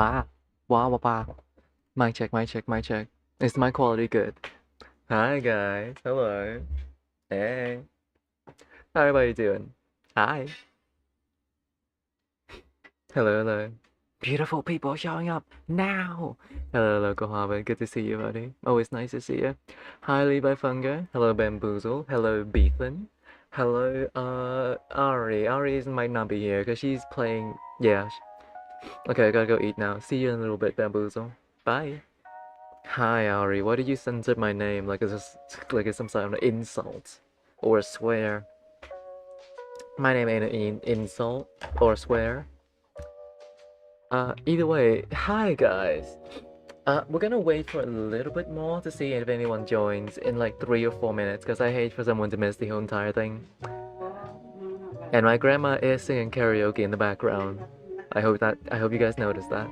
Ah, wow, wow, wow. Mic check, mic check, mic check. Is my quality good? Hi guys, hello. Hey, how everybody doing? Hi. Hello, hello. Beautiful people showing up now. Hello, local Hobbit. Good to see you, buddy. Always nice to see you. Hi, Levi Funga. Hello, Bamboozle. Hello, Beethan. Hello, Ari. Ari might not be here because she's playing. Yeah. Okay, I gotta go eat now. See you in a little bit, Bamboozle. Bye. Hi, Ari. Why did you censor my name like it's some sort of insult or a swear? My name ain't an insult or a swear. Either way, hi guys. We're gonna wait for a little bit more to see if anyone joins in like 3 or 4 minutes, because I hate for someone to miss the whole entire thing. And my grandma is singing karaoke in the background. I hope you guys noticed that.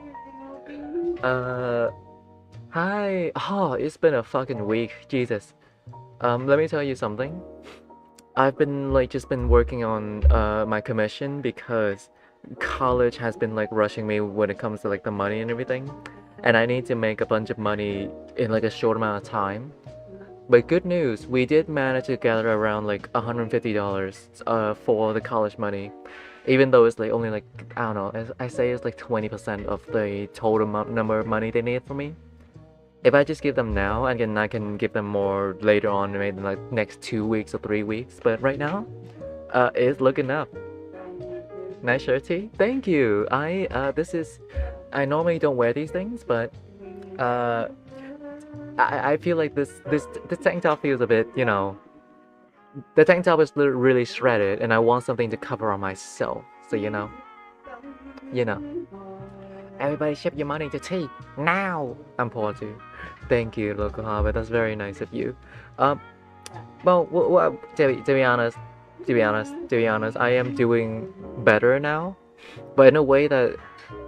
Uh, Hi. Oh, it's been a fucking week. Jesus. Let me tell you something. I've been like just been working on my commission because college has been like rushing me when it comes to like the money and everything. And I need to make a bunch of money in like a short amount of time. But good news, we did manage to gather around like $150 for the college money. Even though it's like only like I don't know, as I say it's like 20% of the total number of money they need for me. If I just give them now, again, I can give them more later on, maybe like next 2 weeks or 3 weeks. But right now, it's looking up. Nice shirt tee. Thank you. I normally don't wear these things, but uh, I feel like this tank top feels a bit, the tank top is really shredded, and I want something to cover on myself. So you know. Everybody ship your money to T now. I'm poor too. Thank you, local Harvard. That's very nice of you. Um, well, to be honest, I am doing better now, but in a way that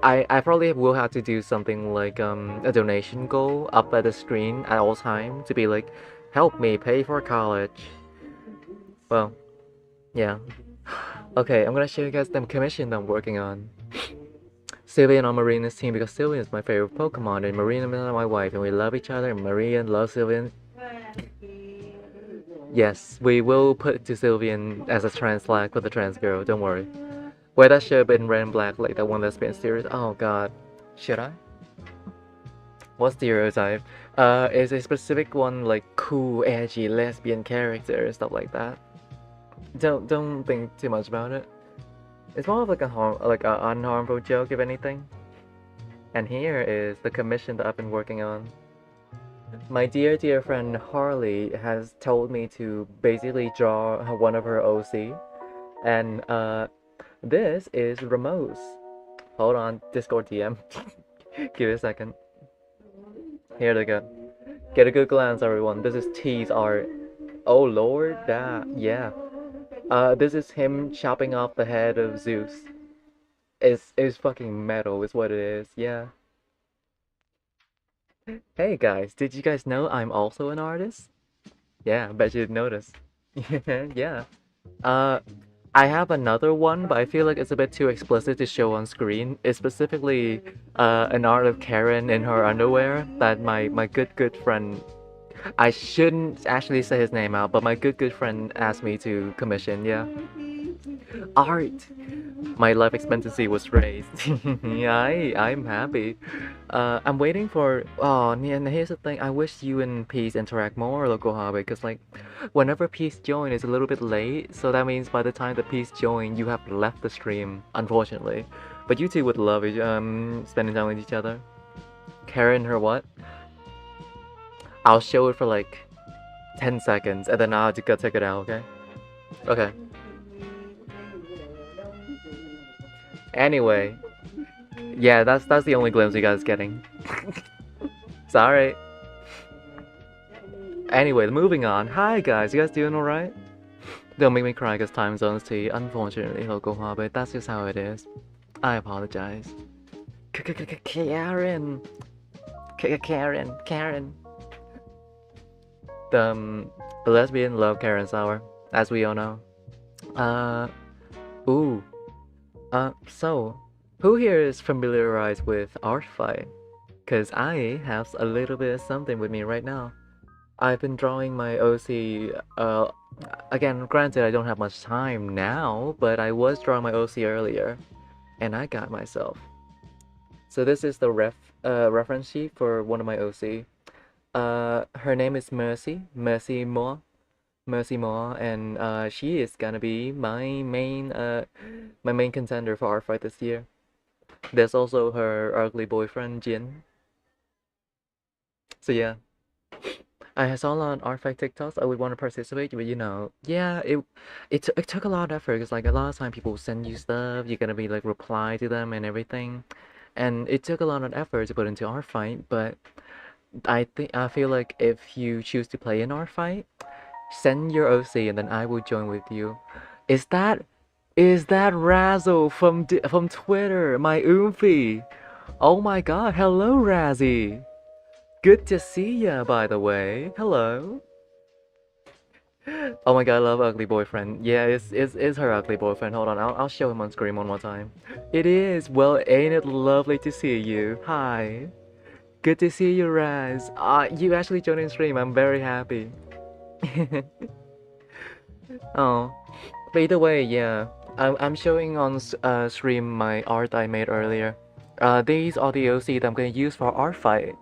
I probably will have to do something like a donation goal up at the screen at all time to be like, help me pay for college. Well, yeah. Okay, I'm gonna show you guys the commission that I'm working on. Sylvian on Marina's team because Sylvian is my favorite Pokemon and Marina is my wife and we love each other and Maria loves Sylvian. Yes, we will put to Sylvian as a trans flag for the trans girl, don't worry. Wear that shirt in red and black like that one lesbian series. Oh god. Should I? What stereotype? Is a specific one like cool, edgy lesbian character, stuff like that. Don't think too much about it. It's more of like a unharmful joke, if anything. And here is the commission that I've been working on. My dear friend Harley has told me to basically draw one of her OC, and this is Ramos. Hold on, Discord DM. Give it a second. Here they go. Get a good glance, everyone. This is T's art. Oh lord, yeah. This is him chopping off the head of Zeus. It's fucking metal, is what it is. Yeah. Hey guys, did you guys know I'm also an artist? Yeah, I bet you didn't notice. Yeah. Uh, I have another one, but I feel like it's a bit too explicit to show on screen. It's specifically an art of Karen in her underwear that my good friend. I shouldn't actually say his name out, but my good friend asked me to commission. Yeah, art. My life expectancy was raised. Yeah, I'm happy. I'm waiting for. Oh, and here's the thing. I wish you and Peace interact more, local hobby, because like, whenever Peace join, it's a little bit late. So that means by the time the Peace join, you have left the stream, unfortunately. But you two would love it, spending time with each other. Karen, her what? I'll show it for like 10 seconds, and then I'll have to go check it out. Okay. Okay. Anyway, yeah, that's the only glimpse you guys getting. Sorry. Anyway, moving on. Hi guys, you guys doing alright? Don't make me cry because time zones tea. Unfortunately, Hokoha, but that's just how it is. I apologize. Karen. Karen. The lesbian love Karen Sour, as we all know. Uh, ooh. So, Who here is familiarized with art fight? Cause I have a little bit of something with me right now. I've been drawing my OC, again, granted I don't have much time now, but I was drawing my OC earlier, and I got myself. So this is the reference sheet for one of my OC. Her name is Mercy Moore, and she is gonna be my main contender for art fight this year. There's also her ugly boyfriend Jin. So yeah, I saw a lot on art fight TikToks. I would want to participate, but yeah, it took a lot of effort. Cause like a lot of time people send you stuff, you're gonna be like reply to them and everything, and it took a lot of effort to put into art fight. But I feel like if you choose to play in art fight, send your OC and then I will join with you. Is that Razzle from Twitter, my Oomphy? Oh my god, hello Razzie. Good to see ya, by the way. Hello. Oh my god, I love ugly boyfriend. Yeah, it's her ugly boyfriend. Hold on, I'll show him on screen one more time. It is. Well, ain't it lovely to see you? Hi. Good to see you, Raz. You actually joined in stream. I'm very happy. Oh, but either way, yeah. I'm showing on stream my art I made earlier. These are the OC that I'm gonna use for art fight.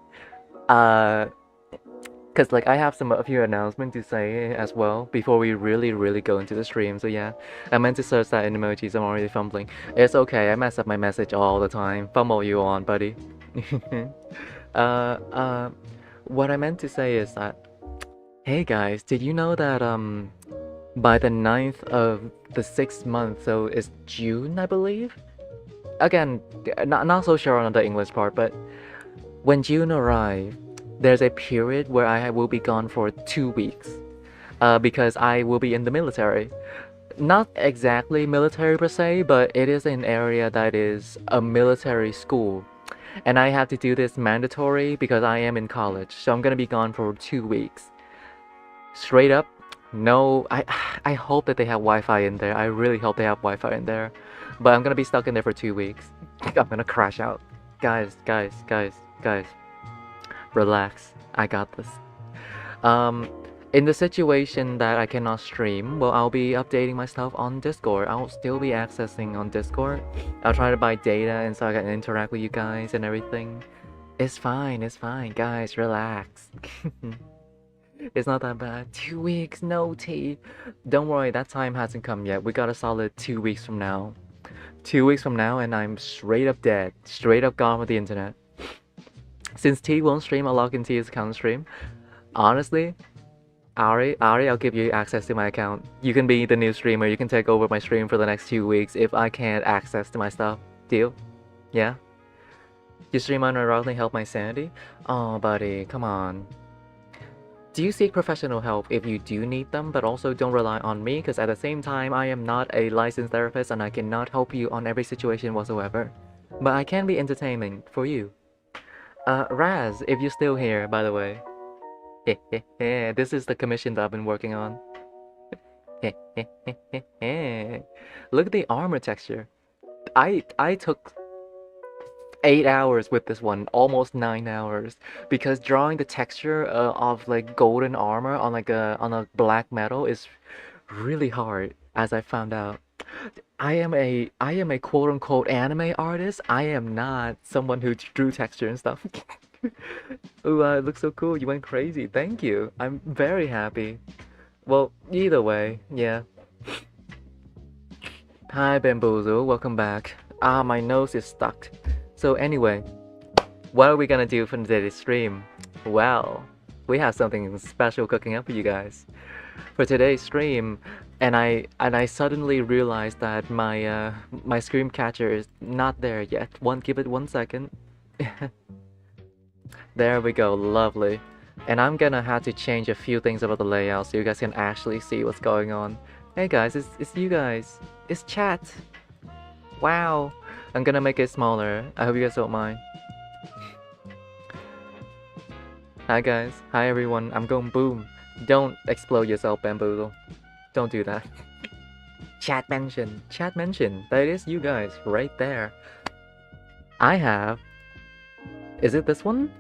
Cause like I have a few announcements to say as well before we really go into the stream. So yeah, I meant to search that in emojis. I'm already fumbling. It's okay. I mess up my message all the time. Fumble you on, buddy. uh, uh, what I meant to say is that, hey guys, did you know that by the 9th of the 6th month, so it's June, I believe? Again, not so sure on the English part, but when June arrives, there's a period where I will be gone for 2 weeks, because I will be in the military. Not exactly military per se, but it is an area that is a military school. And I have to do this mandatory because I am in college, so I'm gonna be gone for 2 weeks. Straight up, no, I hope that they have Wi-Fi in there. I really hope they have Wi-Fi in there. But I'm gonna be stuck in there for 2 weeks. I'm gonna crash out. Guys. Relax. I got this. In the situation that I cannot stream, well, I'll be updating my stuff on Discord. I'll still be accessing on Discord. I'll try to buy data and so I can interact with you guys and everything. It's fine, guys, relax. It's not that bad. 2 weeks, no tea. Don't worry, that time hasn't come yet. We got a solid 2 weeks from now. 2 weeks from now and I'm straight up dead. Straight up gone with the internet. Since T won't stream, I'll log into his account stream. Honestly, Ari, I'll give you access to my account. You can be the new streamer. You can take over my stream for the next 2 weeks if I can't access to my stuff. Deal? Yeah? You stream unironically help my sanity? Oh, buddy, come on. Do you seek professional help if you do need them, but also don't rely on me, because at the same time, I am not a licensed therapist and I cannot help you on every situation whatsoever. But I can be entertaining for you. Raz, if you're still here, by the way. This is the commission that I've been working on. Look at the armor texture. I took 8 hours with this one, almost 9 hours, because drawing the texture of like golden armor on like on a black metal is really hard, as I found out. I am a quote unquote anime artist. I am not someone who drew texture and stuff. Ooh, it looks so cool. You went crazy. Thank you. I'm very happy. Well, either way, yeah. Hi, Bamboozle. Welcome back. Ah, my nose is stuck. So anyway, what are we gonna do for today's stream? Well, we have something special cooking up for you guys. For today's stream, and I suddenly realized that my my screen catcher is not there yet. Give it 1 second. There we go, lovely. And I'm gonna have to change a few things about the layout so you guys can actually see what's going on. Hey guys, it's you guys. It's chat. Wow. I'm gonna make it smaller. I hope you guys don't mind. Hi guys. Hi everyone. I'm going boom. Don't explode yourself, Bamboozle. Don't do that. Chat mention. That is you guys right there. I have... Is it this one?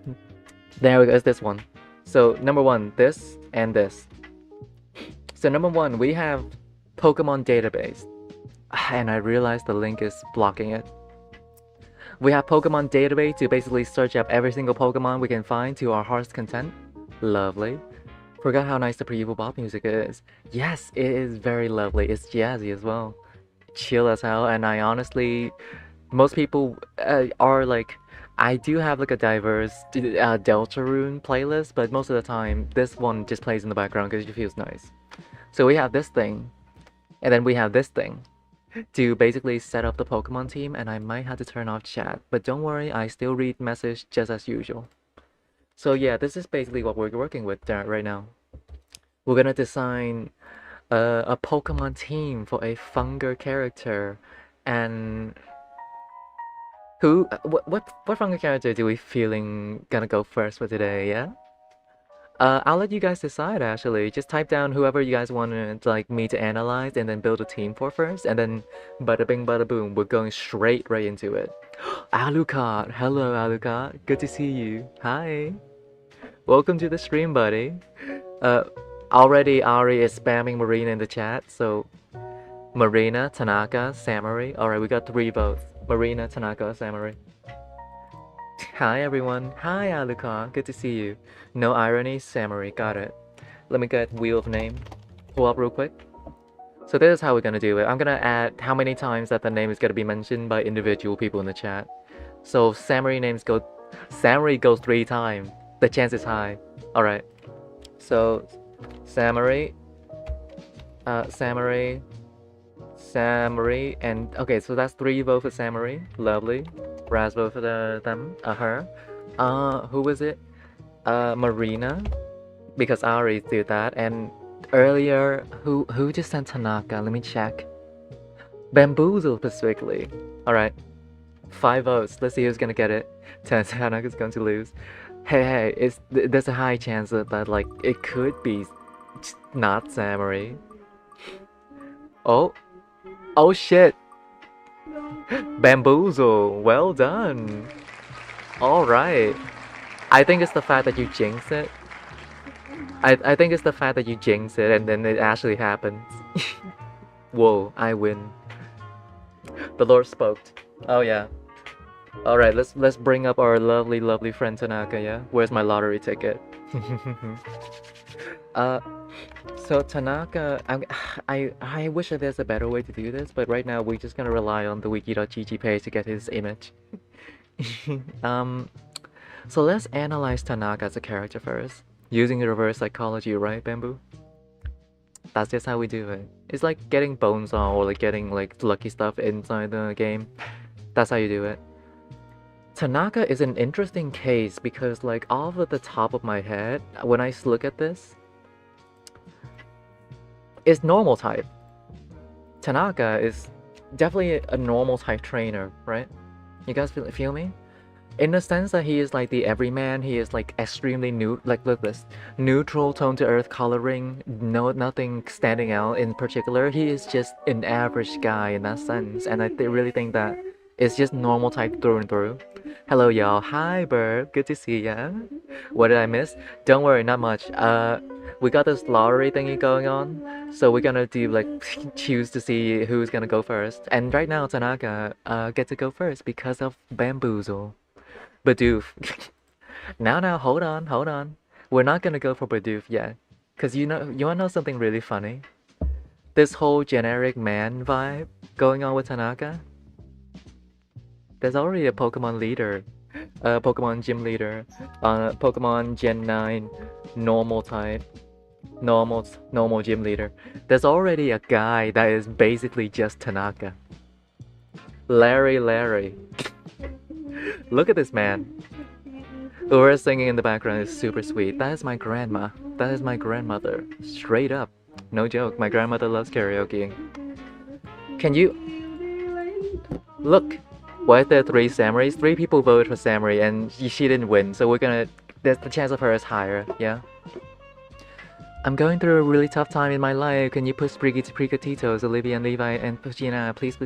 There we go, it's this one. So, number one, this and this. So, number one, we have Pokemon Database. And I realized the link is blocking it. We have Pokemon Database to basically search up every single Pokemon we can find to our heart's content. Lovely. Forgot how nice the pre-evil bop music is. Yes, it is very lovely. It's jazzy as well. Chill as hell, and I honestly... Most people are like... I do have like a diverse Deltarune playlist, but most of the time, this one just plays in the background because it feels nice. So we have this thing, and then we have this thing to basically set up the Pokemon team, and I might have to turn off chat, but don't worry, I still read message just as usual. So yeah, this is basically what we're working with right now. We're gonna design a Pokemon team for a Funger character, and what Funger character do we feeling gonna go first for today? Yeah. I'll let you guys decide actually. Just type down whoever you guys want like me to analyze and then build a team for first, and then bada bing bada boom, we're going straight right into it. Alucard, hello Alucard, good to see you. Hi. Welcome to the stream, buddy. Already Ari is spamming Marina in the chat, so Marina, Tanaka, Samurai. Alright, we got 3 votes. Marina, Tanaka, Samurai. Hi everyone. Hi Alucard, good to see you. No irony, Samurai, got it. Let me get Wheel of Name. Pull up real quick. So this is how we're gonna do it. I'm gonna add how many times that the name is gonna be mentioned by individual people in the chat. So Samurai goes 3 times. The chance is high. Alright. So Samurai, Samurai, and okay, so that's 3 votes for Samurai. Lovely. Raz vote for her. Who was it? Marina, because I already did that. And earlier, who just sent Tanaka? Let me check. Bamboozle specifically. All right, 5 votes. Let's see who's gonna get it. Tanaka's going to lose. Hey, there's a high chance that like it could be not Samurai. Oh shit. Bamboozle, well done. Alright. I think it's the fact that you jinx it. I think it's the fact that you jinx it and then it actually happens. Whoa, I win. The Lord spoke. Oh yeah. Alright, let's bring up our lovely friend Tanaka, yeah? Where's my lottery ticket? So Tanaka, I wish that there's a better way to do this, but right now we're just gonna rely on the wiki.gg page to get his image. So let's analyze Tanaka as a character first, using the reverse psychology, right, Bamboo? That's just how we do it. It's like getting bones on or like getting like lucky stuff inside the game. That's how you do it. Tanaka is an interesting case because like off of the top of my head, when I look at this, it's normal type. Tanaka is definitely a normal type trainer, right? You guys feel me? In the sense that he is like the everyman, he is like extremely look this, neutral tone to earth coloring, nothing standing out in particular. He is just an average guy in that sense, and I really think that it's just normal type through and through. Hello y'all, hi Bird, good to see ya. What did I miss? Don't worry, not much. We got this lottery thingy going on, so we're gonna do like choose to see who's gonna go first. And right now Tanaka get to go first because of Bamboozle. Bidoof. now hold on. We're not gonna go for Bidoof yet. Cause you wanna know something really funny? This whole generic man vibe going on with Tanaka. There's already a Pokemon leader, Pokemon gym leader, Pokemon Gen 9, normal type, normal gym leader. There's already a guy that is basically just Tanaka. Larry. Look at this man. Whoever is singing in the background is super sweet. That is my grandma. That is my grandmother. Straight up. No joke, my grandmother loves karaoke. Can you... Look! Why is there 3 samurais? 3 people voted for samurai and she didn't win, so we're gonna... the chance of her is higher, yeah? I'm going through a really tough time in my life. Can you push Prigatitos, Olivia and Levi and Pushina, please,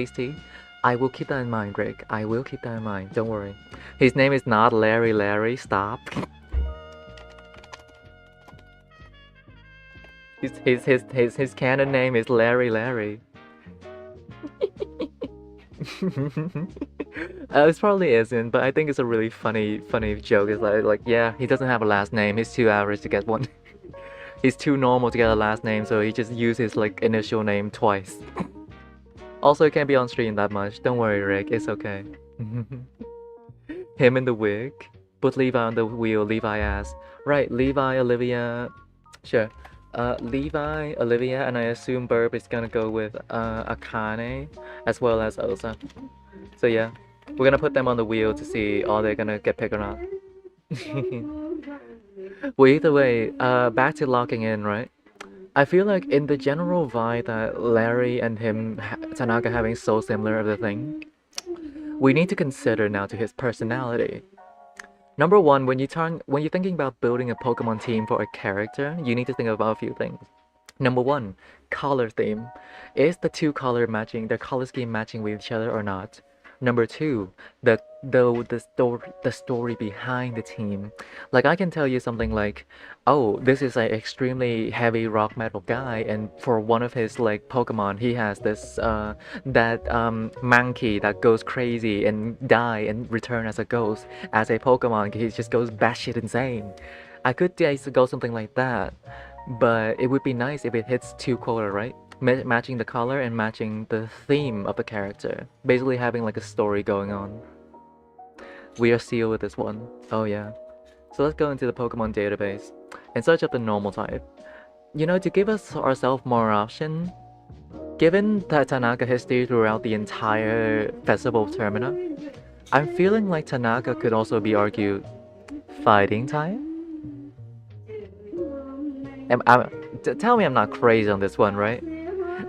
T? I will keep that in mind, Rick. I will keep that in mind. Don't worry. His name is not Larry. Stop. His canon name is Larry. It probably isn't, but I think it's a really funny joke. It's like yeah, he doesn't have a last name. He's too average to get one. He's too normal to get a last name, so he just uses like initial name twice. Also, it can't be on stream that much. Don't worry, Rick. It's okay. Him in the wig. Put Levi on the wheel. Levi asks. Right, Levi, Olivia. Sure. Levi, Olivia, and I assume Burb is gonna go with Akane as well as Osa. So yeah, we're gonna put them on the wheel to see are they gonna get picked or not. Well, either way, back to locking in, right? I feel like in the general vibe that Larry and Tanaka having so similar of the thing, we need to consider now to his personality. Number one, when you're thinking about building a Pokemon team for a character, you need to think about a few things. Number one, color theme. Is the their color scheme matching with each other or not? Number two, the story behind the team. Like I can tell you something like, oh, this is an extremely heavy rock metal guy, and for one of his like Pokemon, he has this monkey that goes crazy and die and return as a ghost. As a Pokemon, he just goes batshit insane. I could go something like that, but it would be nice if it hits two color, right? Matching the color and matching the theme of the character. Basically having like a story going on. We are sealed with this one. Oh yeah. So let's go into the Pokemon database and search up the normal type. You know, to give ourselves more option, given that Tanaka history throughout the entire festival of Termina, I'm feeling like Tanaka could also be argued fighting type? Tell me I'm not crazy on this one, right?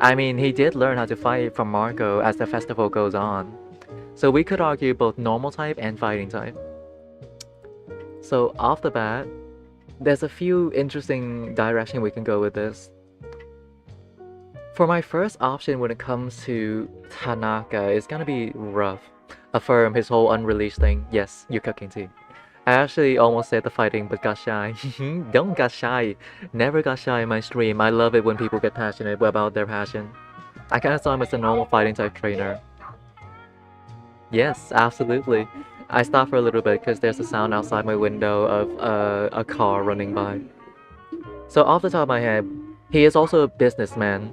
I mean, he did learn how to fight from Marco as the festival goes on. So we could argue both normal type and fighting type. So off the bat, there's a few interesting directions we can go with this. For my first option when it comes to Tanaka, it's gonna be rough. Affirm his whole unreleased thing. Yes, you're cooking tea. I actually almost said the fighting but got shy. Don't get shy. Never got shy in my stream. I love it when people get passionate about their passion. I kinda saw him as a normal fighting type trainer. Yes, absolutely. I stopped for a little bit because there's a sound outside my window of a car running by. So off the top of my head, he is also a businessman.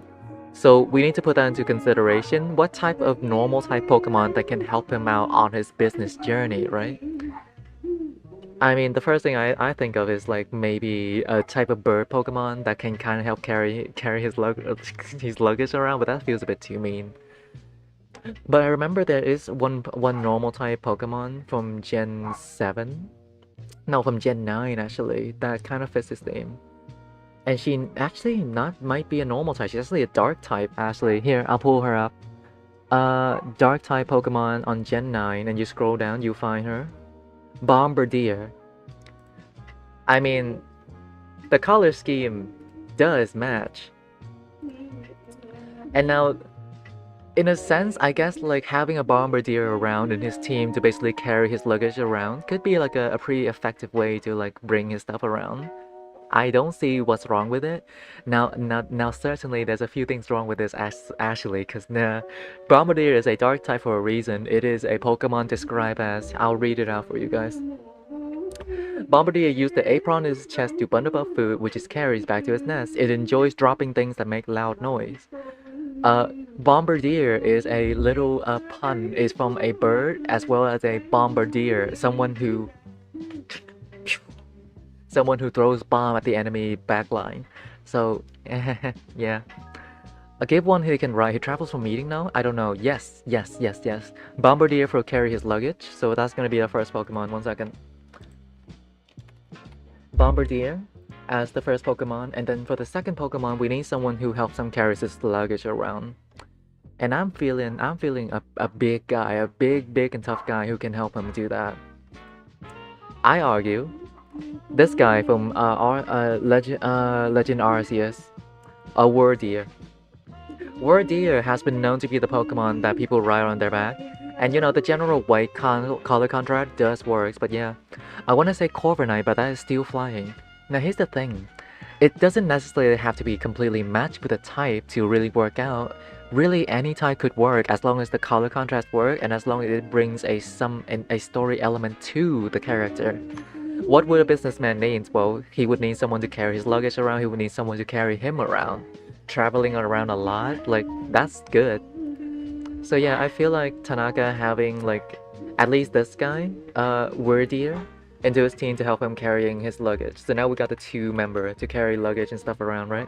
So we need to put that into consideration. What type of normal type Pokemon that can help him out on his business journey, right? I mean, the first thing I think of is like maybe a type of bird Pokemon that can kind of help carry his luggage around, but that feels a bit too mean. But I remember there is one normal type Pokemon from Gen 7, no, from Gen 9 actually, that kind of fits his theme. And she actually might be a normal type. She's actually a dark type actually. Here, I'll pull her up. Dark type Pokemon on Gen 9, and you scroll down, you find her. Bombardier. I mean, the color scheme does match. And now, in a sense, I guess like having a Bombardier around in his team to basically carry his luggage around could be like a pretty effective way to like bring his stuff around. I don't see what's wrong with it. Now certainly there's a few things wrong with this actually, because Bombardier is a dark type for a reason. It is a Pokemon described as, I'll read it out for you guys. Bombardier used the apron on his chest to bundle up food, which it carries back to its nest. It enjoys dropping things that make loud noise. Bombardier is a little pun, is from a bird as well as a bombardier, someone who throws bomb at the enemy backline. So, yeah. Give one he can ride. He travels from meeting now? I don't know. Yes. Bombardier for carry his luggage. So that's gonna be our first Pokemon. 1 second. Bombardier as the first Pokemon. And then for the second Pokemon, we need someone who helps him carry his luggage around. And I'm feeling a big guy, a big and tough guy who can help him do that. I argue this guy from Legend Arceus, a Wardier. Wardeer has been known to be the Pokemon that people ride on their back. And you know, the general white color contrast does work, but yeah. I want to say Corviknight, but that is still flying. Now here's the thing. It doesn't necessarily have to be completely matched with a type to really work out. Really, any type could work as long as the color contrast work and as long as it brings a story element to the character. What would a businessman need? Well, he would need someone to carry his luggage around, he would need someone to carry him around. Traveling around a lot, like, that's good. So yeah, I feel like Tanaka having, like, at least this guy, Wordier, into his team to help him carrying his luggage. So now we got the two member to carry luggage and stuff around, right?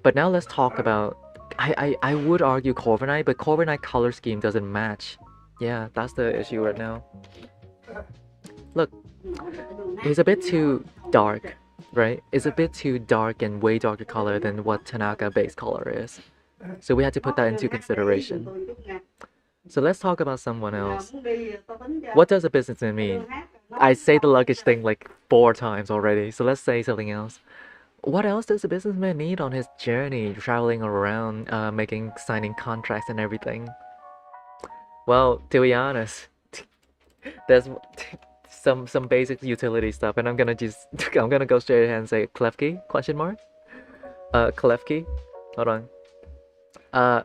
But now let's talk about... I would argue Corviknight, but Corviknight color scheme doesn't match. Yeah, that's the issue right now. Look, he's a bit too dark, right? It's a bit too dark and way darker color than what Tanaka base color is. So we had to put that into consideration. So let's talk about someone else. What does a businessman mean? I say the luggage thing like 4 times already, so let's say something else. What else does a businessman need on his journey, traveling around, signing contracts and everything? Well, to be honest, there's some basic utility stuff, and I'm gonna go straight ahead and say Klefki? Question mark? Klefki? Hold on.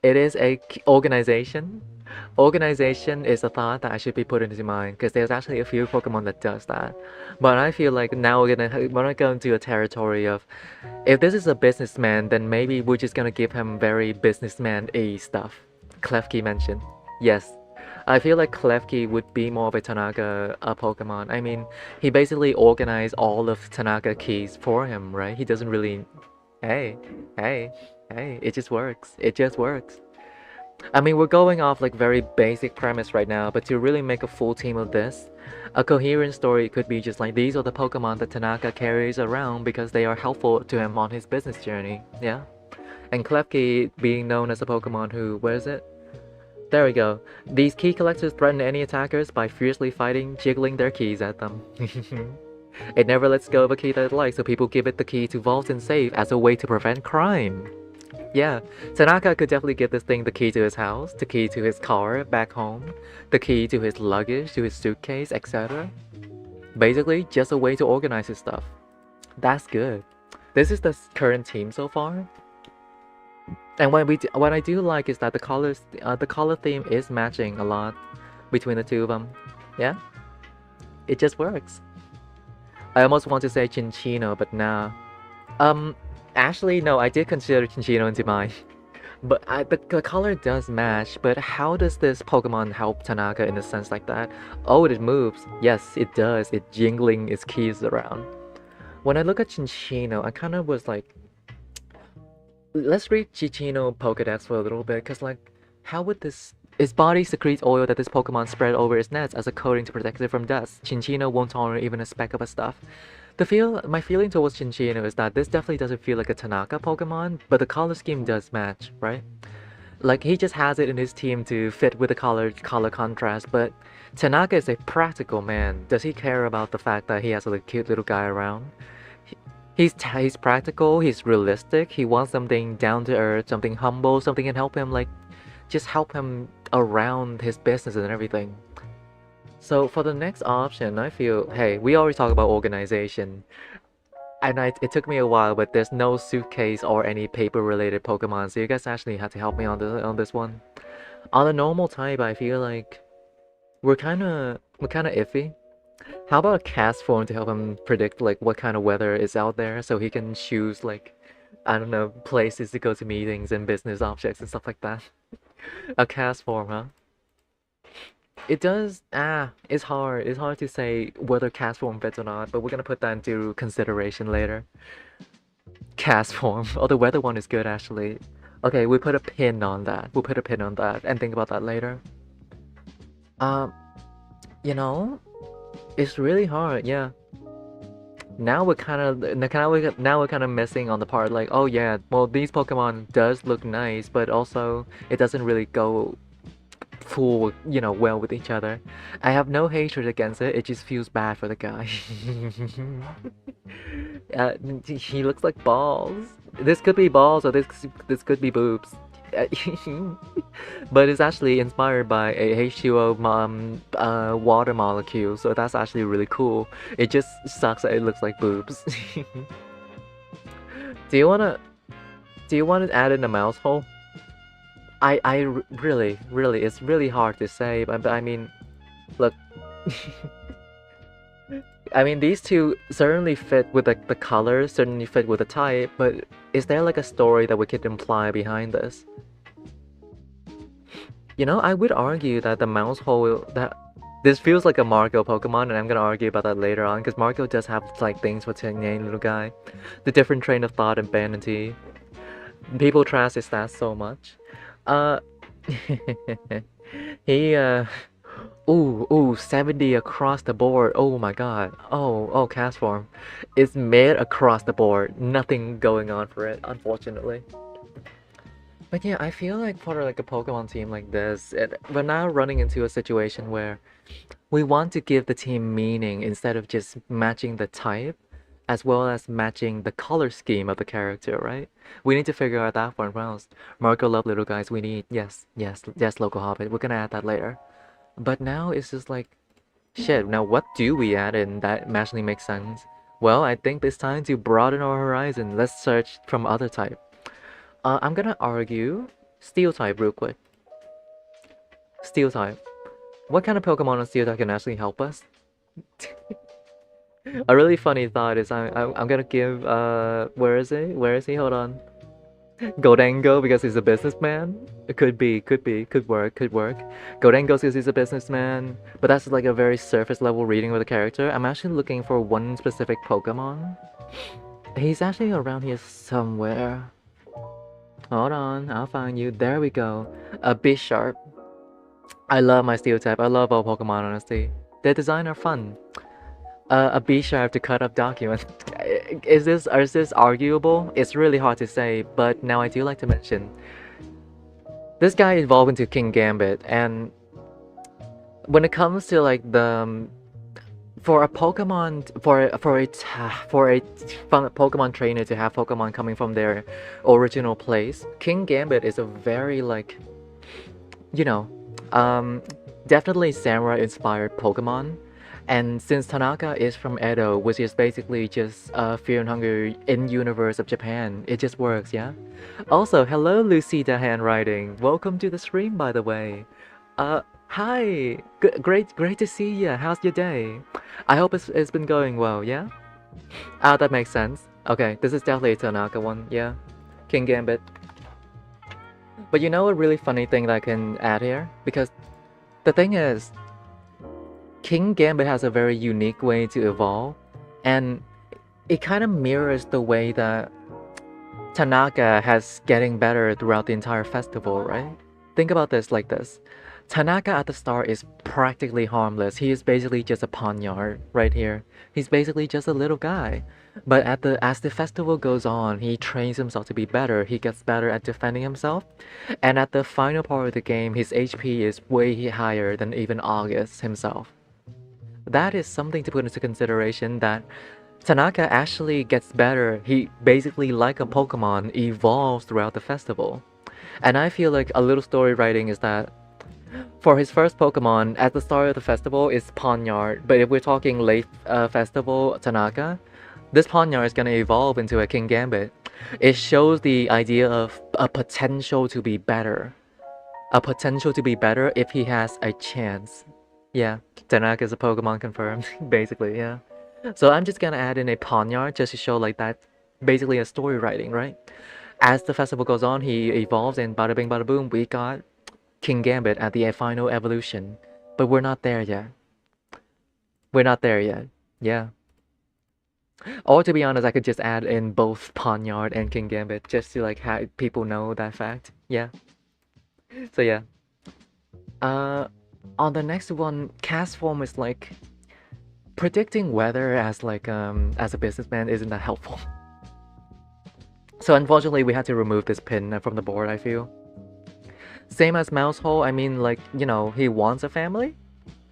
It is a organization. Organization is a thought that I should be put into mind because there's actually a few Pokemon that does that. But I feel like now we're gonna go into a territory of, if this is a businessman, then maybe we're just gonna give him very businessman-y stuff. Klefki mentioned. Yes. I feel like Klefki would be more of a Tanaka Pokemon. I mean, he basically organized all of Tanaka keys for him, right? He doesn't really... Hey, it just works. It just works. I mean, we're going off like very basic premise right now, but to really make a full team of this, a coherent story could be just like, these are the Pokemon that Tanaka carries around because they are helpful to him on his business journey, yeah? And Klefki being known as a Pokemon who, where is it? There we go. These key collectors threaten any attackers by fiercely fighting, jiggling their keys at them. It never lets go of a key that it likes, so people give it the key to vault and save as a way to prevent crime. Yeah, Tanaka could definitely give this thing the key to his house, the key to his car back home, the key to his luggage, to his suitcase, etc. Basically, just a way to organize his stuff. That's good. This is the current team so far. And what I do like is that the color theme is matching a lot between the two of them. Yeah, it just works. I almost want to say Chinchino, but nah. Actually, no, I did consider Chinchino into mine. But the color does match, but how does this Pokemon help Tanaka in a sense like that? Oh, it moves. Yes, it does. It's jingling its keys around. When I look at Chinchino, I kind of was like... Let's read Chinchino Pokedex for a little bit, because like, how would this... Its body secretes oil that this Pokemon spread over its nets as a coating to protect it from dust. Chinchino won't tolerate even a speck of a stuff. My feeling towards Chinchino is that this definitely doesn't feel like a Tanaka Pokemon, but the color scheme does match, right? Like, he just has it in his team to fit with the color contrast, but Tanaka is a practical man. Does he care about the fact that he has a cute little guy around? He's practical, he's realistic, he wants something down to earth, something humble, something can help him, like, just help him around his business and everything. So for the next option, I feel, hey, we already talked about organization. And it took me a while, but there's no suitcase or any paper-related Pokemon, so you guys actually had to help me on this one. On the normal type, I feel like we're kinda iffy. How about a cast form to help him predict like what kind of weather is out there, so he can choose like, I don't know, places to go to meetings and business objects and stuff like that. A cast form, huh? It does, it's hard to say whether cast form fits or not, but we're gonna put that into consideration later. Cast form, oh, the weather one is good actually. Okay, we put a pin on that, and think about that later. You know, it's really hard, yeah. Now we're kind of missing on the part like, oh yeah, well these Pokemon does look nice, but also it doesn't really go full, you know, well with each other. I have no hatred against it. It just feels bad for the guy. uh, he looks like balls. This could be balls or this could be boobs. But it's actually inspired by a H2O water molecule, so that's actually really cool. It just sucks that it looks like boobs. Do you wanna to add in a mouse hole? Really, it's really hard to say, but I mean, look. I mean, these two certainly fit with the colors, certainly fit with the type, but is there like a story that we could imply behind this? You know, I would argue that the mouse hole, that this feels like a Marco Pokemon, and I'm gonna argue about that later on, because Marco does have like things for Tiny Little Guy. The different train of thought and vanity. People trash his stats so much. He, ooh, 70 across the board. Oh my god. Oh, cast form. It's mid across the board. Nothing going on for it, unfortunately. But yeah, I feel like for like a Pokemon team like this, we're now running into a situation where we want to give the team meaning instead of just matching the type, as well as matching the color scheme of the character, right? We need to figure out that one first. Marco Love Little Guys, we need, yes, Local Hobbit. We're gonna add that later. But now it's just like, shit, now what do we add in that actually makes sense? Well, I think it's time to broaden our horizon. Let's search from other type. I'm gonna argue Steel type real quick. Steel type. What kind of Pokemon on Steel type can actually help us? A really funny thought is I'm gonna give where is he? Hold on. Goldango because he's a businessman. It could work. Goldango because he's a businessman, but that's like a very surface level reading of the character. I'm actually looking for one specific Pokemon. He's actually around here somewhere. Hold on, I'll find you. There we go. A Bisharp. I love my Steel type. I love all Pokemon, honestly. Their design are fun. A Bisharp to cut up documents. Is this arguable? It's really hard to say, but now I do like to mention this guy evolved into King Gambit, and when it comes to like the for a Pokemon for a Pokemon trainer to have Pokemon coming from their original place, King Gambit is a very like, you know, definitely samurai inspired Pokemon. And since Tanaka is from Edo, which is basically just Fear and Hunger in universe of Japan, it just works, yeah? Also, hello Lucida Handwriting. Welcome to the stream, by the way. Hi. Great to see ya. How's your day? I hope it's been going well, yeah? That makes sense. Okay, this is definitely a Tanaka one, yeah? King Gambit. But you know a really funny thing that I can add here? Because the thing is, King Gambit has a very unique way to evolve, and it kind of mirrors the way that Tanaka has getting better throughout the entire festival, right? Think about this like this. Tanaka at the start is practically harmless. He is basically just a poniard right here. He's basically just a little guy. But as the festival goes on, he trains himself to be better. He gets better at defending himself. And at the final part of the game, his HP is way higher than even August himself. That is something to put into consideration, that Tanaka actually gets better. He basically, like a Pokemon, evolves throughout the festival. And I feel like a little story writing is that for his first Pokemon, at the start of the festival, it's Ponyard. But if we're talking late festival Tanaka, this Ponyard is going to evolve into a King Gambit. It shows the idea of a potential to be better. A potential to be better if he has a chance. Yeah, Tanaka is a Pokemon confirmed, basically, yeah. So I'm just gonna add in a Ponyard just to show like that, basically a story writing, right? As the festival goes on, he evolves, and bada bing bada boom, we got King Gambit at the final evolution. But we're not there yet. Yeah. Or to be honest, I could just add in both Ponyard and King Gambit just to like have people know that fact. Yeah. So yeah. On the next one, cast form is like predicting weather as like as a businessman isn't that helpful. So unfortunately, we had to remove this pin from the board, I feel. Same as Mousehole, I mean, like, you know, he wants a family?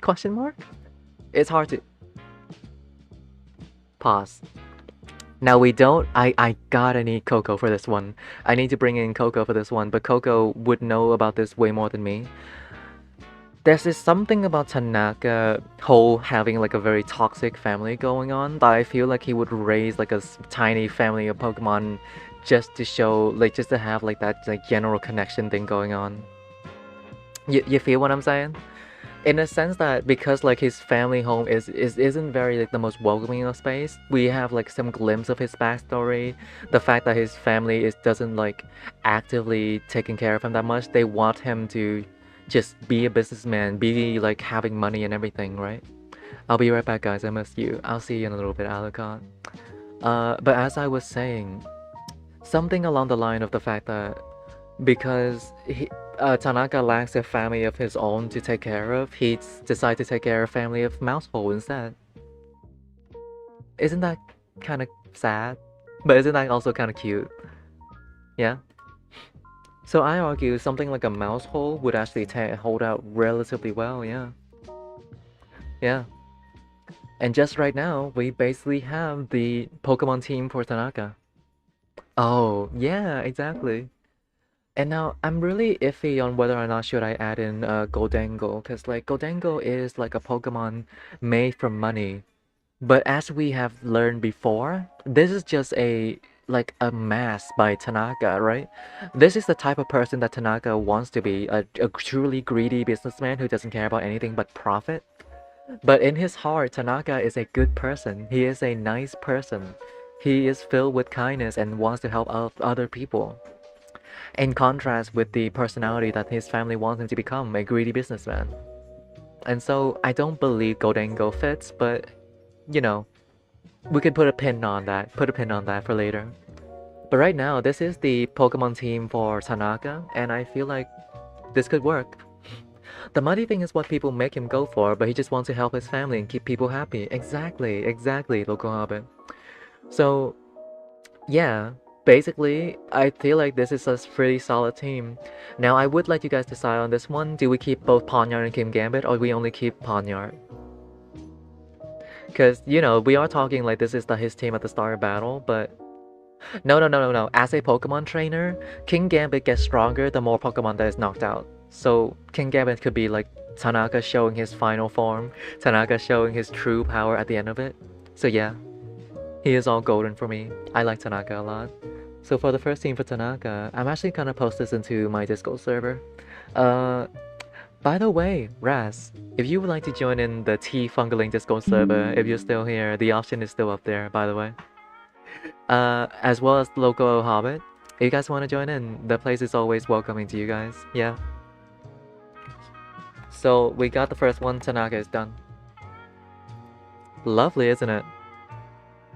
Question mark? It's hard to... Pause. Now we don't... I gotta need Coco for this one. I need to bring in Coco for this one, but Coco would know about this way more than me. There's this something about Tanaka whole having like a very toxic family going on that I feel like he would raise like a tiny family of Pokemon just to show, like, just to have like that like general connection thing going on. You feel what I'm saying? In a sense that because like his family home isn't very like the most welcoming of space, we have like some glimpse of his backstory. The fact that his family doesn't like actively taking care of him that much. They want him to just be a businessman, be like having money and everything, right? I'll be right back, guys. I miss you. I'll see you in a little bit, Alucard. But as I was saying, something along the line of the fact that because Tanaka lacks a family of his own to take care of, he decided to take care of family of Mousehole instead. Isn't that kind of sad? But isn't that also kind of cute? Yeah? So I argue something like a Mousehole would actually hold out relatively well, yeah. Yeah. And just right now, we basically have the Pokemon team for Tanaka. Oh, yeah, exactly. And now I'm really iffy on whether or not should I add in Goldengo, because like Goldengo is like a Pokemon made for money. But as we have learned before, this is just like a mask by Tanaka, right? This is the type of person that Tanaka wants to be, a truly greedy businessman who doesn't care about anything but profit. But in his heart, Tanaka is a good person. He is a nice person. He is filled with kindness and wants to help other people. In contrast with the personality that his family wants him to become, a greedy businessman. And so I don't believe Goldengo fits, but you know, we could put a pin on that. Put a pin on that for later. But right now, this is the Pokemon team for Tanaka, and I feel like this could work. The money thing is what people make him go for, but he just wants to help his family and keep people happy. Exactly, Local Hobbit. So, yeah, basically, I feel like this is a pretty solid team. Now, I would like you guys decide on this one. Do we keep both Pawniard and Kim Gambit, or we only keep Pawniard? Because, you know, we are talking like this is his team at the start of battle, but... No. As a Pokemon trainer, King Gambit gets stronger the more Pokemon that is knocked out. So, King Gambit could be like Tanaka showing his final form, Tanaka showing his true power at the end of it. So yeah, he is all golden for me. I like Tanaka a lot. So for the first team for Tanaka, I'm actually gonna post this into my Discord server. By the way, Raz, if you would like to join in the T-Fungaling Discord server, if you're still here, the option is still up there, by the way. As well as the local Hobbit. If you guys want to join in, the place is always welcoming to you guys. Yeah. So we got the first one. Tanaka is done. Lovely, isn't it?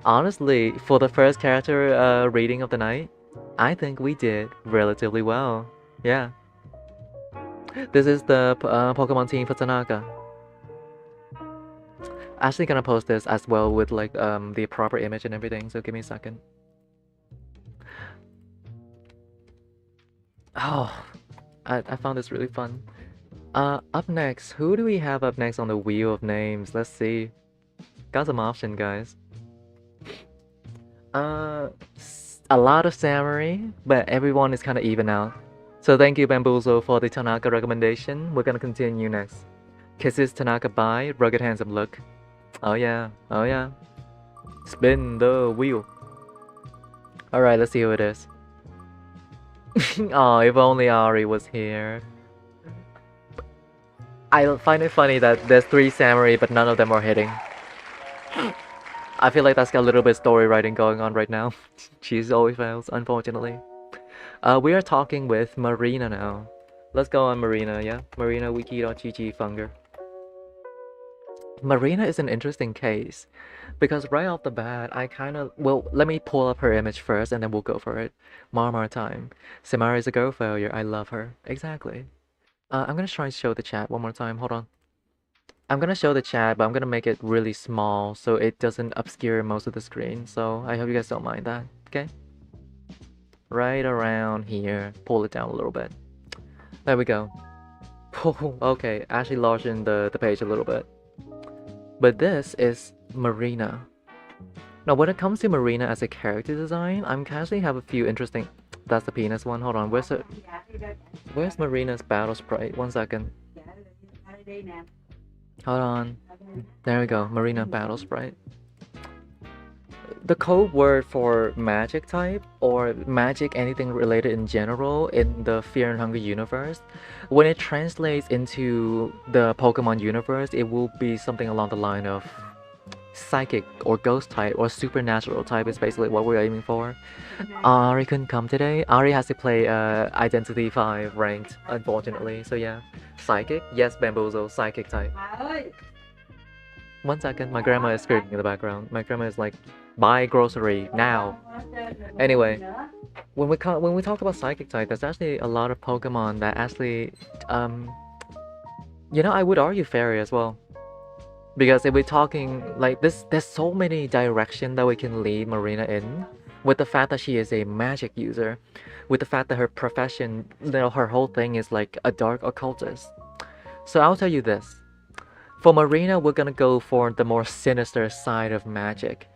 Honestly, for the first character reading of the night, I think we did relatively well. Yeah. This is the Pokemon team for Tanaka. Actually gonna post this as well with like the proper image and everything, so give me a second. Oh, I found this really fun. Up next, who do we have up next on the wheel of names? Let's see. Got some option, guys. A lot of Samurai, but everyone is kind of even out. So thank you, Bamboozle, for the Tanaka recommendation. We're gonna continue next. Kisses Tanaka by Rugged Handsome Look. Oh yeah. Spin the wheel. Alright, let's see who it is. Oh, if only Ari was here. I find it funny that there's 3 Samurai, but none of them are hitting. I feel like that's got a little bit of story writing going on right now. She's always fails, unfortunately. We are talking with Marina now. Let's go on Marina, yeah? Marina wiki.gg Funger. Marina is an interesting case, because right off the bat, I kind of... Well, let me pull up her image first, and then we'll go for it. Marmar time. Samara is a girl failure. I love her. Exactly. I'm gonna try and show the chat one more time. Hold on. I'm gonna show the chat, but I'm gonna make it really small so it doesn't obscure most of the screen. So I hope you guys don't mind that, okay? Right around here. Pull it down a little bit. There we go. Oh, okay, actually largen the page a little bit. But this is Marina. Now, when it comes to Marina as a character design, I'm actually have a few interesting. That's the penis one. Hold on, where's Marina's battle sprite? 1 second. Hold on. There we go, Marina battle sprite. The code word for magic type or magic anything related in general in the Fear and Hunger universe, when it translates into the Pokemon universe, it will be something along the line of psychic or ghost type or supernatural type is basically what we're aiming for. Ari couldn't come today. Ari has to play Identity 5 ranked, unfortunately. So yeah, psychic. Yes, Bamboozle, psychic type. 1 second, my grandma is screaming in the background. My grandma is like, buy grocery now. Anyway, when we talk about psychic type, there's actually a lot of Pokemon that actually, I would argue fairy as well. Because if we're talking like this, there's so many directions that we can lead Marina in. With the fact that she is a magic user, with the fact that her profession, her whole thing is like a dark occultist. So I'll tell you this. For Marina, we're gonna go for the more sinister side of magic.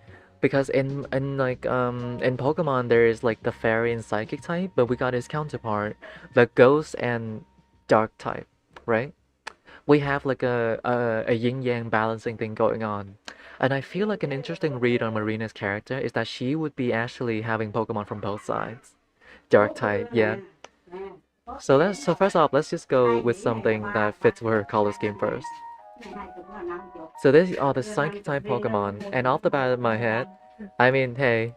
Because in Pokemon there is like the fairy and psychic type, but we got his counterpart, the ghost and dark type, right? We have like a yin-yang balancing thing going on. And I feel like an interesting read on Marina's character is that she would be actually having Pokemon from both sides. Dark type, yeah. So first off, let's just go with something that fits with her color scheme first. So these are the psychic type Pokemon, and off the bat of my head, I mean, hey,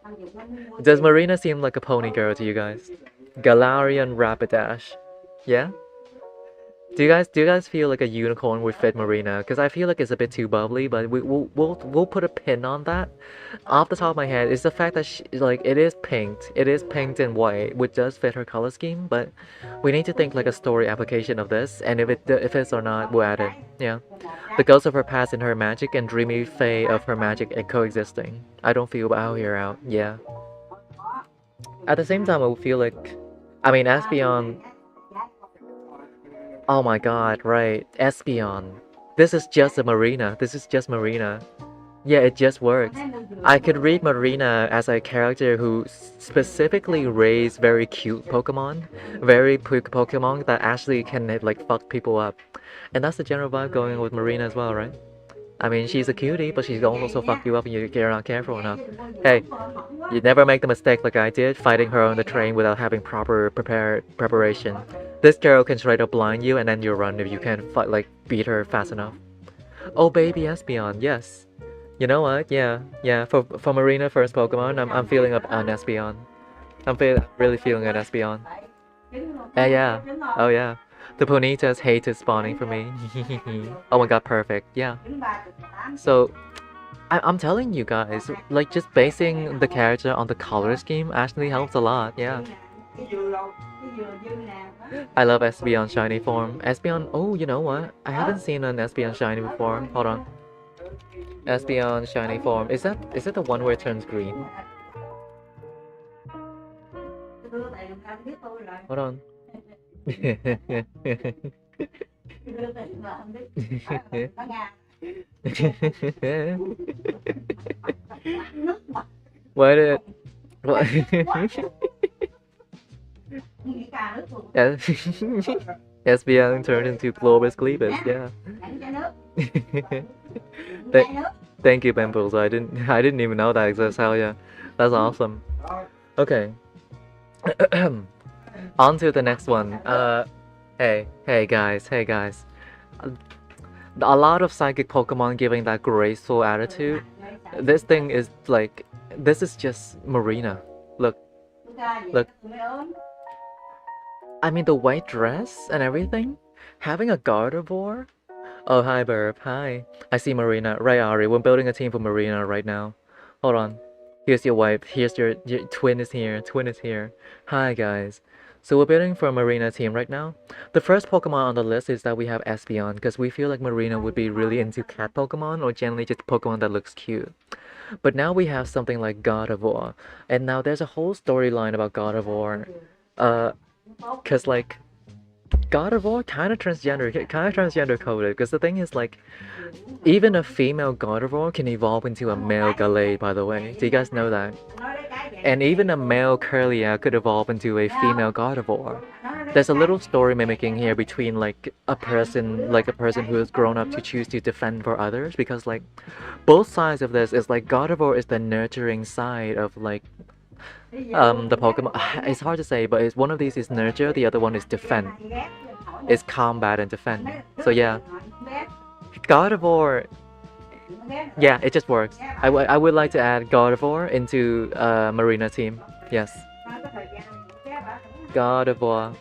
does Marina seem like a pony girl to you guys? Galarian Rapidash, yeah? Do you guys feel like a unicorn would fit Marina? Because I feel like it's a bit too bubbly, but we'll put a pin on that. Off the top of my head is the fact that it is pink and white, which does fit her color scheme. But we need to think like a story application of this, and if it fits or not, we'll add it. Yeah, the ghost of her past and her magic, and dreamy fae of her magic and coexisting. I don't feel out here out. Yeah. At the same time, I would feel like, I mean, Espeon. Oh my god, right. Espeon. This is just a Marina. This is just Marina. Yeah, it just works. I could read Marina as a character who specifically raised very cute Pokemon. Very quick Pokemon that actually can like fuck people up. And that's the general vibe going with Marina as well, right? I mean, she's a cutie, but she's gonna also fuck you up and you're not careful enough. Hey, you never make the mistake like I did, fighting her on the train without having proper preparation. This girl can straight up blind you and then you run if you can't beat her fast enough. Oh baby Espeon, yes. You know what? Yeah. For Marina first Pokemon, I'm feeling up an Espeon. Really feeling an Espeon. Yeah. Oh yeah. The Ponytas hated spawning for me. Oh my god, perfect. Yeah. So, I'm telling you guys, like just basing the character on the color scheme actually helps a lot. Yeah. I love Espeon shiny form. Espeon. Oh, you know what? I haven't seen an Espeon shiny before. Hold on. Espeon shiny form. Is that the one where it turns green? Hold on. Why did what? Espeon turned into Globus Cleavus, yeah. Thank you, Bamboozle. I didn't even know that exists. Hell yeah, that's awesome. Okay. On to the next one. Hey guys. A lot of psychic Pokemon giving that graceful attitude. This thing is like, this is just Marina. Look. I mean, the white dress and everything. Having a Gardevoir. Oh, hi, Burp. Hi. I see Marina. Right, Ari. We're building a team for Marina right now. Hold on. Here's your wife. Here's your twin is here. Twin is here. Hi, guys. So we're building for a Marina team right now. The first Pokemon on the list is that we have Espeon, because we feel like Marina would be really into cat Pokemon, or generally just Pokemon that looks cute. But now we have something like Gardevoir, and now there's a whole storyline about Gardevoir. Cause like Gardevoir kind of transgender coded, because the thing is like, even a female Gardevoir can evolve into a male Galade, by the way. Do you guys know that? And even a male Curlia could evolve into a female Gardevoir. There's a little story mimicking here between like a person who has grown up to choose to defend for others, because like both sides of this is like Gardevoir is the nurturing side of like the Pokemon. It's hard to say, but it's one of these is nurture, the other one is defend. It's combat and defend. So yeah, Gardevoir. Yeah, it just works. I would like to add Gardevoir into Marina team. Yes. Gardevoir.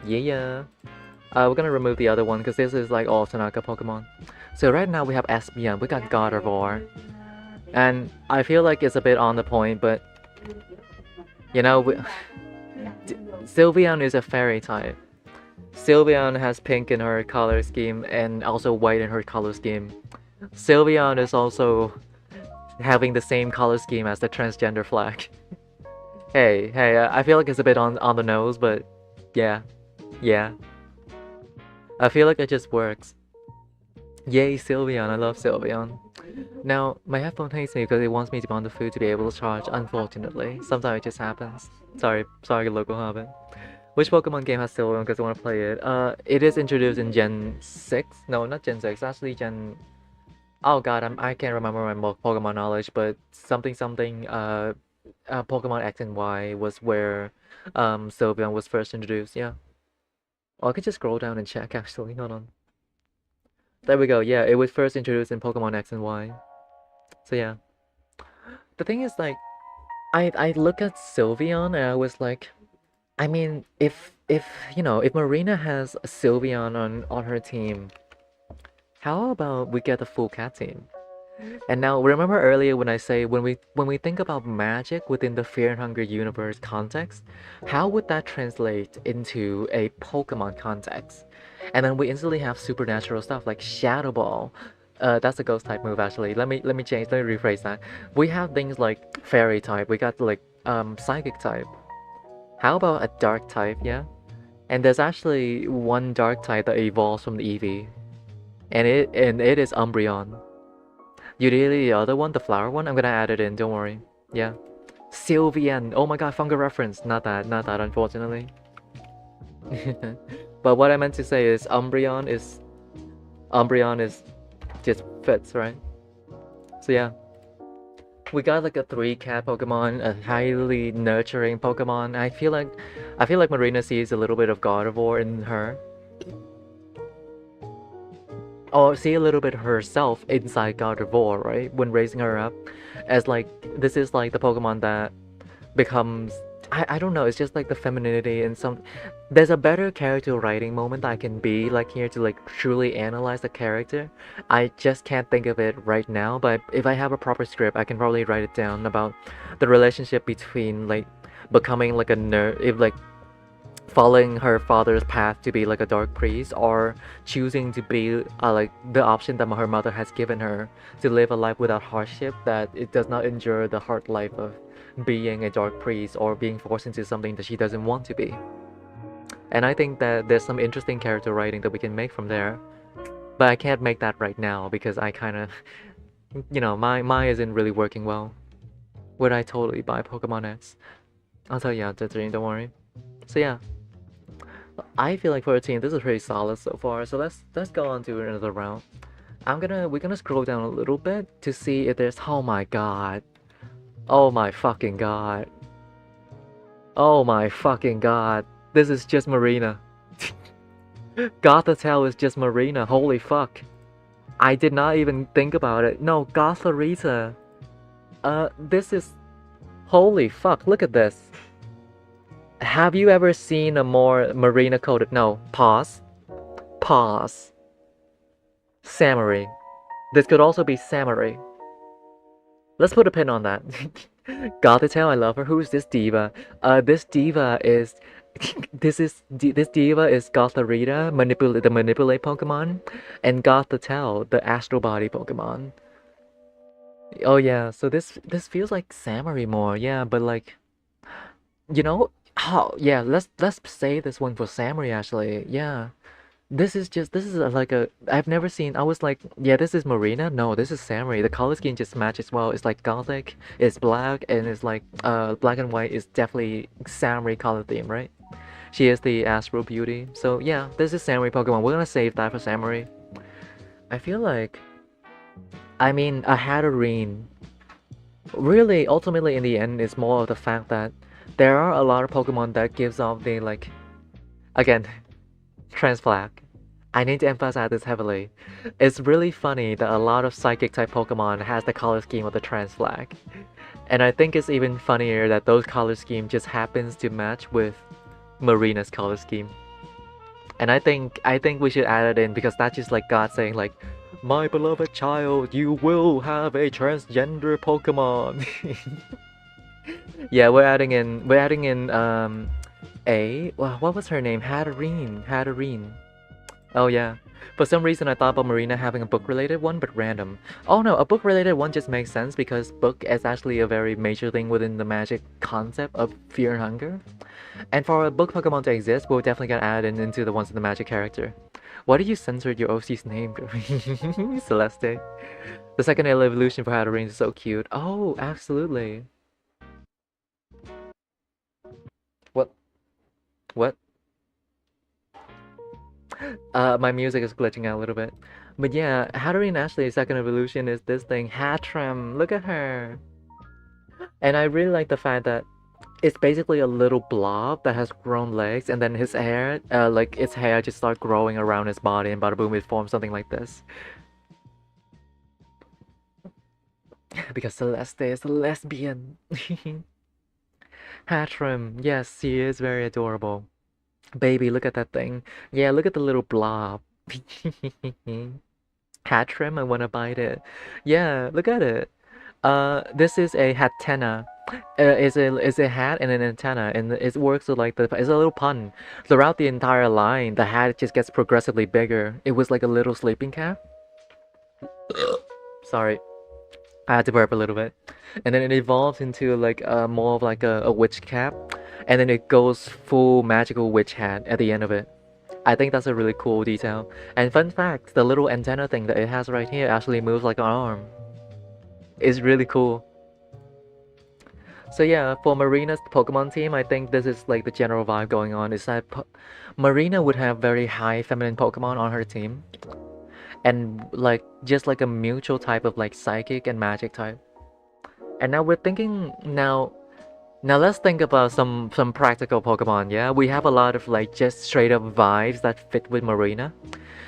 Yeah. We're gonna remove the other one because this is like all Tanaka Pokemon. So right now we have Espeon, we got Gardevoir. And I feel like it's a bit on the point, but you know, Sylveon is a fairy type. Sylveon has pink in her color scheme and also white in her color scheme. Sylveon is also having the same color scheme as the transgender flag. hey, I feel like it's a bit on the nose, but yeah. I feel like it just works. Yay, Sylveon, I love Sylveon. Now, my headphone hates me because it wants me to be on the food to be able to charge, unfortunately. Sometimes it just happens. Sorry, local habit. Which Pokemon game has Sylveon because I want to play it? It is introduced in Gen 6. No, not Gen 6, actually Gen... Oh god, I can't remember my Pokemon knowledge, but something, Pokemon X and Y was where Sylveon was first introduced, yeah. Oh, I could just scroll down and check actually, hold on. There we go, yeah, it was first introduced in Pokemon X and Y. So yeah. The thing is like, I look at Sylveon and I was like, I mean, if you know, if Marina has a Sylveon on her team, how about we get a full cat team? And now, remember earlier when I say when we think about magic within the Fear and Hunger universe context, how would that translate into a Pokemon context? And then we instantly have supernatural stuff like Shadow Ball. That's a ghost type move actually. Let me rephrase that. We have things like Fairy type. We got like Psychic type. How about a Dark type? Yeah. And there's actually one Dark type that evolves from the Eevee, and it is Umbreon. Usually the other one, the flower one, I'm gonna add it in, don't worry. Yeah. Sylveon. Oh my god, Fungal reference. Not that, unfortunately. But what I meant to say is Umbreon is just fits, right? So yeah. We got like a 3-cat Pokemon, a highly nurturing Pokemon. I feel like Marina sees a little bit of Gardevoir in her. Or see a little bit herself inside Gardevoir, right? When raising her up. As like, this is like the Pokemon that becomes... I don't know, it's just like the femininity and some... There's a better character writing moment I can be like here to like truly analyze the character. I just can't think of it right now, but if I have a proper script, I can probably write it down about the relationship between like becoming like a nerd, if like following her father's path to be like a dark priest, or choosing to be like the option that her mother has given her to live a life without hardship, that it does not endure the hard life of being a dark priest or being forced into something that she doesn't want to be. And I think that there's some interesting character writing that we can make from there, but I can't make that right now because I kind of, you know, my isn't really working well. Would I totally buy Pokemon X? I'll tell you after 3, don't worry. So yeah, I feel like for a team this is pretty solid so far. So let's go on to another round. We're gonna scroll down a little bit to see if there's... Oh my god. Oh my fucking god. Oh my fucking god. This is just Marina. Gothitelle is just Marina. Holy fuck. I did not even think about it. No, Gothorita. This is... Holy fuck, look at this. Have you ever seen a more Marina coded... No, pause. Pause. Samuri. This could also be Samuri. Let's put a pin on that. Gothitelle, I love her. Who's this diva? This diva is... this diva is Gothorita, the manipulate Pokemon, and Gothitelle, the Astral Body Pokemon. Oh yeah, so this feels like Samuri more, yeah, but like... You know, Oh yeah, let's say this one for Samurai actually. Yeah. This is like a I've never seen. I was like, yeah, this is Marina. No, this is Samurai. The color scheme just matches well. It's like gothic, it's black, and it's like black and white is definitely Samurai color theme, right? She is the Astral Beauty. So yeah, this is Samurai Pokemon. We're gonna save that for Samurai. I feel like I mean a Hatterene really ultimately in the end is more of the fact that there are a lot of Pokemon that gives off the like again trans flag. I need to emphasize this heavily. It's really funny that a lot of psychic type Pokemon has the color scheme of the trans flag. And I think it's even funnier that those color scheme just happens to match with Marina's color scheme. And I think we should add it in because that's just like God saying like, my beloved child, you will have a transgender Pokemon. Yeah, we're adding in a well, what was her name? Hatterene. Oh yeah. For some reason I thought about Marina having a book related one, but random. Oh no, a book related one just makes sense because book is actually a very major thing within the magic concept of fear and hunger. And for a book Pokemon to exist, we'll definitely gonna add it into the ones in the magic character. Why did you censor your OC's name, Celeste? The second evolution for Hatterene is so cute. Oh, absolutely. What? What? My music is glitching out a little bit. But yeah, Hatterene Ashley's second evolution is this thing, Hattrem. Look at her. And I really like the fact that it's basically a little blob that has grown legs, and then his hair, like its hair just start growing around his body, and bada boom, it forms something like this. Because Celeste is a lesbian. Hattrem, yes, she is very adorable. Baby, look at that thing. Yeah, look at the little blob. Hattrem, I wanna bite it. Yeah, look at it. This is a hatena. Is a hat and an antenna, and it works with like the. It's a little pun. Throughout the entire line, the hat just gets progressively bigger. It was like a little sleeping cap. Sorry, I had to burp a little bit, and then it evolves into like more of like a witch cap, and then it goes full magical witch hat at the end of it. I think that's a really cool detail. And fun fact, the little antenna thing that it has right here actually moves like an arm. It's really cool. So yeah, for Marina's Pokemon team, I think this is like the general vibe going on is that Marina would have very high feminine Pokemon on her team. And like just like a mutual type of like psychic and magic type. And now we're thinking now let's think about some practical Pokemon, yeah? We have a lot of like just straight up vibes that fit with Marina.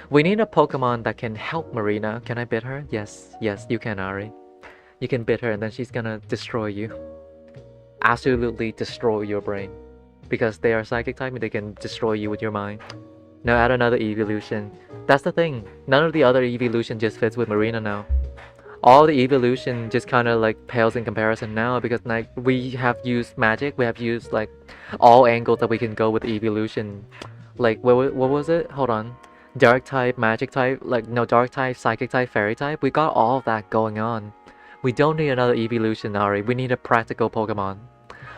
We need a Pokemon that can help Marina. Can I bid her? Yes, yes, you can, Ari. You can bid her and then she's gonna destroy you. Absolutely destroy your brain. Because they are psychic type and they can destroy you with your mind. Now add another evolution. That's the thing. None of the other evolution just fits with Marina now. All the evolution just kind of like pales in comparison now because like we have used magic, we have used like all angles that we can go with evolution. Like what was it? Hold on. Dark type, magic type, like no dark type, psychic type, fairy type. We got all of that going on. We don't need another evolution, Ari. We need a practical Pokemon.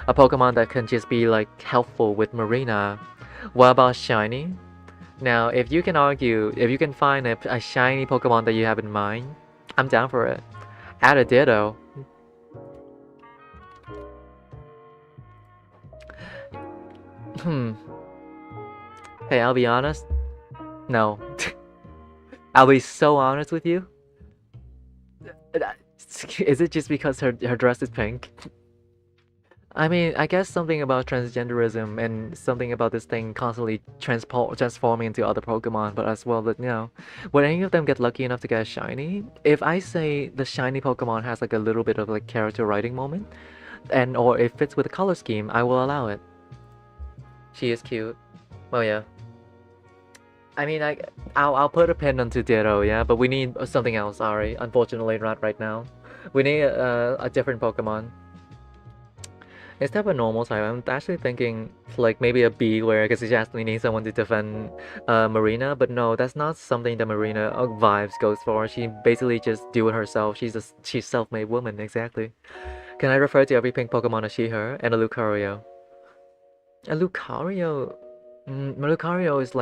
A Pokemon that can just be like helpful with Marina. What about shiny? Now, if you can argue, if you can find a shiny Pokemon that you have in mind, I'm down for it. Add a Ditto. Hmm. Hey, I'll be honest. No. I'll be so honest with you. Is it just because her dress is pink? I mean, I guess something about transgenderism and something about this thing constantly transforming into other Pokemon, but as well that, would any of them get lucky enough to get a shiny? If I say the shiny Pokemon has like a little bit of like character writing moment, and or it fits with the color scheme, I will allow it. She is cute. Oh yeah. I mean, I'll put a pin onto Ditto, yeah, but we need something else, sorry. Unfortunately, not right now. We need a different Pokemon. Instead of a normal type, I'm actually thinking like maybe a Beware because she actually needs someone to defend Marina. But no, that's not something that Marina vibes goes for. She basically just do it herself. She's self-made woman, exactly. Can I refer to every pink Pokemon as she, her, and a Lucario? Lucario. Lucario is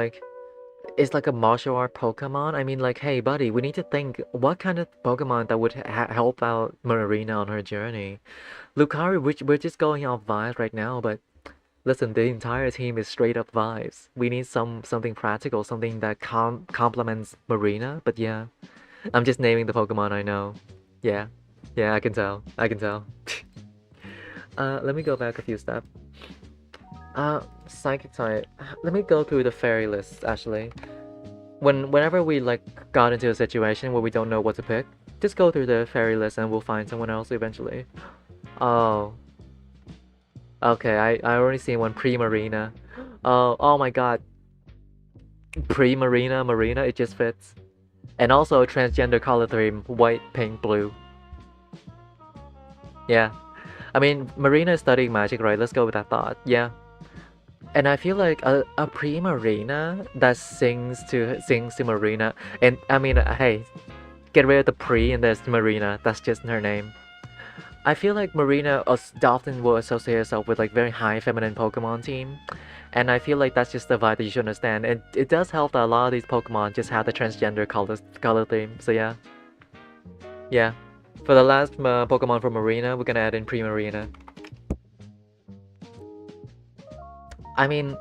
like a martial art Pokemon. I mean, like, hey, buddy, we need to think what kind of Pokemon that would help out Marina on her journey. Lucario, we're just going off vibes right now, but listen, the entire team is straight up vibes. We need something practical, something that complements Marina. But yeah, I'm just naming the Pokemon I know. Yeah, yeah, I can tell. I can tell. Let me go back a few steps. Psychic type. Let me go through the fairy list actually. Whenever we like got into a situation where we don't know what to pick, just go through the fairy list and we'll find someone else eventually. Oh, okay. I already seen one pre-Marina. Oh my God, pre-Marina, Marina. It just fits. And also transgender color theme: white, pink, blue. Yeah. I mean, Marina is studying magic, right? Let's go with that thought. Yeah. And I feel like a pre-Marina that sings to Marina, and I mean, hey, get rid of the pre and there's Marina. That's just her name. I feel like Marina often will associate herself with like very high feminine Pokemon team, and I feel like that's just the vibe that you should understand. And it does help that a lot of these Pokemon just have the transgender color theme. So yeah, yeah. For the last Pokemon from Marina, we're gonna add in pre-Marina. I mean,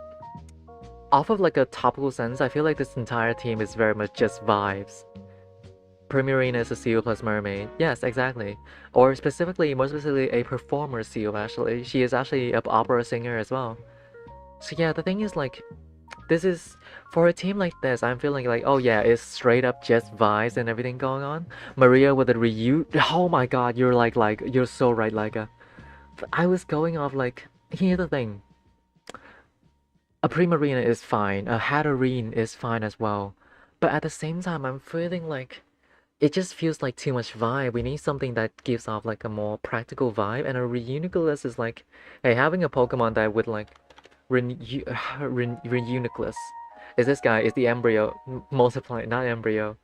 off of like a topical sense, I feel like this entire team is very much just vibes. Primarina is a seal plus mermaid. Yes, exactly. Or specifically, more specifically, a performer seal actually. She is actually an opera singer as well. So yeah, the thing is like, this is, for a team like this, I'm feeling like, oh yeah, it's straight up just vibes and everything going on. Maria with a Ryu, oh my god, you're so right, Laika. I was going off like, here's the thing. A Primarina is fine, a Hatterene is fine as well. But at the same time, I'm feeling like it just feels like too much vibe. We need something that gives off like a more practical vibe, and a Reuniclus is like, hey, having a Pokemon that would like Reuniclus is this guy, is the embryo multiply, not embryo.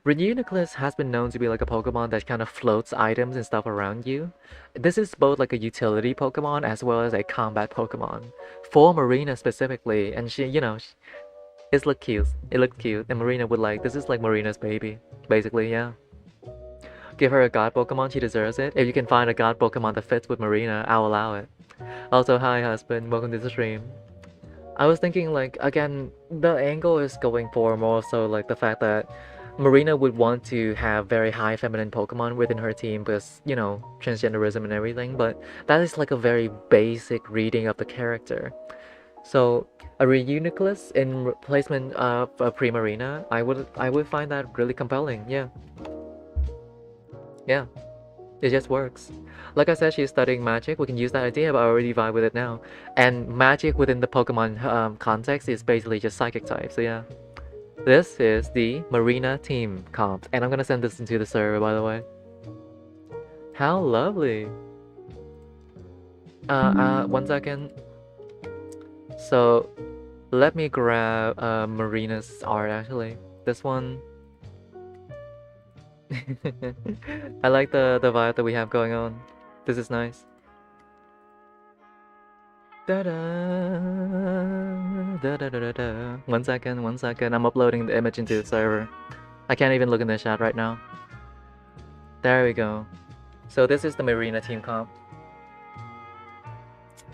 Reuniclus has been known to be like a Pokemon that kind of floats items and stuff around you. This is both like a utility Pokemon as well as a combat Pokemon. For Marina specifically, and she, it looked cute. It looked cute, and Marina would like, this is like Marina's baby, basically, yeah. Give her a god Pokemon, she deserves it. If you can find a god Pokemon that fits with Marina, I'll allow it. Also, hi husband, welcome to the stream. I was thinking like, again, the angle is going for more so like the fact that Marina would want to have very high feminine Pokemon within her team because, transgenderism and everything, but that is like a very basic reading of the character. So a Reuniclus in replacement of a Primarina, I would find that really compelling. Yeah, yeah, it just works. Like I said, she's studying magic. We can use that idea, but I already vibe with it now. And magic within the Pokemon context is basically just psychic type. So yeah, this is the Marina team comp, and I'm gonna send this into the server, by the way. How lovely. 1 second. So let me grab Marina's art actually. This one. I like the vibe that we have going on. This is nice. Da da da da da da. 1 second, 1 second. I'm uploading the image into the server. I can't even look in the chat right now. There we go. So this is the Marina team comp.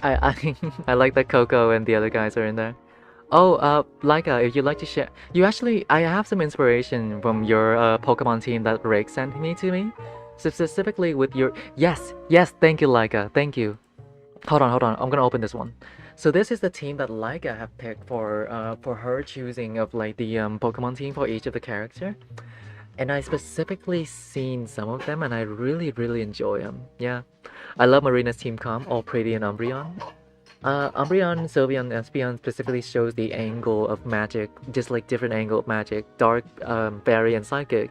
I I like that Coco and the other guys are in there. Oh, Laika, if you'd like to share, I have some inspiration from your Pokemon team that Rick sent to me. So specifically with your, yes, thank you, Laika, thank you. Hold on, I'm gonna open this one. So this is the team that Laika have picked for her choosing of like the Pokemon team for each of the character. And I specifically seen some of them and I really enjoy them. Yeah, I love Marina's team comp, all pretty and Umbreon. Umbreon, Sylveon, Espeon specifically shows the angle of magic, just like different angle of magic, dark, fairy, and psychic.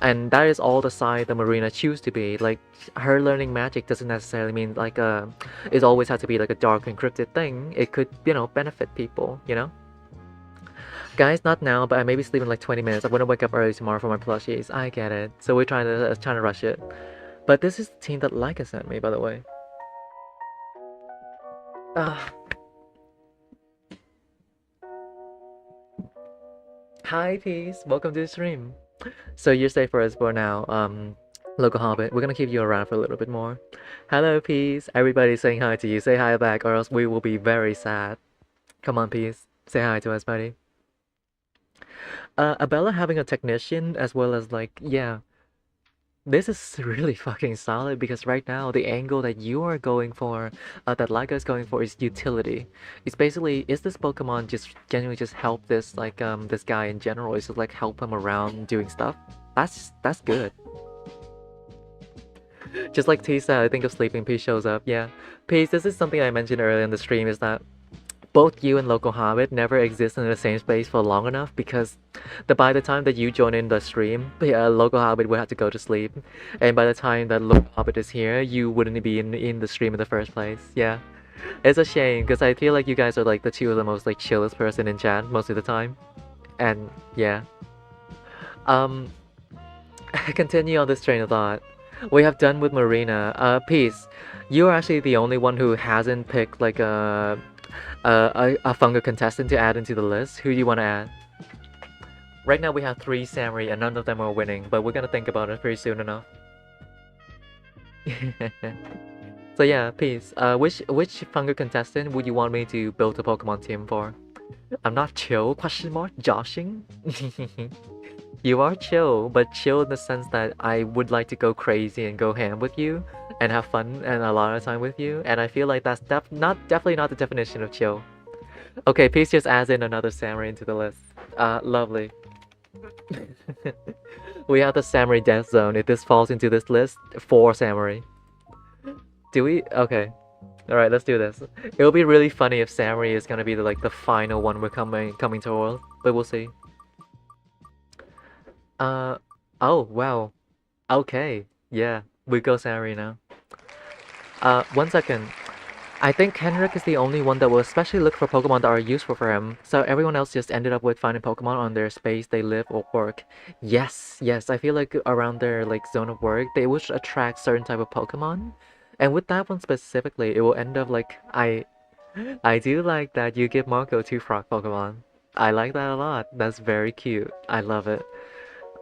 And that is all the side that Marina choose to be. Like, her learning magic doesn't necessarily mean like it always has to be like a dark encrypted thing. It could, benefit people, Guys, not now, but I may be sleeping like 20 minutes. I'm gonna wake up early tomorrow for my plushies. I get it. So we're trying to rush it. But this is the team that Laika sent me, by the way. Hi, peace. Welcome to the stream. So you stay for us for now. Local Hobbit, we're gonna keep you around for a little bit more. Hello, peace. Everybody's saying hi to you. Say hi back, or else we will be very sad. Come on, peace. Say hi to us, buddy. Abella having a technician as well as like, yeah, this is really fucking solid because right now the angle that you are going for, that Laika is going for is utility. It's basically, is this Pokemon just genuinely just help this like this guy in general? Is it like help him around doing stuff? That's good. Just like T said, I think if Sleeping Peace shows up, yeah. Peace, this is something I mentioned earlier in the stream is that both you and Local Hobbit never exist in the same space for long enough because by the time that you join in the stream, Local Hobbit will have to go to sleep. And by the time that Local Hobbit is here, you wouldn't be in the stream in the first place. Yeah. It's a shame because I feel like you guys are like the two of the most like chillest person in chat most of the time. And yeah. Um continue on this train of thought. We have done with Marina. Peace. You are actually the only one who hasn't picked like a Funga contestant to add into the list. Who do you want to add? Right now we have 3 Samurai and none of them are winning, but we're gonna think about it pretty soon enough. So yeah, peace. Which Funga contestant would you want me to build a Pokemon team for? I'm not chill? Question mark? Joshing? You are chill, but chill in the sense that I would like to go crazy and go ham with you and have fun and a lot of time with you, and I feel like that's definitely not the definition of chill. Okay, Peace just adds in another samurai into the list. Lovely. We have the samurai death zone. If this falls into this list, 4 samurai. Do we? Okay. Alright, let's do this. It'll be really funny if samurai is gonna be the final one we're coming toward, but we'll see. Oh, wow. Okay, yeah, we go Samurai now. 1 second. I think Henrik is the only one that will especially look for Pokemon that are useful for him, so everyone else just ended up with finding Pokemon on their space they live or work. Yes, I feel like around their like zone of work, they would attract certain type of Pokemon. And with that one specifically, it will end up like I do like that you give Marco 2 frog Pokemon. I like that a lot. That's very cute. I love it.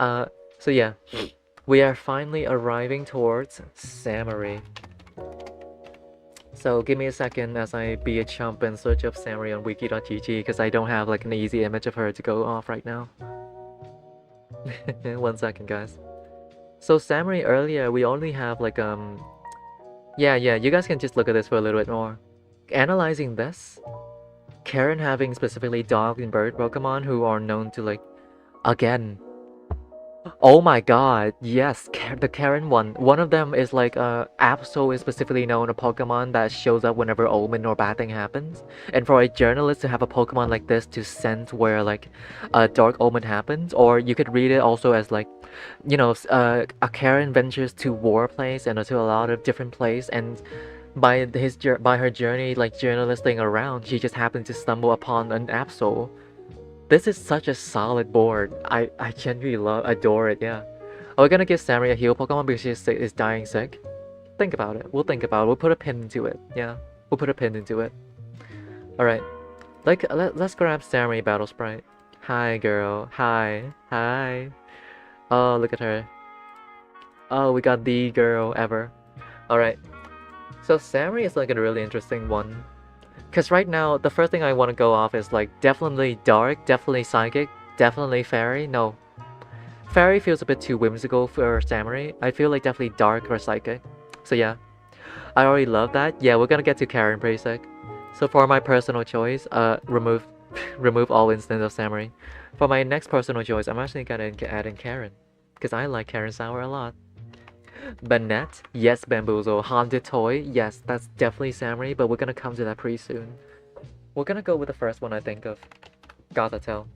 So yeah, we are finally arriving towards Samurai. So give me a second as I be a chump and search up Samurai on wiki.gg because I don't have like an easy image of her to go off right now. 1 second, guys. So Samurai earlier, we only have like yeah, you guys can just look at this for a little bit more. Analyzing this, Karen having specifically dog and bird Pokemon who are known to like, again, oh my god, yes, the Karen one. One of them is like Absol is specifically known a Pokemon that shows up whenever omen or bad thing happens. And for a journalist to have a Pokemon like this to sense where like a dark omen happens, or you could read it also as like, you know, a Karen ventures to war place and to a lot of different places, and by her journey like journalisting around, she just happened to stumble upon an Absol. This is such a solid board. I genuinely adore it, yeah. Are we gonna give Samurai a heal Pokemon because she is dying sick? Think about it. We'll think about it. We'll put a pin into it. Yeah. We'll put a pin into it. Alright. Like, let's grab Samurai Battle Sprite. Hi, girl. Hi. Hi. Oh, look at her. Oh, we got the girl ever. Alright. So Samurai is like a really interesting one. Because right now, the first thing I want to go off is like definitely dark, definitely psychic, definitely fairy. No. Fairy feels a bit too whimsical for Samurai. I feel like definitely dark or psychic. So yeah. I already love that. Yeah, we're gonna get to Karen pretty sick. So for my personal choice, remove all instance of Samurai. For my next personal choice, I'm actually gonna add in Karen. Because I like Karen Sour a lot. Banette, yes, Bamboozle. Haunted Toy, yes, that's definitely Samurai, but we're gonna come to that pretty soon. We're gonna go with the first one I think of. Gothitelle.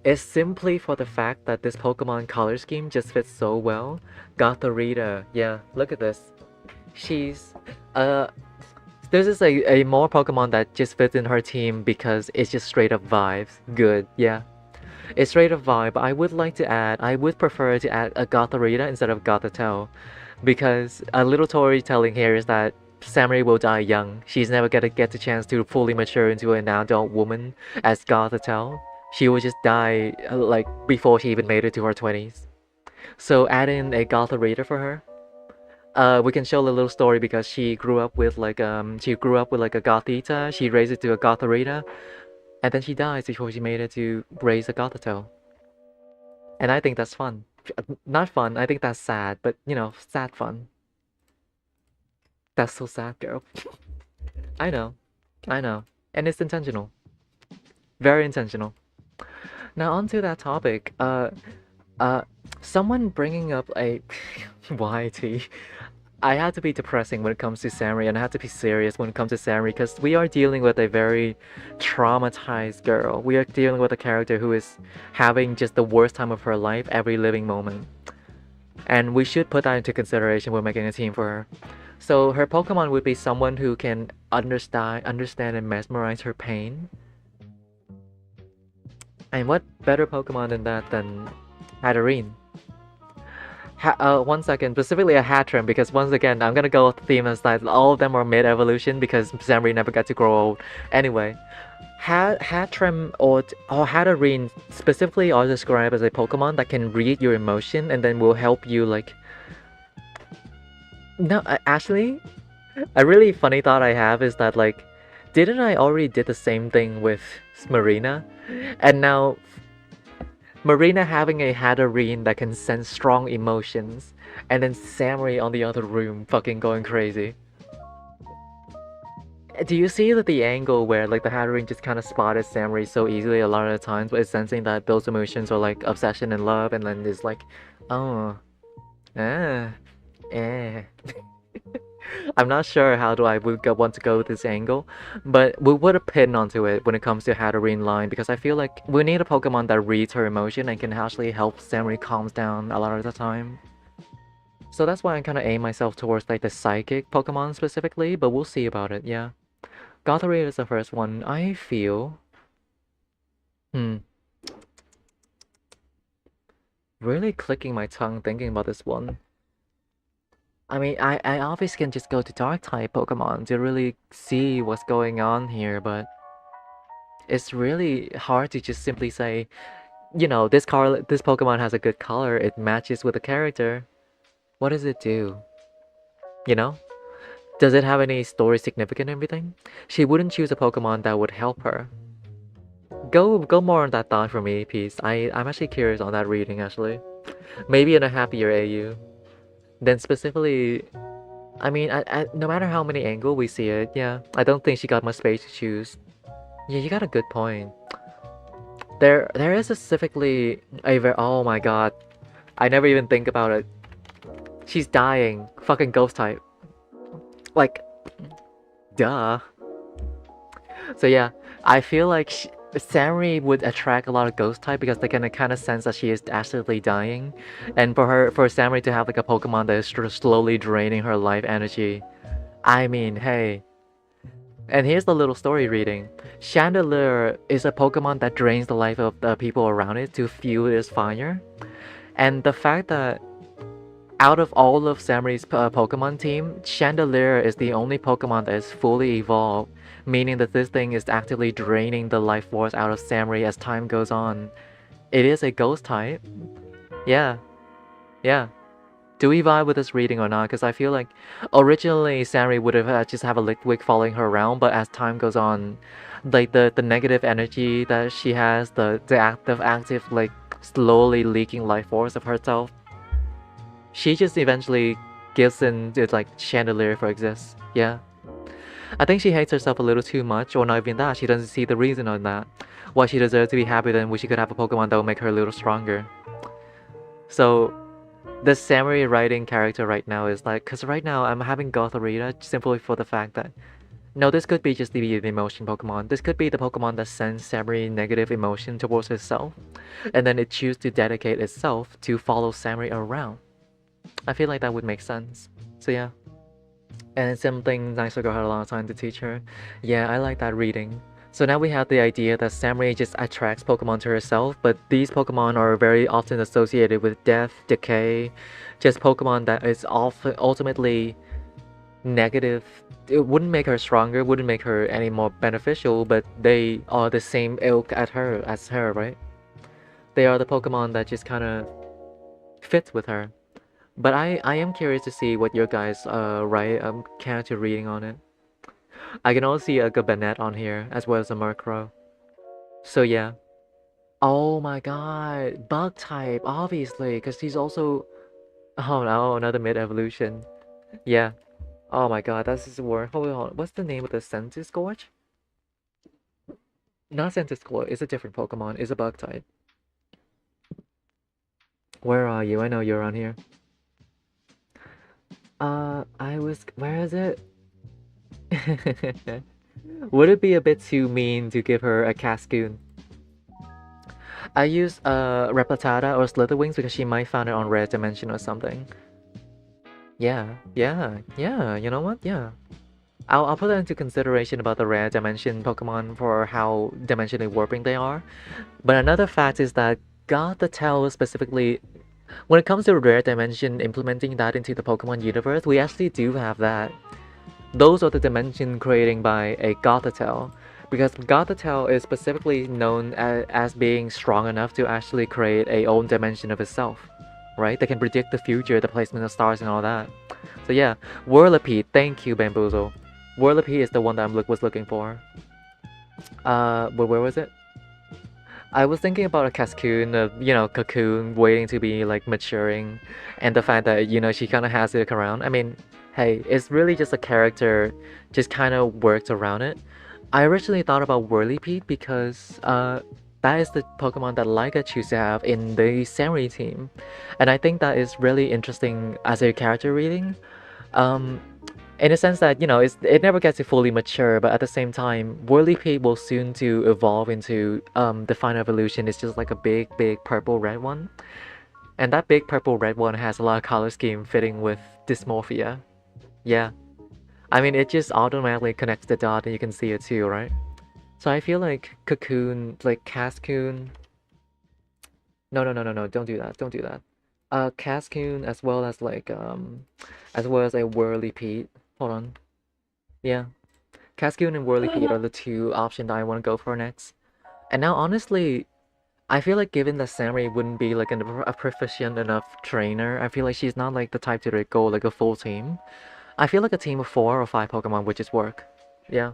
It's simply for the fact that this Pokemon color scheme just fits so well. Gothorita, yeah, look at this. She's, this is a more Pokemon that just fits in her team because it's just straight up vibes. Good, yeah. It's straight up vibe. I would prefer to add a Gothorita instead of Gothitelle, because a little storytelling here is that Samurai will die young. She's never gonna get the chance to fully mature into an adult woman as Gothitelle. she would just die like before she even made it to her 20s. So add in a goth reader for her. We can show a little story because she grew up with like a gothita. She raised it to a gotharita, and then she dies before she made it to raise a gothato. And I think that's fun. Not fun. I think that's sad, but you know, sad fun. That's so sad, girl. I know, I know, and it's intentional. Very intentional. Now onto that topic. Uh, someone bringing up a YT. I had to be depressing when it comes to Samurai, and I had to be serious when it comes to Samurai because we are dealing with a very traumatized girl. We are dealing with a character who is having just the worst time of her life every living moment. And we should put that into consideration when making a team for her. So her Pokemon would be someone who can understand and mesmerize her pain. And what better Pokemon than that than Hatterene? 1 second, specifically a Hattrem, because once again, I'm gonna go with the theme as that all of them are mid-evolution because Samurai never got to grow old. Anyway, Hattrem or Hatterene specifically are described as a Pokemon that can read your emotion and then will help you like... No, actually, a really funny thought I have is that like, didn't I already did the same thing with Marina? And now Marina having a Hatterene that can sense strong emotions, and then Samurai on the other room fucking going crazy. Do you see that the angle where like the Hatterene just kind of spotted Samurai so easily a lot of the times, but it's sensing that those emotions are like obsession and love, and then it's like, oh, eh. I'm not sure how I would want to go with this angle, but we would pin onto it when it comes to Hatterene line because I feel like we need a Pokemon that reads her emotion and can actually help Samurai calm down a lot of the time. So that's why I kind of aim myself towards like the psychic Pokemon specifically, but we'll see about it, yeah. Gothorite is the first one. I feel... Really clicking my tongue thinking about this one. I mean, I obviously can just go to Dark-type Pokemon to really see what's going on here, but it's really hard to just simply say, you know, this Pokemon has a good color, it matches with the character. What does it do? You know? Does it have any story significant and everything? She wouldn't choose a Pokemon that would help her. Go more on that thought for me, please. I'm actually curious on that reading, actually. Maybe in a happier AU. Then specifically, I mean, no matter how many angles we see it, yeah, I don't think she got much space to choose. Yeah, you got a good point. There is specifically a oh my god, I never even think about it. She's dying, fucking ghost type. Like, duh. So yeah, I feel like Samurai would attract a lot of ghost type because they can kind of sense that she is actively dying, and for Samurai to have like a Pokemon that is slowly draining her life energy, I mean, hey. And here's the little story reading. Chandelier is a Pokemon that drains the life of the people around it to fuel its fire, and the fact that out of all of Samurai's Pokemon team, Chandelier is the only Pokemon that is fully evolved, meaning that this thing is actively draining the life force out of Samurai as time goes on. It is a ghost type. Yeah. Do we vibe with this reading or not? Because I feel like originally Samurai would have just have a Litwick following her around, but as time goes on, like the negative energy that she has, the active like slowly leaking life force of herself, she just eventually gives in to like Chandelier for exists. Yeah. I think she hates herself a little too much, or not even that, she doesn't see the reason on that. Why she deserves to be happy, then wish she could have a Pokemon that will make her a little stronger. So, the Samurai writing character right now is like, because right now I'm having Gotharita simply for the fact that, no, this could be just the emotion Pokemon. This could be the Pokemon that sends Samurai negative emotion towards itself, and then it chooses to dedicate itself to follow Samurai around. I feel like that would make sense. So yeah. And something nicer girl had a lot of time to teach her. Yeah, I like that reading. So now we have the idea that Samurai just attracts Pokemon to herself, but these Pokemon are very often associated with death, decay, just Pokemon that is ultimately negative. It wouldn't make her stronger, wouldn't make her any more beneficial, but they are the same ilk as her, right? They are the Pokemon that just kind of fit with her. But I am curious to see what your guys write character reading on it. I can also see a Gabanet on here as well as a Murkrow. So yeah. Oh my god, bug type, obviously, because he's also. Oh no, another mid evolution. Yeah. Oh my god, that's his word. Hold on, what's the name of the Centiskorch? Not Centiskorch, it's a different Pokemon, it's a bug type. Where are you? I know you're on here. Where is it? Would it be a bit too mean to give her a Cascoon? I use Rattata or Slitherwings because she might find it on Rare Dimension or something. Yeah, yeah, you know what? Yeah. I'll put that into consideration about the Rare Dimension Pokemon for how dimensionally warping they are. But another fact is that Gothitelle specifically, when it comes to Rare Dimension implementing that into the Pokemon universe, we actually do have that. Those are the dimension creating by a Gothitelle, because Gothitelle is specifically known as being strong enough to actually create a own dimension of itself, right? They can predict the future, the placement of stars and all that. So yeah, Whirlipede, thank you Bamboozle. Whirlipede is the one that I was looking for. But where was it? I was thinking about a Cascoon, Cocoon waiting to be like maturing, and the fact that she kind of has it around. I mean, hey, it's really just a character, just kind of worked around it. I originally thought about Whirlipede because that is the Pokemon that Laika choose to have in the Samurai team, and I think that is really interesting as a character reading. Um, in a sense that it never gets to fully mature, but at the same time Whirlipede will soon to evolve into the final evolution. It's just like a big purple red one, and that big purple red one has a lot of color scheme fitting with dysmorphia. Yeah, I mean it just automatically connects the dot and you can see it too, right? So I feel like Cocoon, like Cascoon. No, don't do that, don't do that. Cascoon as well as like as well as a Whirlipede. Hold on. Yeah, Cascoon and Whirlipede are the two options that I want to go for next. And now, honestly, I feel like given that Samurai wouldn't be like a proficient enough trainer, I feel like she's not like the type to go like a full team. I feel like a team of 4 or 5 Pokemon would just work. Yeah.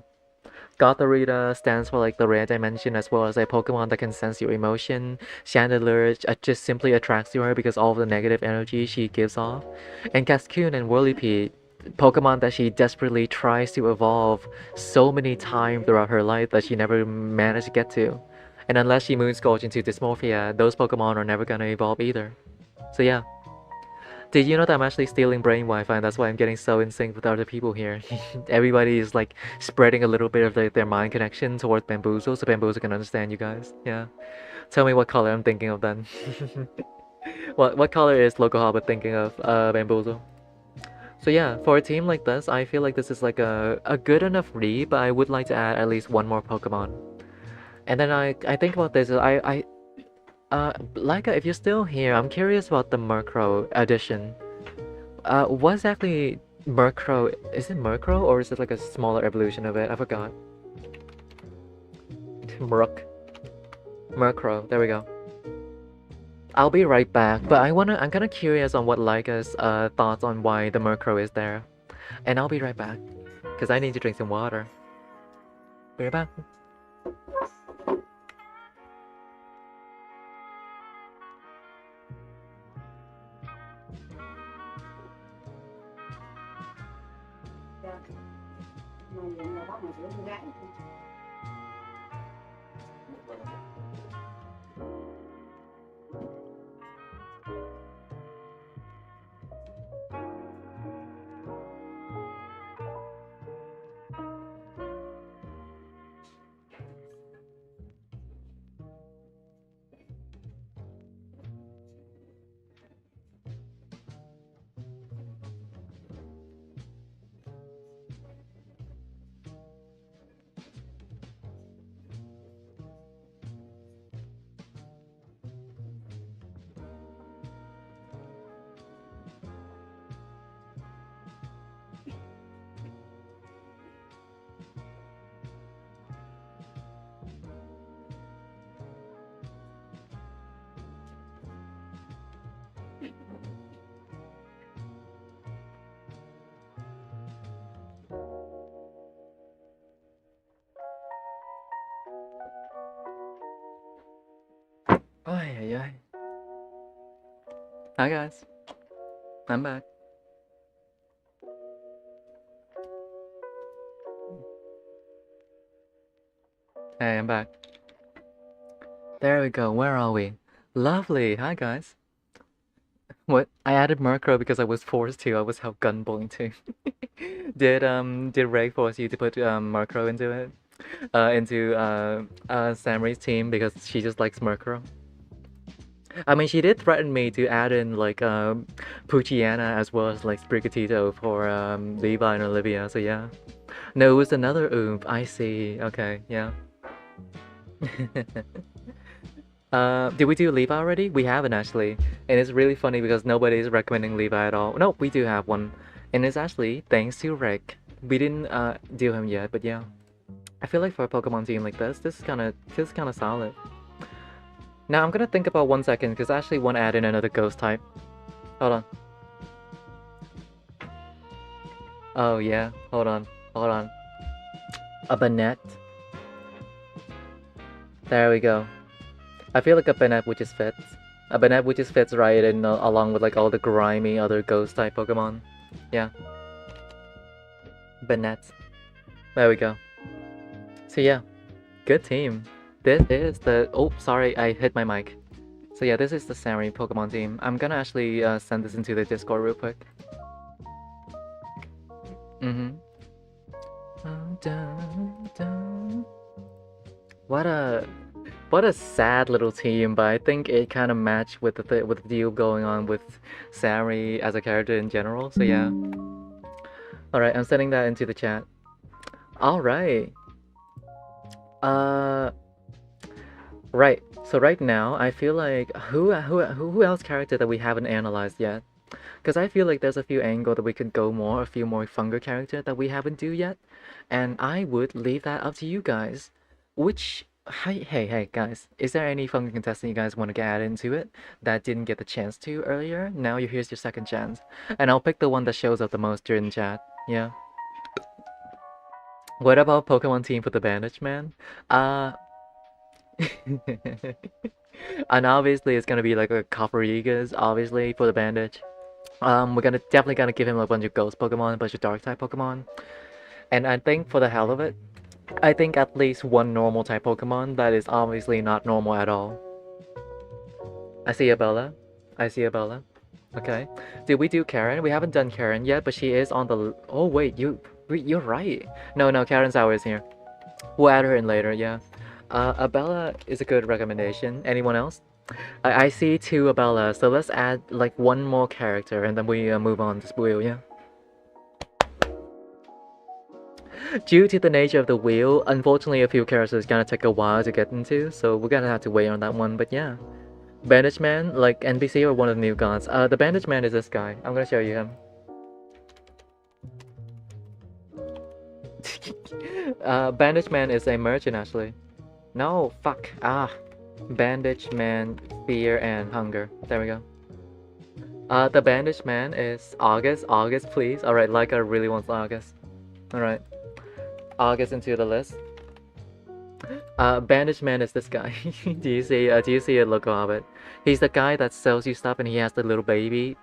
Gothorita stands for like the rare dimension as well as a Pokemon that can sense your emotion. Chandelure just simply attracts to her because all of the negative energy she gives off. And Cascoon and Whirlipede, Pokemon that she desperately tries to evolve so many times throughout her life that she never managed to get to. And unless she Moonscourge into Dysmorphia, those Pokemon are never gonna evolve either. So yeah. Did you know that I'm actually stealing brain Wi-Fi and that's why I'm getting so in sync with other people here? Everybody is like spreading a little bit of their mind connection towards Bamboozle so Bamboozle can understand you guys. Yeah. Tell me what color I'm thinking of then. What color is Local Hobbit thinking of, Bamboozle? So yeah, for a team like this, I feel like this is like a good enough read, but I would like to add at least one more Pokemon. And then I think about this, Laika, if you're still here, I'm curious about the Murkrow edition. What exactly Murkrow? Is it Murkrow or is it like a smaller evolution of it? I forgot. Murk. Murkrow. There we go. I'll be right back, but I'm kind of curious on what Laika's thoughts on why the Murkrow is there, and I'll be right back because I need to drink some water. Be right back. Ay, ay, ay. Hi guys, I'm back. Hey, I'm back. There we go. Where are we? Lovely. Hi guys. What? I added Murkrow because I was forced to. I was held gunpoint to. Did Ray force you to put Murkrow into it? Into Samri's team because she just likes Murkrow? I mean, she did threaten me to add in like Poochyena as well as like Sprigatito for Levi and Olivia. So yeah. No, it was another oomph. I see. Okay, yeah. Did we do Levi already? We haven't actually. And it's really funny because nobody's recommending Levi at all. No, we do have one. And it's actually thanks to Rick. We didn't do him yet, but yeah. I feel like for a Pokemon team like this is kinda solid. Now I'm gonna think about 1 second because I actually want to add in another ghost type. Hold on. Oh yeah, hold on. A Banette. There we go. I feel like a Banette would just fit. A Banette would just fits right in along with like all the grimy other ghost type Pokemon. Yeah. Banette. There we go. So yeah, good team. This is the... Oh, sorry, I hit my mic. So yeah, this is the Samri Pokemon team. I'm gonna actually send this into the Discord real quick. What a sad little team, but I think it kind of matched with the deal going on with Samri as a character in general. So yeah. All right, I'm sending that into the chat. All right. Right. So right now, I feel like who else character that we haven't analyzed yet? Because I feel like there's a few angles that we could go more, a few more fungal character that we haven't do yet, and I would leave that up to you guys. Which, hey guys, is there any fungal contestant you guys want to get added into it that didn't get the chance to earlier? Now here's your second chance, and I'll pick the one that shows up the most during chat. Yeah. What about Pokemon team for the Bandage Man? And obviously it's gonna be like a Copperrigas, obviously, for the Bandage. We're definitely gonna give him a bunch of Ghost Pokemon, a bunch of Dark type Pokemon. And I think for the hell of it, I think at least one normal type Pokemon that is obviously not normal at all. I see a Bella. Okay. Did we do Karen? We haven't done Karen yet, but she is on the... Oh wait, you're right. No, Karen's hour is here. We'll add her in later, yeah. Abella is a good recommendation. Anyone else? I see two Abella, so let's add like one more character and then we move on to Wheel, yeah? Due to the nature of the wheel, unfortunately a few characters gonna take a while to get into, so we're gonna have to wait on that one, but yeah. Bandage Man, like NPC or one of the new gods? The Bandage Man is this guy. I'm gonna show you him. Bandage Man is a merchant actually. No, fuck. Bandage Man, Fear, and Hunger. There we go. The Bandage Man is August. August, please. Alright, Laika really wants August. Alright. August into the list. Bandage Man is this guy. Do you see a logo of it? He's the guy that sells you stuff and he has the little baby.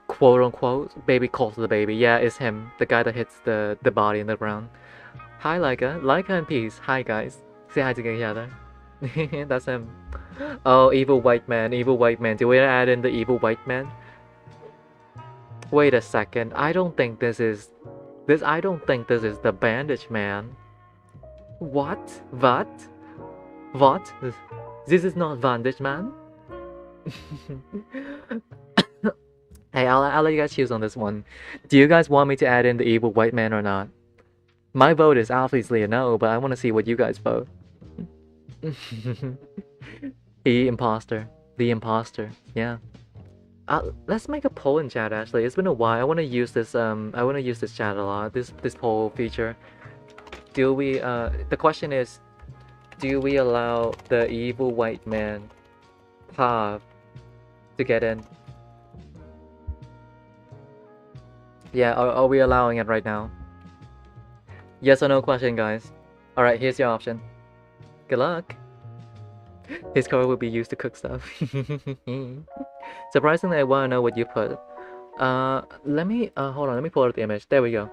Quote unquote. Baby calls the baby. Yeah, it's him. The guy that hits the body in the ground. Hi Laika. Laika and Peace. Hi guys. Say hi to each other. That's him. Oh, evil white man. Evil white man. Do we add in the evil white man? Wait a second. I don't think this is the Bandage Man. What? What? This is not Bandage Man? Hey, I'll let you guys choose on this one. Do you guys want me to add in the evil white man or not? My vote is obviously a no, but I want to see what you guys vote. The imposter. Yeah. Let's make a poll in chat. Actually, it's been a while. I want to use this. I want to use this chat a lot. This poll feature. Do we? The question is, do we allow the evil white man, Pav, to get in? Yeah. Are we allowing it right now? Yes or no question, guys. All right. Here's your option. Good luck. His car will be used to cook stuff. Surprisingly, I want to know what you put. Let me hold on. Let me pull out the image. There we go.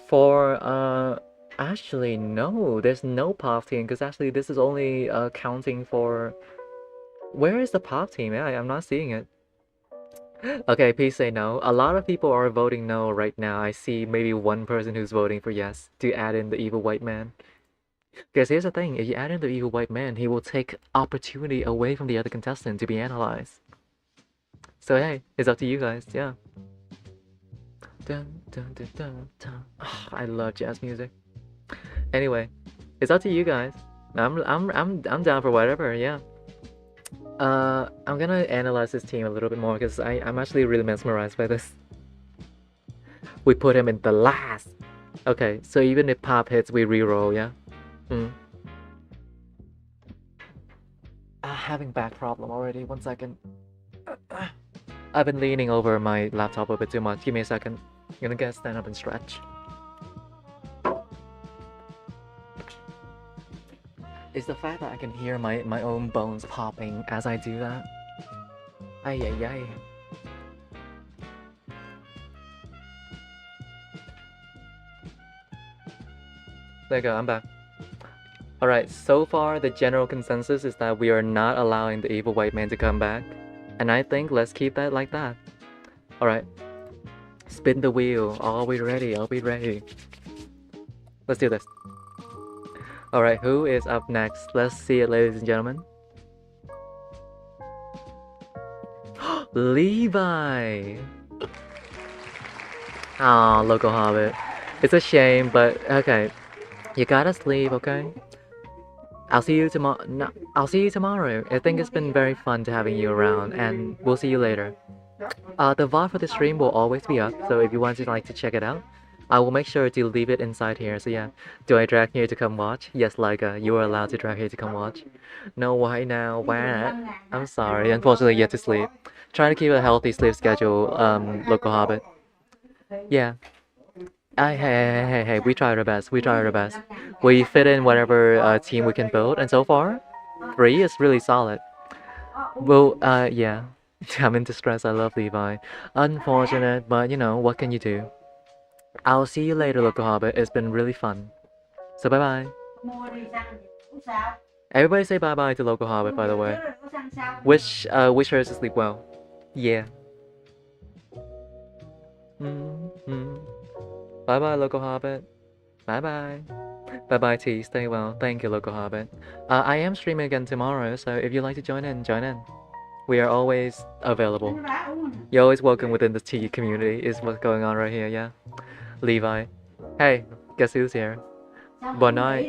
For actually no, there's no pop team because actually this is only counting for. Where is the pop team? Yeah, I'm not seeing it. Okay, please say no. A lot of people are voting no right now. I see maybe one person who's voting for yes to add in the evil white man. Because here's the thing, if you add in the evil white man, he will take opportunity away from the other contestant to be analyzed. So hey, it's up to you guys, yeah. Dun, dun, dun, dun, dun. Oh, I love jazz music. Anyway, it's up to you guys. I'm down for whatever, yeah. I'm gonna analyze this team a little bit more because I'm actually really mesmerized by this. We put him in the last. Okay, so even if pop hits, we reroll, yeah? Having back problem already, 1 second. I've been leaning over my laptop a bit too much. Give me a second. I'm gonna get stand up and stretch. It's the fact that I can hear my own bones popping as I do that. Ay ay ay. There you go, I'm back. Alright, so far the general consensus is that we are not allowing the evil white man to come back. And I think let's keep that like that. Alright. Spin the wheel. Are we ready? Are we ready? Let's do this. Alright, who is up next? Let's see it, ladies and gentlemen. Levi! Aw, local hobbit. It's a shame, but okay. You gotta sleep, okay? I'll see you tomorrow. No, I'll see you tomorrow. I think it's been very fun to having you around, and we'll see you later. The VOD for the stream will always be up, so if you want to check it out, I will make sure to leave it inside here. So yeah, do I drag here to come watch? Yes, Liga, you are allowed to drag here to come watch. No, why now? What? I'm sorry. Unfortunately, you have to sleep. Trying to keep a healthy sleep schedule, local hobbit. Yeah. Hey, we tried our best. We tried our best. We fit in whatever team we can build, and so far, 3 is really solid. Well, yeah. I'm in distress. I love Levi. Unfortunate, but you know, what can you do? I'll see you later, local hobbit. It's been really fun. So bye-bye. Everybody say bye-bye to local hobbit, by the way. Wish her to sleep well. Yeah. Bye-bye, local hobbit. Bye-bye. Bye-bye, T. Stay well. Thank you, local hobbit. I am streaming again tomorrow, so if you'd like to join in, join in. We are always available. You're always welcome within the T community, is what's going on right here, yeah? Levi. Hey, guess who's here? Good night.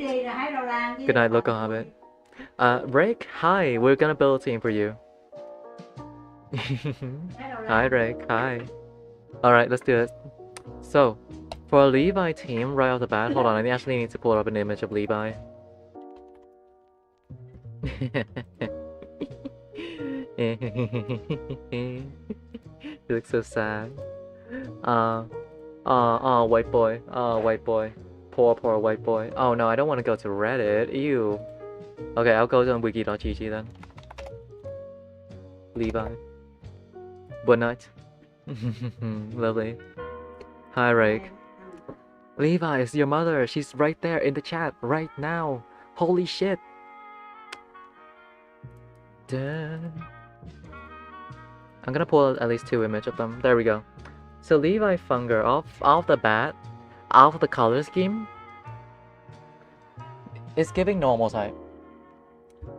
Good night, local hobbit. Rick, hi. We're gonna build a team for you. Hi, Rick. Hi. Alright, let's do it. So, for a Levi team, right off the bat, hold on, I actually need to pull up an image of Levi. He looks so sad. White boy. White boy. Poor white boy. Oh no, I don't want to go to Reddit. Ew. Okay, I'll go to wiki.gg then. Levi. Good night. Lovely. Hi, Rake. Levi, it's your mother. She's right there in the chat right now. Holy shit. Dun. I'm gonna pull out at least 2 images of them. There we go. So Levi Funger, off the bat, off the color scheme, is giving normal type.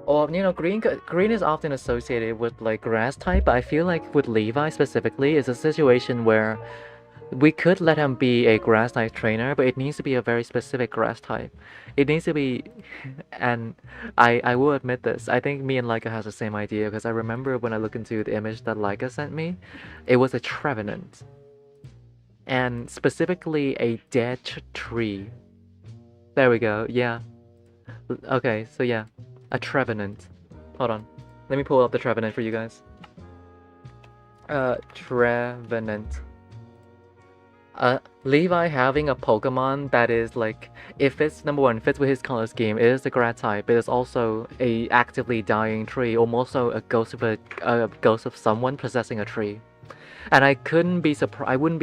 Or, you know, green is often associated with like grass type, but I feel like with Levi specifically, it's a situation where we could let him be a grass type trainer, but it needs to be a very specific grass type. It needs to be, and I will admit this, I think me and Leica has the same idea, because I remember when I looked into the image that Leica sent me, it was a Trevenant. And specifically a dead tree. There we go, yeah. Okay, so yeah, a Trevenant. Hold on, let me pull up the Trevenant for you guys. Trevenant. Levi having a Pokemon that is like, if it's number one, fits with his color scheme, it is a grass type, it is also a actively dying tree, or also a ghost of someone possessing a tree. And I wouldn't be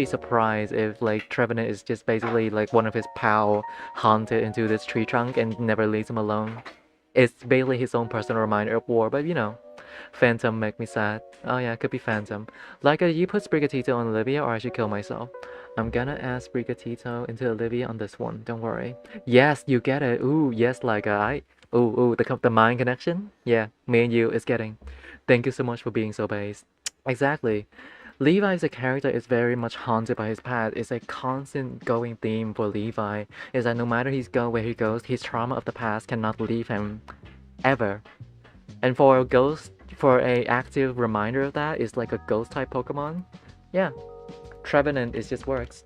surprised if like Trevenant is just basically like one of his pal haunted into this tree trunk and never leaves him alone. It's basically his own personal reminder of war, but you know, Phantom make me sad. Oh yeah, it could be Phantom. Like, you put Sprigatito on Olivia, or I should kill myself. I'm gonna add Sprigatito into Olivia on this one, don't worry. Yes, you get it. Ooh, yes, like ooh, the mind connection? Yeah, me and you is getting. Thank you so much for being so based. Exactly. Levi as a character is very much haunted by his past. It's a constant going theme for Levi. Is that no matter where he goes, his trauma of the past cannot leave him ever. And for a active reminder of that is like a ghost type Pokemon. Yeah, Trevenant is just works.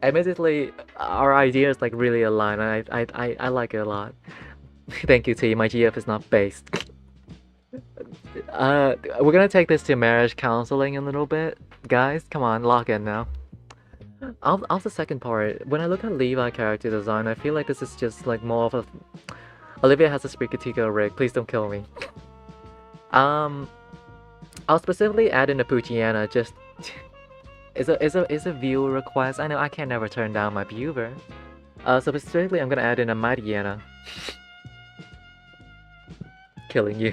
Admittedly, our ideas like really align. I like it a lot. Thank you, T. My GF is not based. We're gonna take this to marriage counseling in a little bit. Guys, come on, lock in now. Off the second part, when I look at Levi character design, I feel like this is just like more of a... Olivia has a Sprigatito rig, please don't kill me. I'll specifically add in a Poochyena, just... is a viewer request. I know I can never turn down my viewer. So specifically I'm gonna add in a Mightyena. Killing you.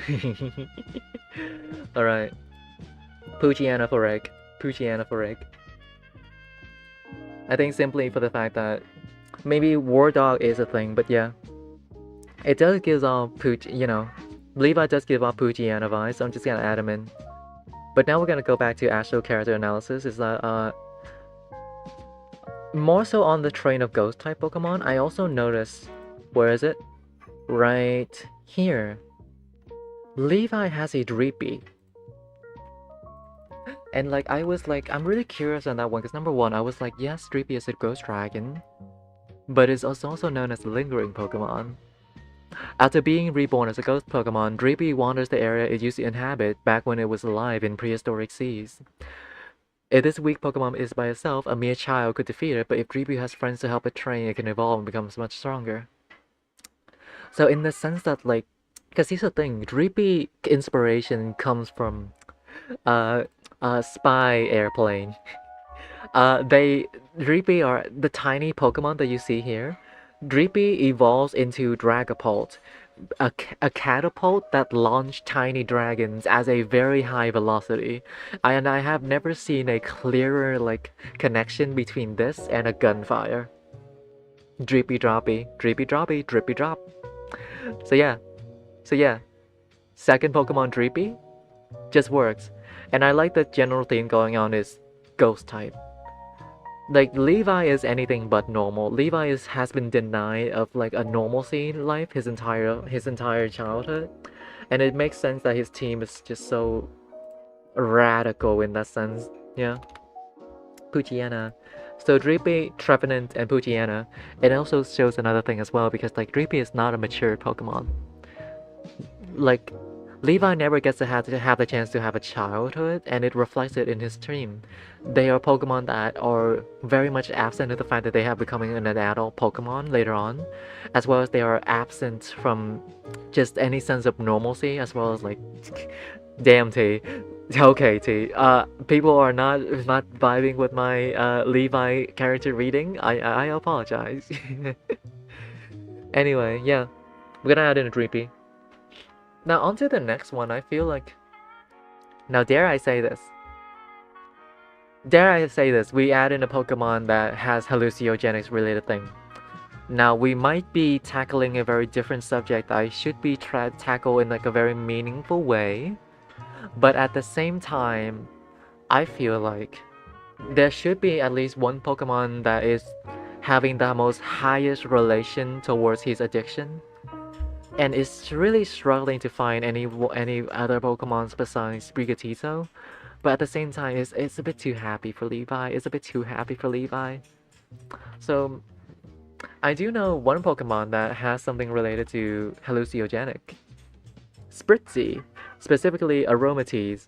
Alright. Poochyena for egg. Poochyena for egg. I think simply for the fact that maybe War Dog is a thing, but yeah. It does give off you know, Levi does give off Poochyena vibes, so I'm just gonna add him in. But now we're gonna go back to actual character analysis, is that more so on the train of ghost type Pokemon, I also noticed, where is it? Right here. Levi has a Dreepy. And like, I was like, I'm really curious on that one, because number one, I was like, yes, Dreepy is a ghost dragon, but it's also known as a lingering Pokemon. After being reborn as a ghost Pokemon, Dreepy wanders the area it used to inhabit back when it was alive in prehistoric seas. If this weak Pokemon is by itself, a mere child could defeat it, but if Dreepy has friends to help it train, it can evolve and becomes much stronger. So in the sense that, like, because here's the thing, Dreepy inspiration comes from spy airplane. Dreepy are the tiny Pokemon that you see here. Dreepy evolves into Dragapult, a catapult that launched tiny dragons at a very high velocity. And I have never seen a clearer like connection between this and a gunfire. Dreepy droppy, dreepy droppy, drippy drop. So yeah. Second Pokemon Dreepy just works. And I like the general theme going on is ghost type. Like, Levi is anything but normal. Levi has been denied of like a normalcy in life his entire childhood, and it makes sense that his team is just so radical in that sense. Yeah. Poochyena. So Dreepy, Trevenant, and Poochyena. It also shows another thing as well, because like Dreepy is not a mature Pokemon. Like, Levi never gets to have the chance to have a childhood, and it reflects it in his team. They are Pokemon that are very much absent of the fact that they have becoming an adult Pokemon later on, as well as they are absent from just any sense of normalcy, as well as like, damn T, okay T, people are not vibing with my Levi character reading. I apologize. Anyway, yeah, we're gonna add in a Dreepy. Now onto the next one. I feel like, now dare I say this, we add in a Pokemon that has hallucinogenics related thing. Now we might be tackling a very different subject that I should be tackle in like a very meaningful way, but at the same time, I feel like there should be at least one Pokemon that is having the most highest relation towards his addiction, and is really struggling to find any other Pokemons besides Sprigatito. But at the same time, it's a bit too happy for Levi. So I do know one Pokemon that has something related to hallucinogenic. Spritzy, specifically Aromatisse.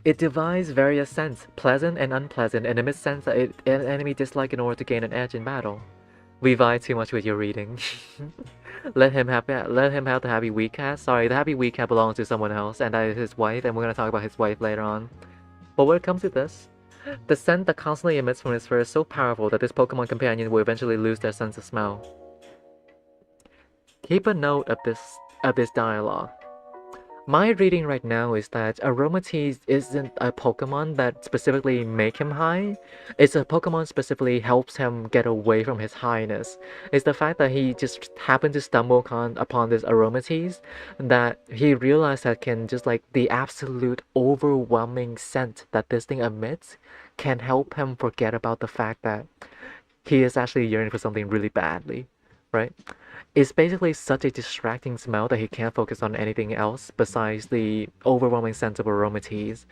It divides various scents, pleasant and unpleasant, and emits scents that an enemy dislike in order to gain an edge in battle. We vie too much with your reading. Let him have the happy week cat. Sorry, the happy week cat belongs to someone else, and that is his wife, and we're gonna talk about his wife later on. But when it comes to this, the scent that constantly emits from his fur is so powerful that this Pokemon companion will eventually lose their sense of smell. Keep a note of this dialogue. My reading right now is that Aromatisse isn't a Pokemon that specifically make him high. It's a Pokemon specifically helps him get away from his highness. It's the fact that he just happened to stumble upon this Aromatisse that he realized that can just like the absolute overwhelming scent that this thing emits can help him forget about the fact that he is actually yearning for something really badly, right? It's basically such a distracting smell that he can't focus on anything else besides the overwhelming sense of aromateas.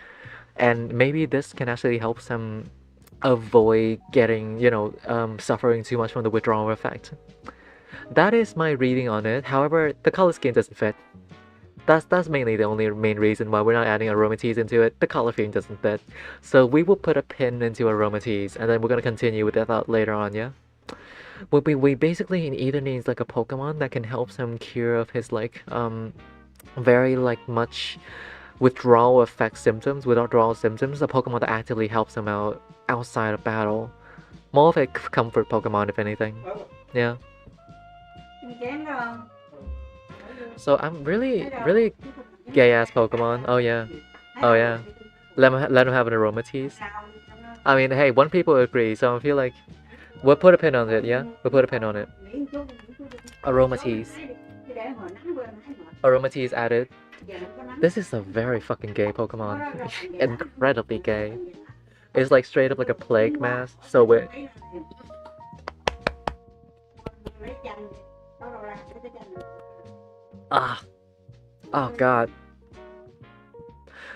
And maybe this can actually help him avoid getting, suffering too much from the withdrawal effect. That is my reading on it. However, the color scheme doesn't fit. That's mainly the only main reason why we're not adding aromateas into it. The color scheme doesn't fit. So we will put a pin into aromateas, and then we're gonna continue with that thought later on, yeah? We basically either needs like a Pokemon that can help him cure of his very much withdrawal effect symptoms, withdrawal symptoms, a Pokemon that actively helps him out outside of battle. More of a comfort Pokemon if anything. Yeah. So I'm really gay ass Pokemon. Oh yeah. Oh yeah. Let him have an aromatisse. I mean, hey, one people agree, so I feel like we'll put a pin on it, yeah? We'll put a pin on it. Aromatisse. Aromatisse added. This is a very fucking gay Pokemon. Incredibly gay. It's like straight up like a plague mask, so we're... Ah. Oh god.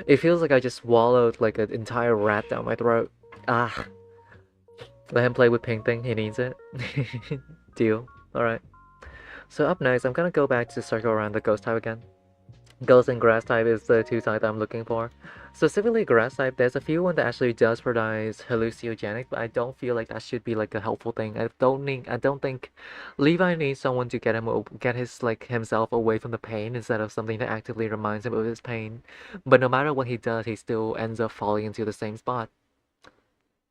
It feels like I just swallowed like an entire rat down my throat. Ah. Let him play with pink thing, he needs it. Deal. Alright. So up next, I'm gonna go back to circle around the ghost type again. Ghost and grass type is the two types I'm looking for. Specifically grass type, there's a few one that actually does produce hallucinogenic, but I don't feel like that should be like a helpful thing. I don't think Levi needs someone to get his himself away from the pain instead of something that actively reminds him of his pain. But no matter what he does, he still ends up falling into the same spot.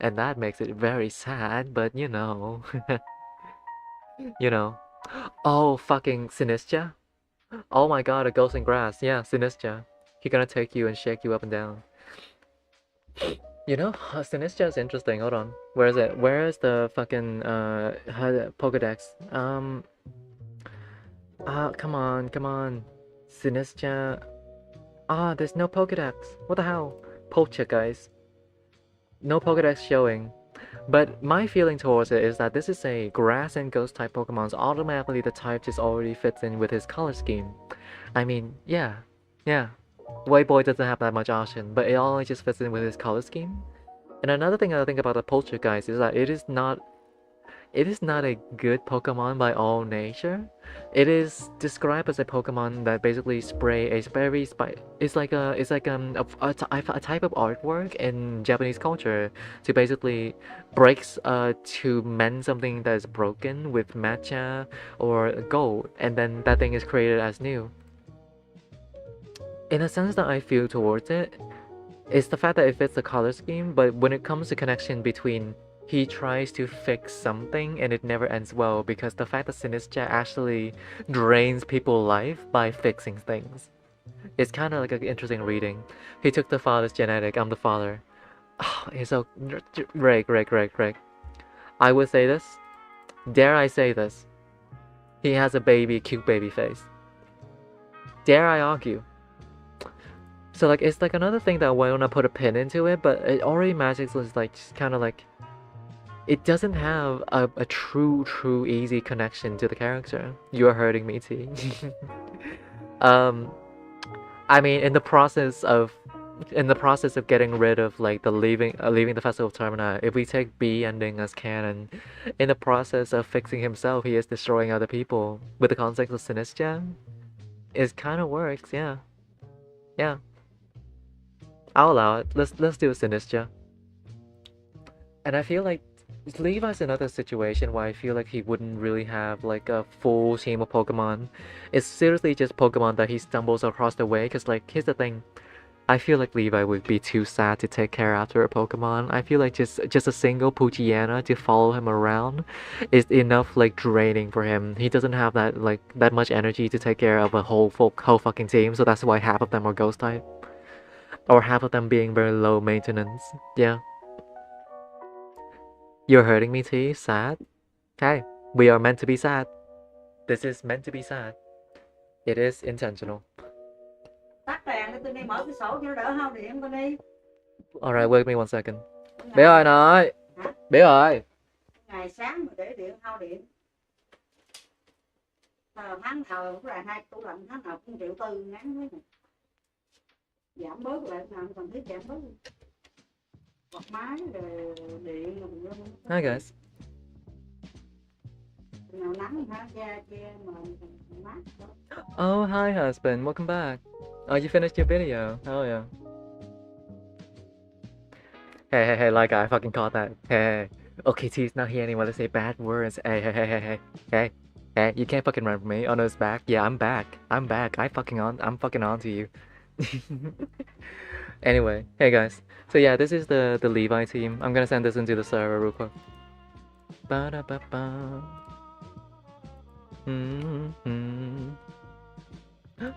And that makes it very sad, but you know. You know. Oh, fucking Sinistra? Oh my god, a ghost in grass. Yeah, Sinistra. He gonna take you and shake you up and down. You know, Sinistra is interesting. Hold on. Where is it? Where is the fucking Pokedex? Come on. Sinistra. There's no Pokedex. What the hell? Poacher, guys. No Pokedex showing. But my feeling towards it is that this is a grass and ghost type Pokemon, so automatically the type just already fits in with his color scheme. I mean, yeah. White boy doesn't have that much option, but it only just fits in with his color scheme. And another thing I think about the Poacher guys is that it is not a good Pokemon by all nature. It is described as a Pokemon that basically it's like a type of artwork in Japanese culture to basically to mend something that is broken with matcha or gold, and then that thing is created as new. In a sense that I feel towards it, it's the fact that it fits the color scheme, but when it comes to connection between he tries to fix something and it never ends well because the fact that Sinistra actually drains people's life by fixing things. It's kind of like an interesting reading. He took the father's genetic, I'm the father. Oh, it's so... Greg. I would say this. Dare I say this? He has a cute baby face. Dare I argue? So like, it's like another thing that I want to put a pin into it, but it already magics is like, just kind of like... It doesn't have a true easy connection to the character. You're hurting me, T. I mean, in the process of getting rid of like the leaving the Festival of Termina, if we take B ending as canon, in the process of fixing himself, he is destroying other people with the context of Sinistra. It kind of works, yeah. I'll allow it. Let's do a Sinistra. And I feel like Levi's another situation where I feel like he wouldn't really have like a full team of Pokemon. It's seriously just Pokemon that he stumbles across the way. Cause like here's the thing, I feel like Levi would be too sad to take care after a Pokemon. I feel like just a single Poochyena to follow him around is enough like draining for him. He doesn't have that like that much energy to take care of a whole fucking team. So that's why half of them are Ghost type, or half of them being very low maintenance. Yeah. You're hurting me, T. Sad? Hey, we are meant to be sad. This is meant to be sad. It is intentional. Tắt đèn để tôi đi mở cái sổ cho nó đỡ hao điện con đi. Alright, wait me one second. Biết rồi nói. Biết rồi. Ngày sáng mà để điện hao điện. Tháng nào cũng là 2 tủ lạnh, tháng nào cũng 1,4 triệu ngắn với này. Giảm bớt lại nào còn thấy giảm bớt. Quạt máy rồi điện rồi. Hi guys. Nào nắng hả che mà mát. Oh, hi husband, welcome back. Oh, you finished your video. Oh yeah. Hey, like I fucking caught that. Hey. Okay, T's not here anymore to say bad words. Hey, you can't fucking run from me. Oh no, it's back. Yeah, I'm back. I'm fucking on to you. Anyway, hey guys. So yeah, this is the Levi team. I'm gonna send this into the server real quick. Ba-da-ba-ba.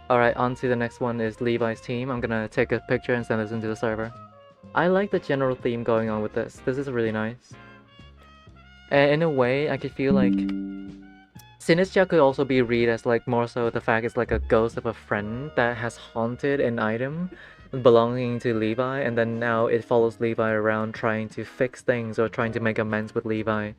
Alright, on to the next one is Levi's team. I'm gonna take a picture and send this into the server. I like the general theme going on with this. This is really nice. And in a way, I could feel like Sinistra could also be read as like more so the fact it's like a ghost of a friend that has haunted an item belonging to Levi, and then now it follows Levi around trying to fix things or trying to make amends with Levi.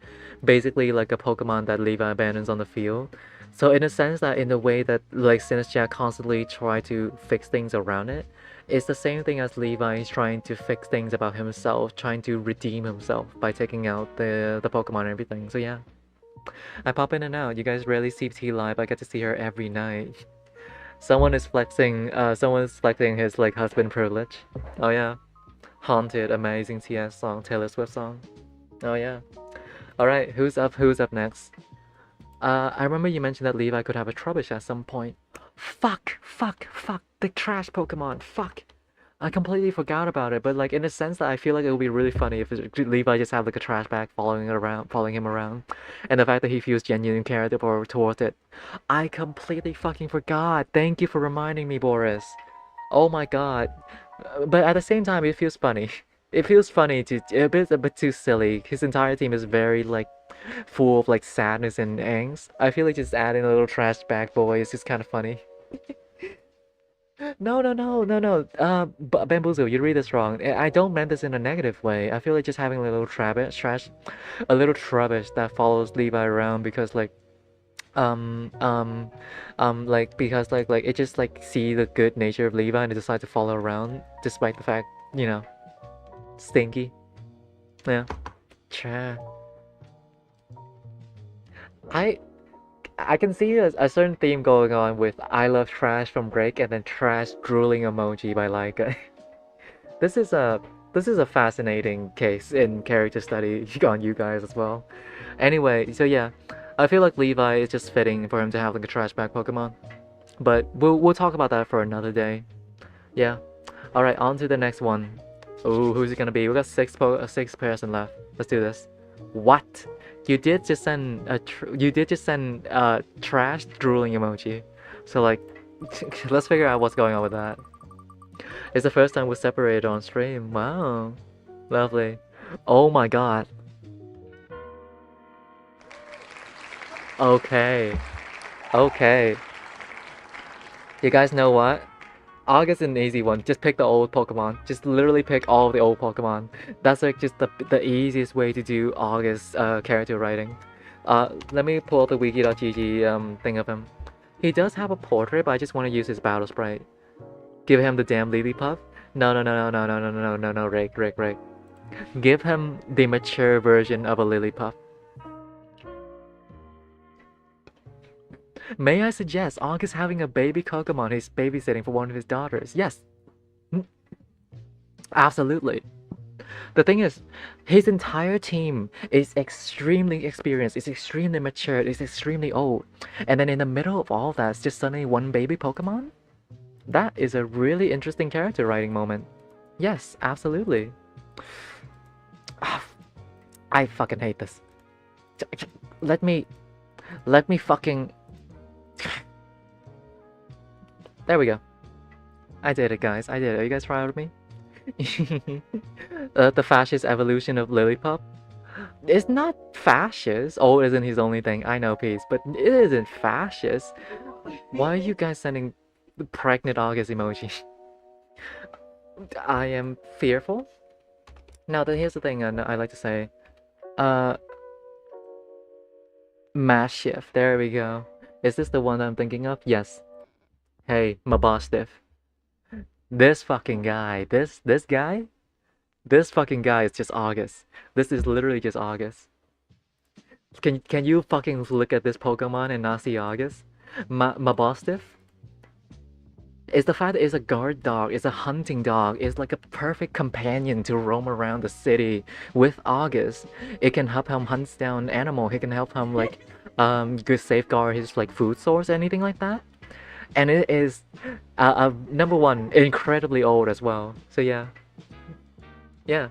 Basically like a Pokemon that Levi abandons on the field. So in a sense that in the way that like Sinistra constantly try to fix things around it, it's the same thing as Levi is trying to fix things about himself, trying to redeem himself by taking out the Pokemon and everything. So yeah. I pop in and out. You guys rarely see T live. I get to see her every night. Someone is flexing his like husband privilege. Oh yeah. Haunted, amazing TS song, Taylor Swift song. Oh yeah. Alright, who's up next? I remember you mentioned that Levi could have a Trubbish at some point. Fuck, the trash Pokemon, fuck. I completely forgot about it, but like in a sense that I feel like it would be really funny if Levi just had like a trash bag following him around, and the fact that he feels genuine care towards it. I completely fucking forgot. Thank you for reminding me, Boris. Oh my god. But at the same time, it feels funny. It feels funny a bit too silly. His entire team is very like full of like sadness and angst. I feel like just adding a little trash bag boy is just kind of funny. No. Bamboozle, you read this wrong. I don't mean this in a negative way. I feel like just having a little trubbish that follows Levi around because like, because like it just like see the good nature of Levi and decide to follow around despite the fact, you know, stinky. Yeah. I can see a certain theme going on with I love trash from Break and then trash drooling emoji by Laika. This is a fascinating case in character study on you guys as well. Anyway, so yeah, I feel like Levi is just fitting for him to have like a trash bag Pokemon. But we'll talk about that for another day. Yeah. Alright, on to the next one. Ooh, who's it gonna be? We got six person left. Let's do this. What? You did just send trash drooling emoji. So like, let's figure out what's going on with that. It's the first time we're separated on stream. Wow, lovely. Oh my god. Okay. You guys know what? August is an easy one. Just pick the old Pokemon. Just literally pick all of the old Pokemon. That's like just the easiest way to do August character writing. Let me pull up the wiki.gg thing of him. He does have a portrait, but I just want to use his battle sprite. Give him the damn Lillipuff? No, Rick. Give him the mature version of a Lillipuff. May I suggest August having a baby Pokemon he's babysitting for one of his daughters? Yes. Absolutely. The thing is, his entire team is extremely experienced, is extremely mature, is extremely old. And then in the middle of all that, it's just suddenly one baby Pokemon? That is a really interesting character writing moment. Yes, absolutely. Ah, I fucking hate this. Let me fucking. There we go. I did it, guys. I did it. Are you guys proud of me? The fascist evolution of Lillipup? It's not fascist. Oh, isn't his only thing. I know, peace, but it isn't fascist. Why are you guys sending the pregnant August emoji? I am fearful. Now, here's the thing I like to say. Mass shift. There we go. Is this the one I'm thinking of? Yes. Hey, my boss stiff. This fucking guy. This guy? This fucking guy is just August. This is literally just August. Can you fucking look at this Pokemon and not see August? My boss stiff? Is the fact that it's a guard dog, it's a hunting dog, it's like a perfect companion to roam around the city with August. It can help him hunt down animal. He can help him like good safeguard his like food source, anything like that. And it is number one, incredibly old as well. So yeah. Yeah.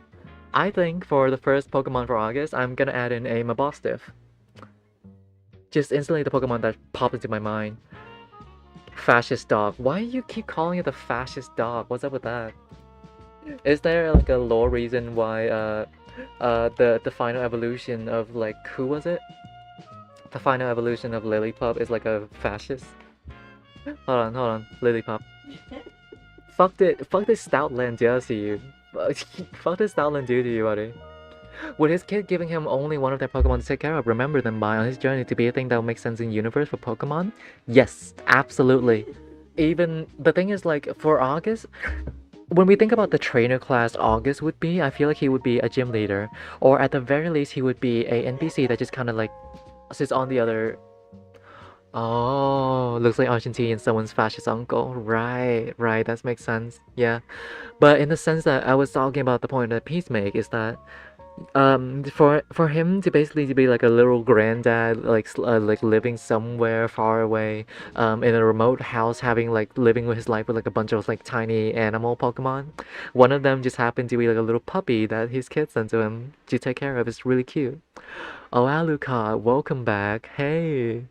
I think for the first Pokemon for August, I'm gonna add in a Mabostiff. Just instantly the Pokemon that popped into my mind. Fascist dog. Why do you keep calling it the fascist dog? What's up with that? Is there like a lore reason why the final evolution of like who was it? The final evolution of Lillipup is like a fascist? Hold on, Lillipup. Fuck this Stoutland does to you. Fuck this Stoutland do to you, buddy. With his kid giving him only one of their Pokemon to take care of, remember them by on his journey to be a thing that will make sense in universe for Pokemon? Yes, absolutely. Even the thing is like for August, when we think about the trainer class August would be, I feel like he would be a gym leader, or at the very least he would be a NPC that just kind of like sits on the other. Oh, looks like Argentinian someone's fascist uncle. Right, that makes sense. Yeah, but in the sense that I was talking about the point that Peace make is that for him to basically to be like a little granddad like living somewhere far away in a remote house having like living with his life with like a bunch of like tiny animal Pokemon, one of them just happened to be like a little puppy that his kid sent to him to take care of. It's really cute. Oh, Alucard, welcome back. Hey,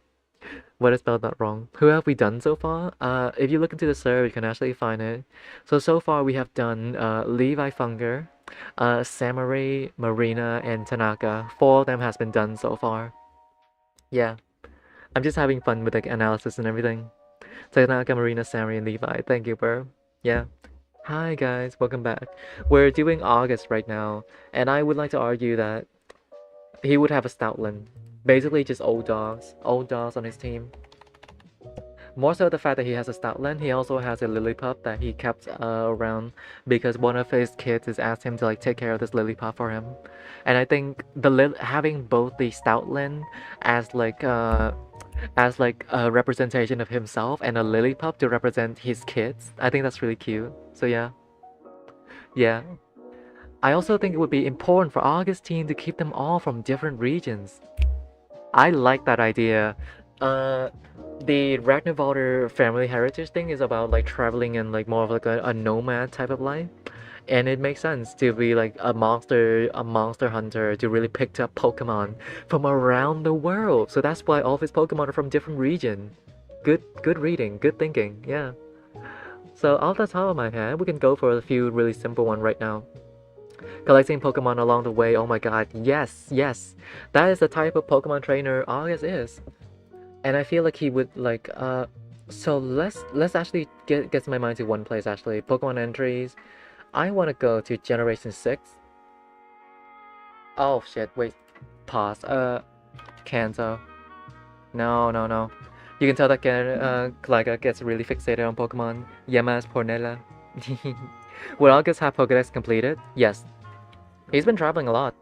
what I spelled that wrong. Who have we done so far? If you look into the server, you can actually find it. So far we have done Levi Funger, Samurai, Marina, and Tanaka. 4 of them has been done so far. Yeah, I'm just having fun with the analysis and everything. Tanaka, Marina, Samurai, and Levi. Thank you, bro. Yeah. Hi guys, welcome back. We're doing August right now, and I would like to argue that he would have a Stoutland. Basically just old dogs on his team. More so the fact that he has a Stoutland, he also has a Lillipup that he kept around because one of his kids has asked him to like take care of this Lillipup for him. And I think having both the Stoutland as like a representation of himself and a Lillipup to represent his kids, I think that's really cute. So yeah. Yeah. I also think it would be important for Augustine to keep them all from different regions. I like that idea. The Ragnarvalder family heritage thing is about like traveling and like more of like a nomad type of life. And it makes sense to be like a monster hunter to really pick up Pokemon from around the world. So that's why all of his Pokemon are from different regions. Good reading, good thinking, yeah. So off the top of my head, we can go for a few really simple ones right now. Collecting Pokemon along the way, oh my god, yes. That is the type of Pokemon trainer August is. And I feel like he would like so let's actually get my mind to one place actually. Pokemon entries. I wanna go to Generation 6. Oh shit, wait. Pause. Kanto. No. You can tell that Glaga gets really fixated on Pokemon. Yemas Pornella. Will August have Pokedex completed? Yes. He's been traveling a lot.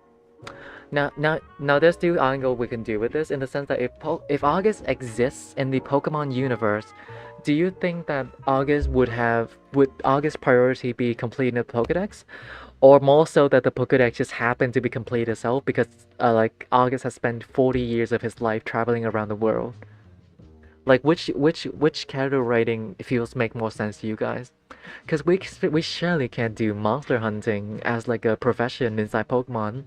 Now, there's two angle we can do with this in the sense that if August exists in the Pokemon universe, do you think that would August's priority be completing the Pokedex, or more so that the Pokedex just happened to be complete itself because like August has spent 40 years of his life traveling around the world? Like which character writing feels make more sense to you guys? Because we surely can't do monster hunting as like a profession inside Pokemon.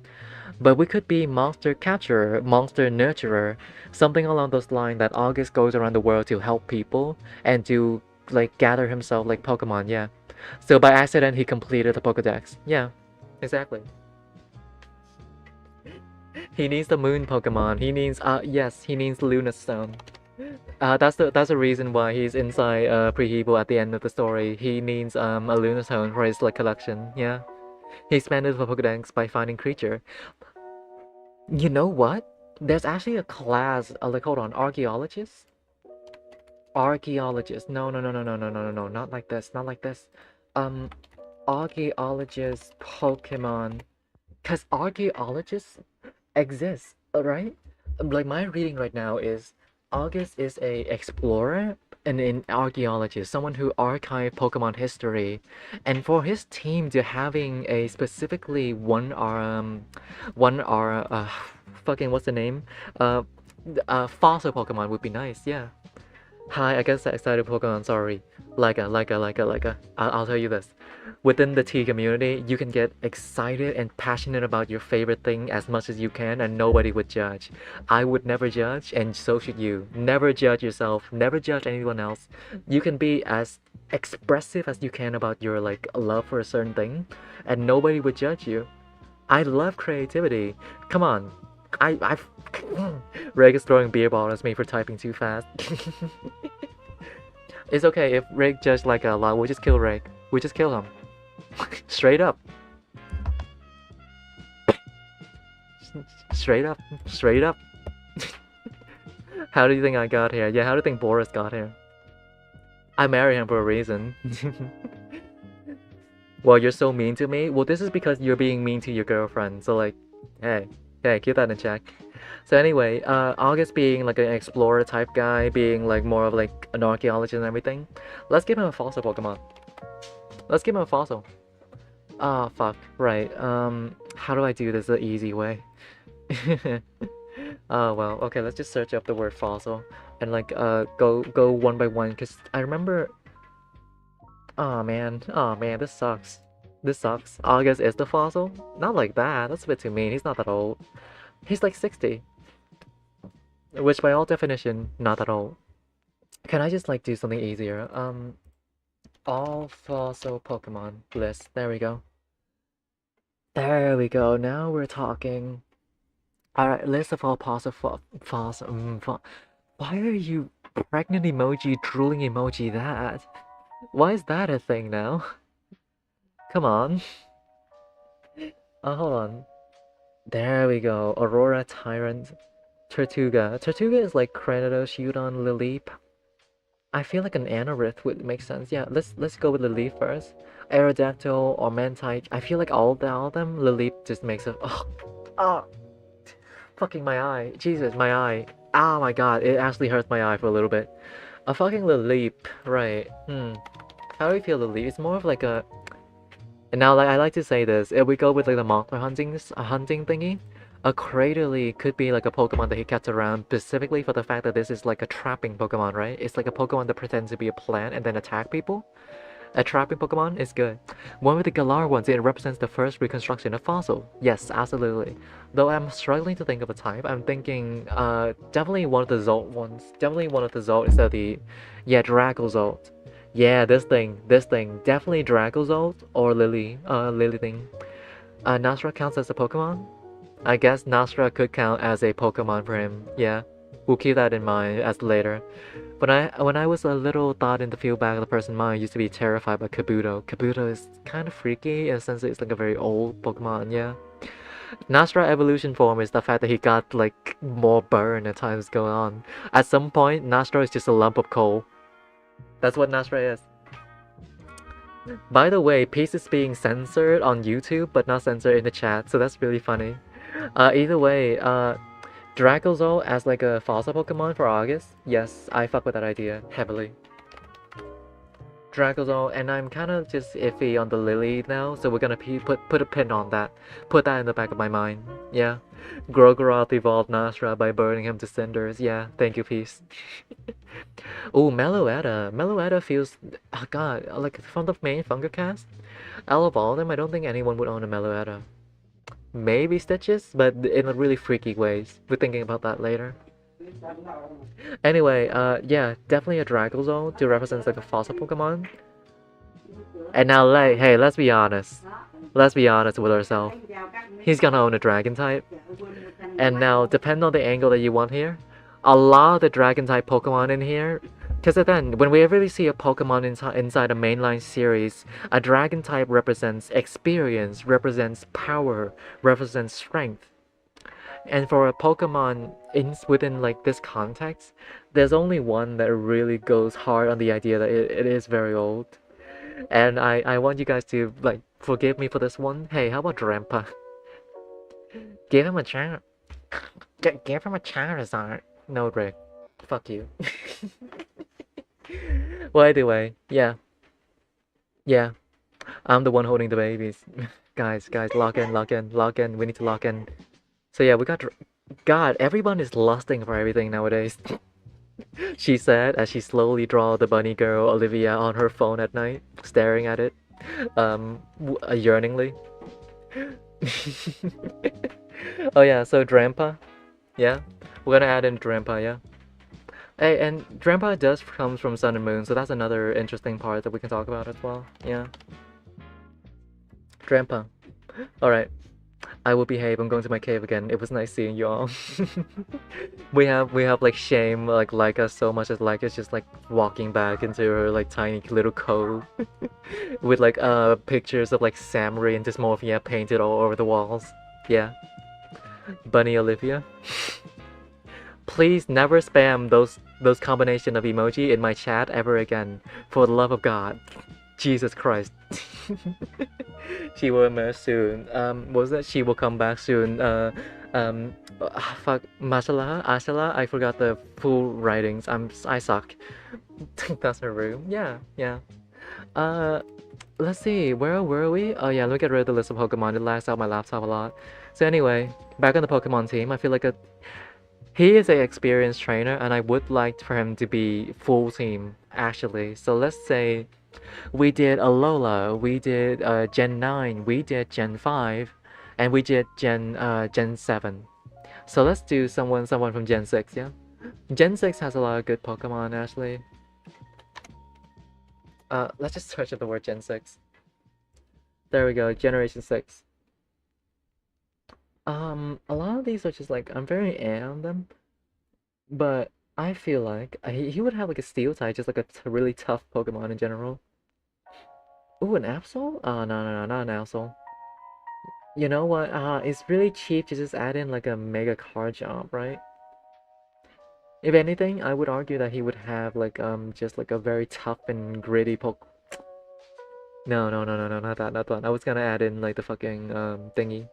But we could be monster catcher, monster nurturer, something along those lines that August goes around the world to help people and to like gather himself like Pokemon, yeah. So by accident he completed the Pokedex. Yeah, exactly. He needs the moon Pokemon. He needs yes, he needs Lunastone. That's the reason why he's inside Preheble at the end of the story. He needs a Lunastone for his like collection, yeah. He expanded the Pokedex by finding creature. You know what? There's actually a class, like, hold on, archaeologist? Archaeologist. No, no, no, no, no, no, no, no, no, not like this, not like this. Um, archaeologist Pokemon. Because archaeologists exist, right? Like, my reading right now is August is a explorer and an archaeologist, someone who archived Pokemon history. And for his team to having a specifically fucking what's the name? Uh, fossil Pokemon would be nice, yeah. Hi, I guess I excited Pokemon, sorry. I'll tell you this. Within the tea community, you can get excited and passionate about your favorite thing as much as you can and nobody would judge. I would never judge and so should you. Never judge yourself, never judge anyone else. You can be as expressive as you can about your like love for a certain thing and nobody would judge you. I love creativity. Come on. I've Reg is throwing beer bottles at me for typing too fast. It's okay if Reg judged like a lot. We'll just kill Reg. We just kill him. Straight up. Straight up. Straight up. How do you think I got here? Yeah, how do you think Boris got here? I married him for a reason. Well, you're so mean to me? Well, this is because you're being mean to your girlfriend. So like, hey, keep that in check. So anyway, August being like an explorer type guy, being like more of like an archaeologist and everything. Let's give him a fossil Pokemon. Let's give him a fossil. Ah, fuck. Right. How do I do this the easy way? Oh well. Okay, let's just search up the word fossil and like go one by one because I remember. Oh man. Oh man. This sucks. This sucks. August is the fossil? Not like that. That's a bit too mean. He's not that old. He's like 60. Which by all definition, not that old. Can I just like do something easier? All fossil Pokemon list. There we go. There we go. Now we're talking. Alright, list of all fossil Why are you pregnant emoji, drooling emoji that? Why is that a thing now? Come on. Hold on. There we go. Aurora, Tyrant, Tortuga. Tortuga is like Cranidos, Udon, Lilip. I feel like an Anorith would make sense. Yeah, let's go with Lilip first. Aerodactyl or Mantite. I feel like all of them. Lilip just makes it. Oh, fucking my eye. Jesus, my eye. Oh my god, it actually hurts my eye for a little bit. A fucking Lilip, right? How do you feel Lilip? It's more of like a. And now, like I like to say this, if we go with like the monster hunting thingy, a Cradily could be like a Pokemon that he kept around specifically for the fact that this is like a trapping Pokemon, right? It's like a Pokemon that pretends to be a plant and then attack people. A trapping Pokemon is good. One with the Galar ones, it represents the first reconstruction of fossil. Yes, absolutely. Though I'm struggling to think of a type, I'm thinking definitely one of the Zolt ones. Definitely one of the Zolt instead of the Dragozolt. Yeah, this thing, definitely Dragozolt or Lily thing. Nasra counts as a Pokemon? I guess Nasra could count as a Pokemon for him, yeah. We'll keep that in mind as later. When I was a little thought in the field back of the person's mind, I used to be terrified by Kabuto. Kabuto is kind of freaky in the sense that it's like a very old Pokemon, yeah. Nasra evolution form is the fact that he got like more burn as times go on. At some point, Nasra is just a lump of coal. That's what Nasra is. By the way, Peace is being censored on YouTube, but not censored in the chat, so that's really funny. Either way, Dracozolt as like a fossil Pokemon for August. Yes, I fuck with that idea heavily. Dracozolt, and I'm kind of just iffy on the Lily now, so we're gonna put a pin on that. Put that in the back of my mind. Yeah. Grogoroth evolved Nastra by burning him to cinders. Yeah, thank you, peace. Oh, Meloetta. Meloetta feels. Oh god, like from the main Funkercast, out of all of them, I don't think anyone would own a Meloetta. Maybe Stitches, but in a really freaky ways. We're thinking about that later. Anyway, yeah, definitely a Dracozolt to represent like a fossil Pokemon. And now, like, hey, let's be honest. Let's be honest with ourselves. He's gonna own a Dragon type. And now, depending on the angle that you want here, a lot of the Dragon type Pokemon in here. Because then, when we really see a Pokemon inside a mainline series, a Dragon type represents experience, represents power, represents strength. And for a Pokemon within like this context, there's only one that really goes hard on the idea that it is very old. And I want you guys to like forgive me for this one. Hey, how about Drampa? Give him a chance. Give him a Charizard. No, Rick. Fuck you. Well, anyway, yeah. Yeah. I'm the one holding the babies. Guys, lock in, lock in, lock in. We need to lock in. So yeah, we got... God, everyone is lusting for everything nowadays. She said as she slowly draw the bunny girl Olivia on her phone at night, staring at it, yearningly. Oh yeah, so Drampa, yeah, we're gonna add in Drampa, yeah. Hey, and Drampa does comes from Sun and Moon, so that's another interesting part that we can talk about as well. Yeah, Drampa. All right. I will behave. I'm going to my cave again. It was nice seeing you all. we have like shame like us so much as like it's just like walking back into her like tiny little cove with like pictures of like Samurai and Dysmorphia painted all over the walls. Yeah. Bunny Olivia. Please never spam those combination of emoji in my chat ever again. For the love of God. Jesus Christ. She will emerge soon. Was that she will come back soon? Fuck, Ashala. I forgot the full writings. I suck. That's her room. Yeah, yeah. Let's see. Where were we? Oh yeah, let me get rid of the list of Pokemon. It lags out my laptop a lot. So anyway, back on the Pokemon team. I feel like he is an experienced trainer, and I would like for him to be full team actually. So let's say. We did Alola, we did Gen 9, we did Gen 5, and we did Gen 7. So let's do someone from Gen 6, yeah? Gen 6 has a lot of good Pokemon, actually. Let's just search up the word Gen 6. There we go, Generation 6. A lot of these are just like, I'm very on them. But I feel like he would have like a Steel type, just like a really tough Pokemon in general. Ooh, an Absol? Oh, no, not an Absol. You know what? It's really cheap to just add in like a mega card jump, right? If anything, I would argue that he would have like just like a very tough and gritty poke. No, not that. I was gonna add in like the fucking thingy.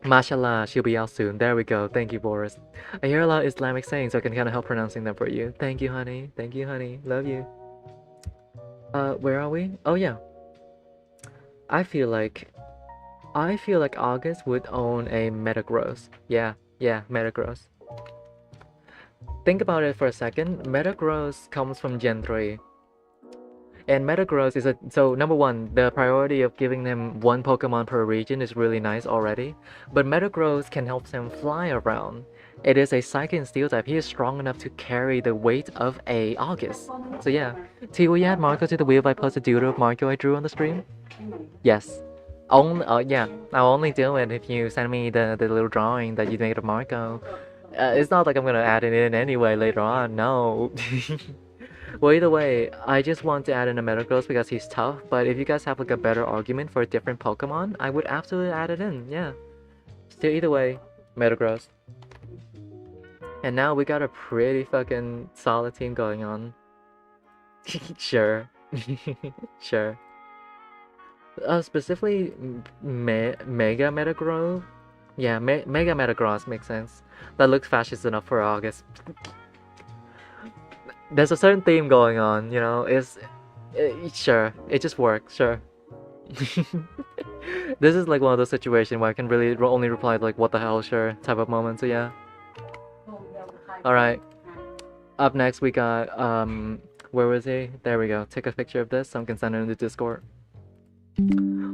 Mashallah, she'll be out soon. There we go. Thank you, Boris. I hear a lot of Islamic sayings, so I can kind of help pronouncing them for you. Thank you, honey. Thank you, honey. Love you. Where are we? Oh yeah. I feel like August would own a Metagross. Yeah, Metagross. Think about it for a second. Metagross comes from Gen 3. And Metagross is so number one, the priority of giving them one Pokemon per region is really nice already. But Metagross can help them fly around. It is a Psychic and Steel type. He is strong enough to carry the weight of a August. So yeah. T, will you add Marco to the wheel if I post a doodle of Marco I drew on the stream? Yes. Only, yeah, I'll only do it if you send me the little drawing that you made of Marco. It's not like I'm gonna add it in anyway later on, no. Well, either way, I just want to add in a Metagross because he's tough, but if you guys have like a better argument for a different Pokemon, I would absolutely add it in, yeah. Still, either way, Metagross. And now we got a pretty fucking solid team going on. Sure. Sure. Specifically, Mega Metagross. Yeah, Mega Metagross makes sense. That looks fascist enough for August. There's a certain theme going on, you know. Sure, it just works. Sure. This is like one of those situations where I can really only reply like "what the hell," sure type of moment. So yeah. All right. Up next we got where was he? There we go. Take a picture of this. Some can send it into Discord.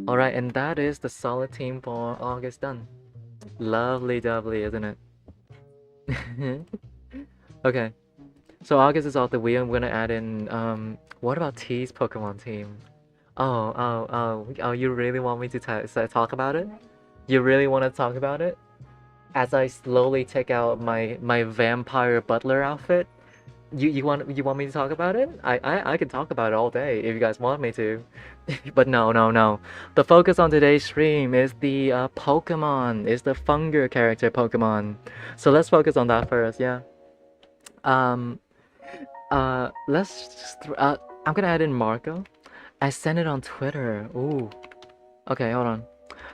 All right, and that is the solid team for August done. Lovely, lovely, isn't it? Okay. So August is off the wheel. I'm gonna add in what about T's Pokemon team? Oh, you really want me to talk about it? You really want to talk about it? As I slowly take out my vampire butler outfit? You want me to talk about it? I can talk about it all day if you guys want me to. But no. The focus on today's stream is the Pokemon, is the Funger character Pokemon. So let's focus on that first, yeah. Um I'm gonna add in Marco. I sent it on Twitter. Ooh. Okay, hold on.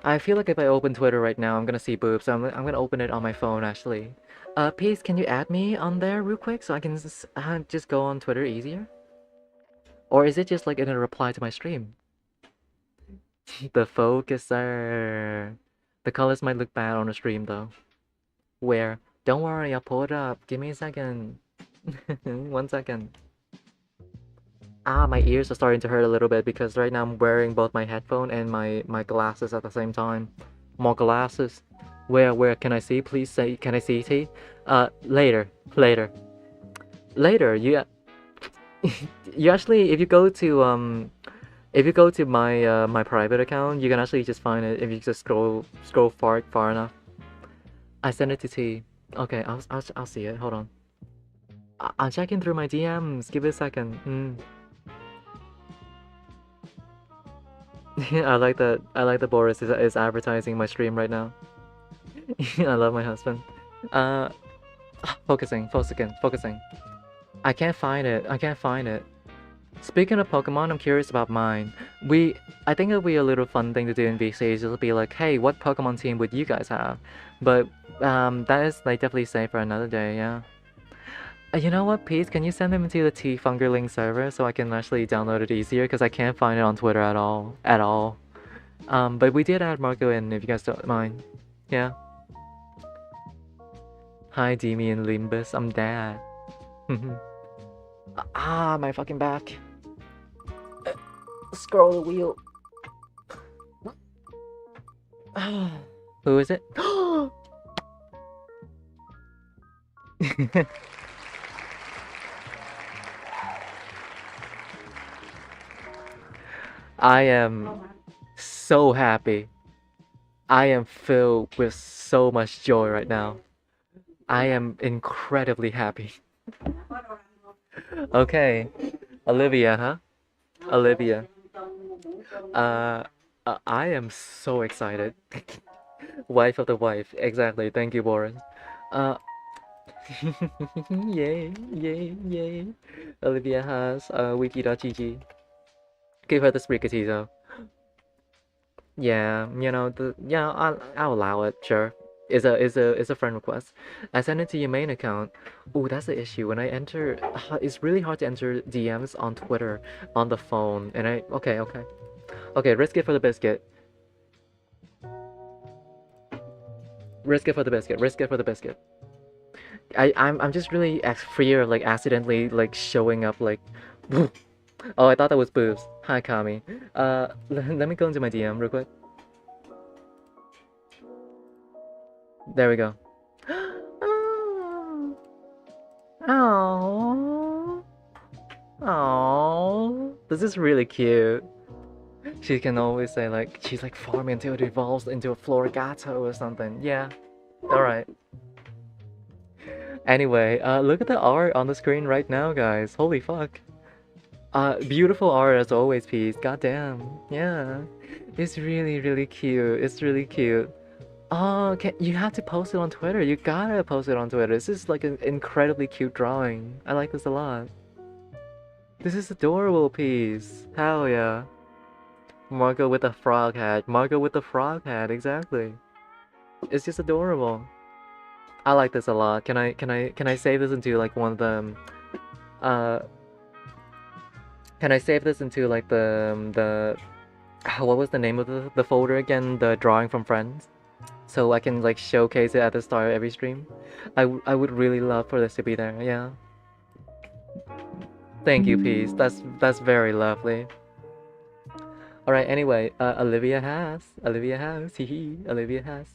I feel like if I open Twitter right now, I'm gonna see boobs. So I'm gonna open it on my phone actually. Peace, can you add me on there real quick so I can just go on Twitter easier? Or is it just like in a reply to my stream? The focuser. The colors might look bad on the stream though. Where? Don't worry, I'll pull it up. Give me a second. 1 second. Ah, my ears are starting to hurt a little bit because right now I'm wearing both my headphone and my glasses at the same time. More glasses. Where can I see? Please say, can I see T? Later. You you actually, if you go to my my private account, you can actually just find it if you just scroll far enough. I sent it to T. Okay, I'll see it. Hold on. I'm checking through my DMs. Give it a second. I like that. I like that Boris is advertising my stream right now. I love my husband. Uh, focusing. I can't find it. Speaking of Pokemon, I'm curious about mine. I think it'll be a little fun thing to do in VCs. It'll be like, hey, what Pokemon team would you guys have? But that is like definitely safe for another day. Yeah. You know what, Pete? Can you send them into the T Fungerling server so I can actually download it easier? Because I can't find it on Twitter at all. But we did add Marco in if you guys don't mind. Yeah. Hi, Demi and Limbus. I'm Dad. My fucking back. Scroll the wheel. Who is it? I am so happy. I am filled with so much joy right now. I am incredibly happy. Okay. Olivia, huh? Olivia. I am so excited. Wife of the wife. Exactly. Thank you, Boris. Yay. Olivia has wiki.gg. Give her the Sprigatito. Yeah, you know, I'll allow it, sure. Is a friend request. I send it to your main account. Oh, that's the issue. When I enter, it's really hard to enter DMs on Twitter on the phone. And okay, risk it for the biscuit. Risk it for the biscuit. I'm just really fear of like accidentally like showing up like. Oh, I thought that was boobs. Hi, Kami. Let me go into my DM real quick. There we go. Oh, this is really cute. She can always say like she's like farming until it evolves into a Florigato or something. Yeah. All right. Anyway, look at the art on the screen right now, guys. Holy fuck. Beautiful art as always, Peace. Goddamn. Yeah. It's really cute. Oh, you have to post it on Twitter. You gotta post it on Twitter. This is like an incredibly cute drawing. I like this a lot. This is adorable, Peace. Hell yeah. Marco with the frog hat. Marco with the frog hat, exactly. It's just adorable. I like this a lot. Can I save this into like one of the can I save this into like the what was the name of the folder again? The drawing from friends? So I can like showcase it at the start of every stream. I would really love for this to be there, yeah. Thank you, Peace. That's very lovely. Alright, anyway, Olivia has. Hee Olivia has.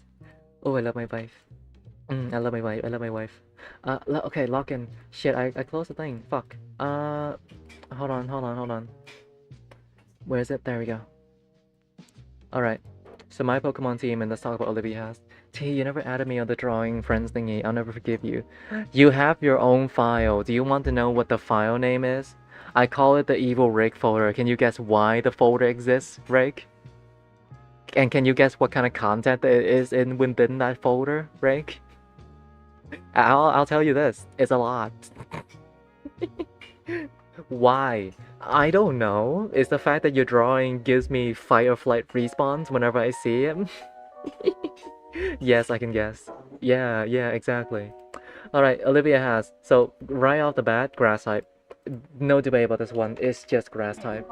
Oh, I love my wife. I love my wife. I love my wife. Okay, lock in. Shit, I closed the thing. Fuck. Hold on. Where is it? There we go. Alright. So my Pokemon team, and let's talk about Olivia has. T, you never added me on the drawing friends thingy. I'll never forgive you. You have your own file. Do you want to know what the file name is? I call it the Evil Rick folder. Can you guess why the folder exists, Rick? And can you guess what kind of content it is within that folder, Rick? I'll tell you this. It's a lot. Why? I don't know. It's the fact that your drawing gives me fight or flight respawns whenever I see it. Yes, I can guess. Yeah, exactly. Alright, Olivia has. So, right off the bat, grass type. No debate about this one. It's just grass type.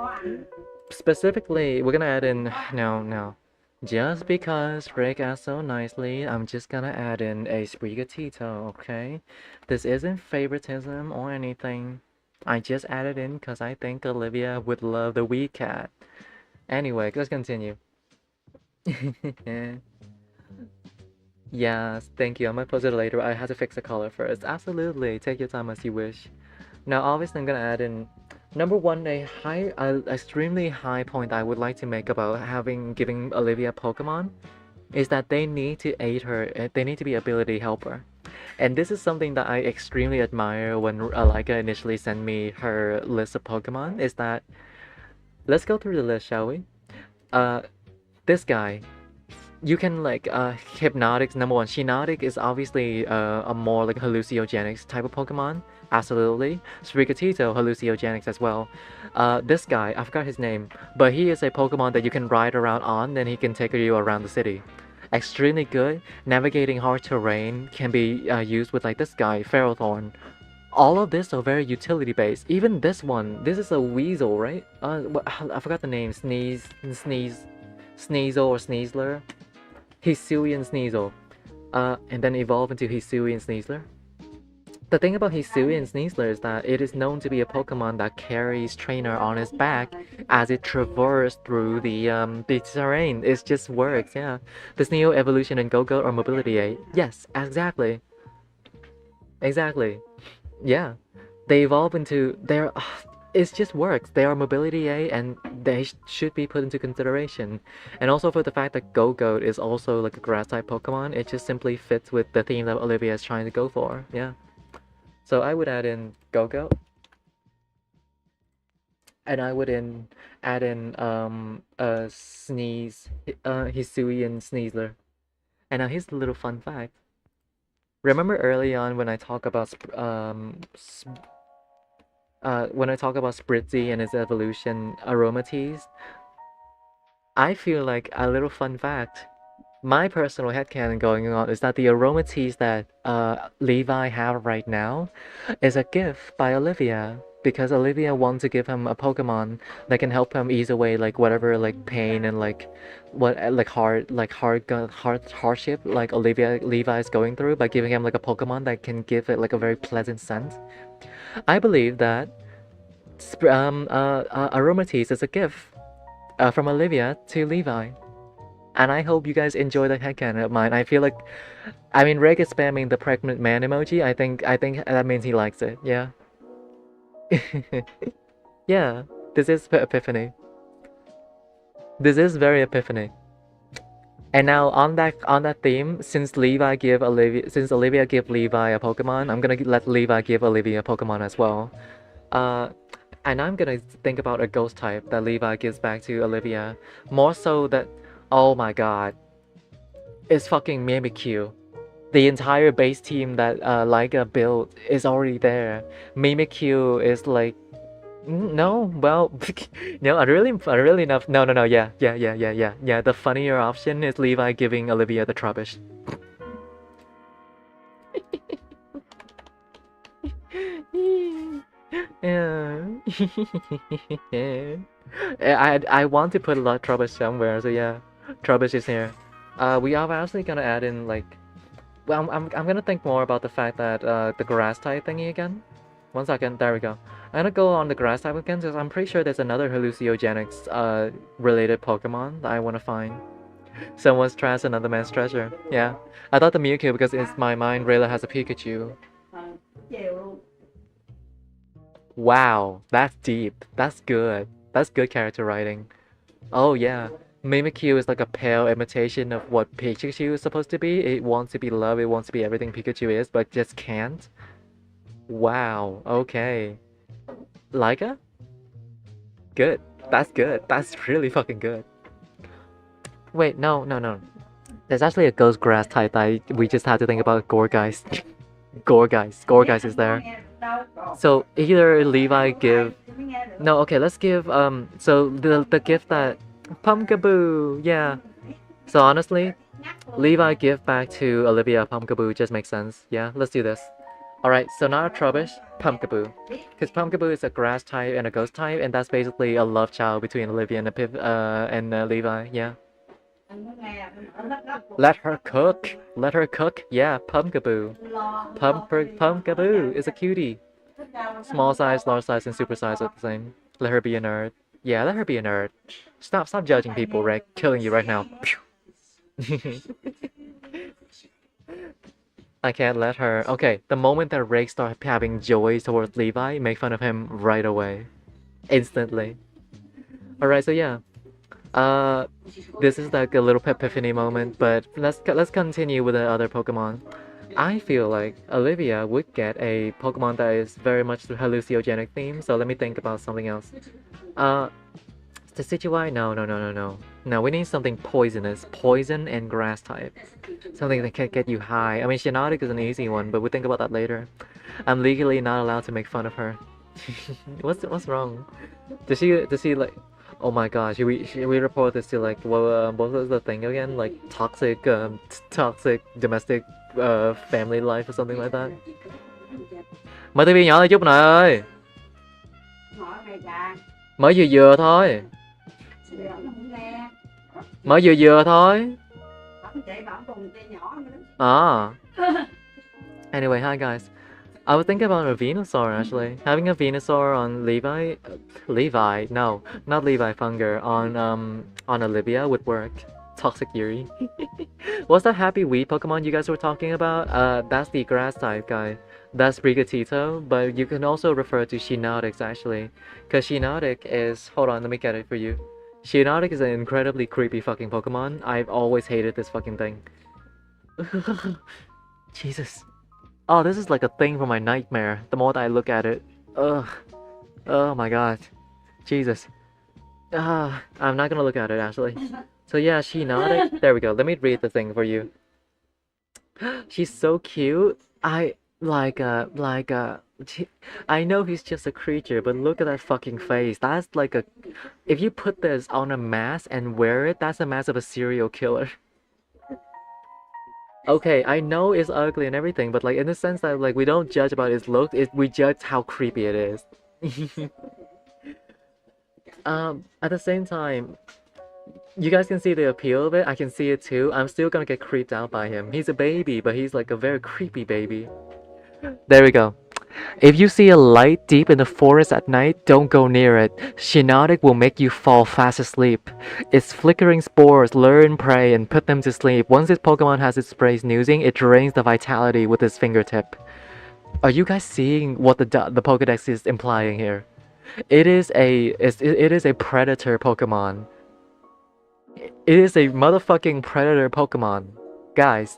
Specifically, we're gonna add in... No. Just because Rick asked so nicely, I'm just gonna add in a Sprigatito, okay? This isn't favoritism or anything. I just added in because I think Olivia would love the wee cat. Anyway, let's continue. Yes, thank you. I might post it later. I have to fix the color first. Absolutely. Take your time as you wish. Now, obviously, I'm gonna add in number one, a extremely high point I would like to make about giving Olivia Pokemon is that they need to aid her. They need to be ability helper. And this is something that I extremely admire when Alika initially sent me her list of Pokemon, is that, let's go through the list, shall we? This guy, you can like, Hypnotic's number one. Shiinotic is obviously a more like hallucinogenics type of Pokemon, absolutely. Sprigatito, hallucinogenics as well. This guy, I forgot his name, but he is a Pokemon that you can ride around on, then he can take you around the city. Extremely good. Navigating hard terrain can be used with like this guy, Ferrothorn. All of this are very utility based. Even this one, this is a Weasel, right? I forgot the name. Sneasel or Sneasler. Hisuian Sneasel. And then evolve into Hisuian Sneasler. The thing about Hisuian Sneasler is that it is known to be a Pokemon that carries trainer on its back as it traverses through the terrain. It just works, yeah. Does Neo evolution in Go-Go or Mobility 8? Yes, exactly. Exactly. Yeah. They evolve into their... it just works. They are Mobility A and they should be put into consideration. And also for the fact that Go-Go is also like a grass type Pokemon, it just simply fits with the theme that Olivia is trying to go for, yeah. So I would add in Go-Go. And I would add in Hisuian Sneasler. And now here's a little fun fact. Remember early on when I talk about Spritzy and its evolution, Aromatisse? I feel like a little fun fact. My personal headcanon going on is that the Aromatisse that Levi have right now is a gift by Olivia, because Olivia wants to give him a Pokemon that can help him ease away like whatever like pain and like hardship like Levi is going through by giving him like a Pokemon that can give it like a very pleasant scent. I believe that Aromatisse is a gift from Olivia to Levi. And I hope you guys enjoy the headcanon of mine. I feel like, I mean, Rick is spamming the pregnant man emoji. I think that means he likes it. Yeah. Yeah. This is Epiphany. This is very Epiphany. And now on that theme, since Olivia give Levi a Pokemon, I'm gonna let Levi give Olivia a Pokemon as well. And I'm gonna think about a ghost type that Levi gives back to Olivia. More so that. Oh my god. It's fucking Mimikyu. The entire base team that Leica built is already there. Mimikyu is like No, well, no, I really enough. No, no, no, yeah. The funnier option is Levi giving Olivia the trubbish. Yeah. I want to put a lot of trubbish somewhere, so yeah, trubbish is here. We are actually gonna add in like, well, I'm gonna think more about the fact that the grass type thingy again. 1 second, there we go. I'm gonna go on the grass type again because I'm pretty sure there's another hallucinogenics related Pokemon that I wanna find. Someone's trash, another man's treasure. Yeah, I thought the Mewtwo because in my mind Rayla has a Pikachu. Chiều luôn. Wow, that's deep. That's good. That's good character writing. Oh yeah. Mimikyu is like a pale imitation of what Pikachu is supposed to be. It wants to be love, it wants to be everything Pikachu is, but just can't. Wow, okay. Laika? Good. That's good. That's really fucking good. Wait, no. There's actually a ghost grass type that we just have to think about Gourgeist. Gourgeist is there. So either Levi give no, okay, let's give so the gift that Pumpkaboo, yeah. So honestly, Levi give back to Olivia Pumpkaboo just makes sense. Yeah, let's do this. Alright, so not a Trubbish, Pumpkaboo. Because Pumpkaboo is a grass type and a ghost type, and that's basically a love child between Olivia and Levi, yeah. Let her cook. Let her cook. Yeah, Pumpkaboo. Pumpkaboo is a cutie. Small size, large size, and super size are the same. Let her be a nerd. Yeah, let her be a nerd. Stop judging people, Rick. Killing you right now. I can't let her. Okay, the moment that Rick starts having joy towards Levi, make fun of him right away. Instantly. Alright, so yeah. Uh, this is like a little epiphany moment, but let's continue with the other Pokemon. I feel like Olivia would get a Pokemon that is very much the hallucinogenic theme, so let me think about something else. Uh, Decidueye? No. No, we need something poisonous. Poison and grass type. Something that can get you high. I mean, Shiinotic is an easy one, but we'll think about that later. I'm legally not allowed to make fun of her. What's wrong? Does she like... Oh my gosh, should we report this to like what was the thing again? Like toxic domestic family life or something like that. Mở tivi nhỏ lại chút này ơi. Mở vừa vừa thôi. Mở vừa vừa thôi. Ah. Anyway, hi guys. I was thinking about a Venusaur actually. Having a Venusaur on Levi? No, not Levi Funger. On Olivia would work. Toxic Yuri. What's that happy Wii Pokemon you guys were talking about? That's the grass type guy. That's Brigatito, but you can also refer to Shiinotics actually. Cause Shiinotic is, hold on, let me get it for you. Shiinotic is an incredibly creepy fucking Pokemon. I've always hated this fucking thing. Jesus. Oh, this is like a thing from my nightmare. The more that I look at it. Ugh. Oh my god. Jesus. I'm not gonna look at it actually. So yeah, Shiinotic. There we go. Let me read the thing for you. She's so cute. I I know he's just a creature, but look at that fucking face. That's like a... If you put this on a mask and wear it, that's a mask of a serial killer. Okay, I know it's ugly and everything, but like in the sense that like we don't judge about its look, we judge how creepy it is. At the same time, you guys can see the appeal of it. I can see it too. I'm still gonna get creeped out by him. He's a baby, but he's like a very creepy baby. There we go. If you see a light deep in the forest at night, don't go near it. Shiinotic will make you fall fast asleep. Its flickering spores lure and prey and put them to sleep. Once this Pokemon has its prey snoozing, it drains the vitality with its fingertip. Are you guys seeing what the Pokedex is implying here? It is a predator Pokemon. It is a motherfucking predator Pokemon. Guys.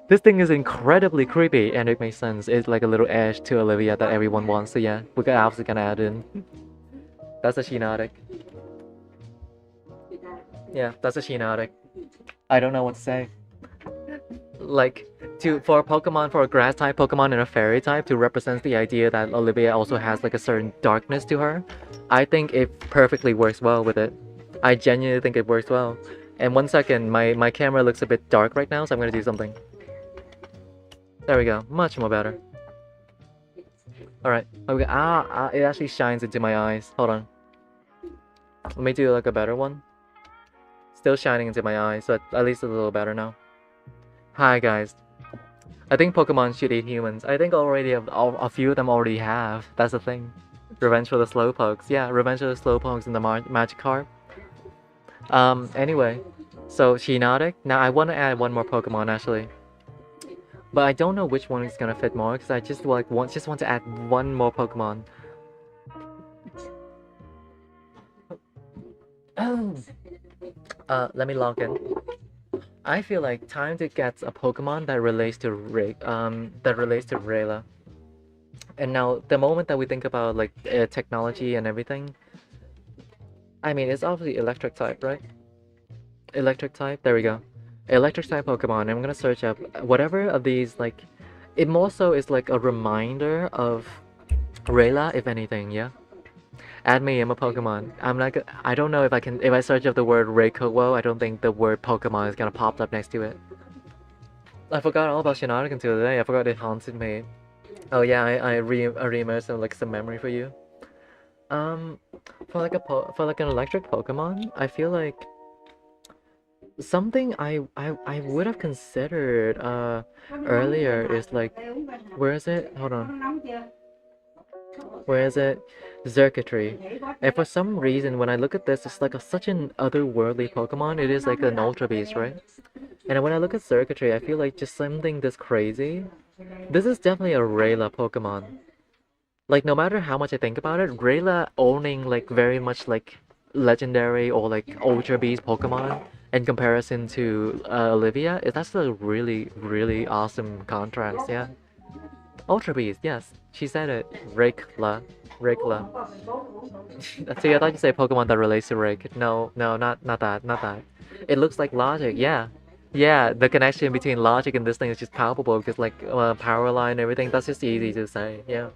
This thing is incredibly creepy, and it makes sense. It's like a little edge to Olivia that everyone wants, so yeah, we're obviously gonna add in. That's a Shiinotic. Yeah, that's a Shiinotic. I don't know what to say. Like, for a Pokemon, for a grass type Pokemon and a fairy type, to represent the idea that Olivia also has like a certain darkness to her, I think it perfectly works well with it. I genuinely think it works well. And 1 second, my camera looks a bit dark right now, so I'm gonna do something. There we go, much more better. Alright, okay, it actually shines into my eyes. Hold on. Let me do like a better one. Still shining into my eyes, but at least a little better now. Hi guys. I think Pokemon should eat humans. I think already a few of them already have. That's the thing. Revenge for the Slowpokes. Yeah, Revenge for the Slowpokes in the Magikarp. Anyway. So, Shiinotic. Now, I want to add one more Pokemon, actually. But I don't know which one is gonna fit more, because I just want to add one more Pokemon. Let me log in. I feel like time to get a Pokemon that relates to Rayla. And now, the moment that we think about like technology and everything, I mean, it's obviously electric type, right? Electric type. There we go. Electric type Pokemon. I'm gonna search up whatever of these. Like, it more so is like a reminder of Rayla, if anything. Yeah. Add me, I'm a Pokemon. I don't know if I can. If I search up the word Rayquaza, I don't think the word Pokemon is gonna pop up next to it. I forgot all about Shiinotic until today. I forgot it haunted me. Oh yeah, I re-immersed like some memory for you. For like an electric Pokemon, I feel like something I would have considered earlier is like, where is it? Hold on. Where is it? Circuitry. And for some reason, when I look at this, it's like such an otherworldly Pokemon. It is like an Ultra Beast, right? And when I look at Circuitry, I feel like just something this crazy. This is definitely a Rayla Pokemon. Like, no matter how much I think about it, Rayla owning like very much like legendary or like Ultra Beast Pokemon in comparison to Olivia, that's a really, really awesome contrast, yeah. Ultra Beast, yes. She said it. Rayla. See, I thought you said Pokemon that relates to Rake. No, not that. It looks like Logic, yeah. Yeah, the connection between Logic and this thing is just palpable because like power line and everything, that's just easy to say, yeah.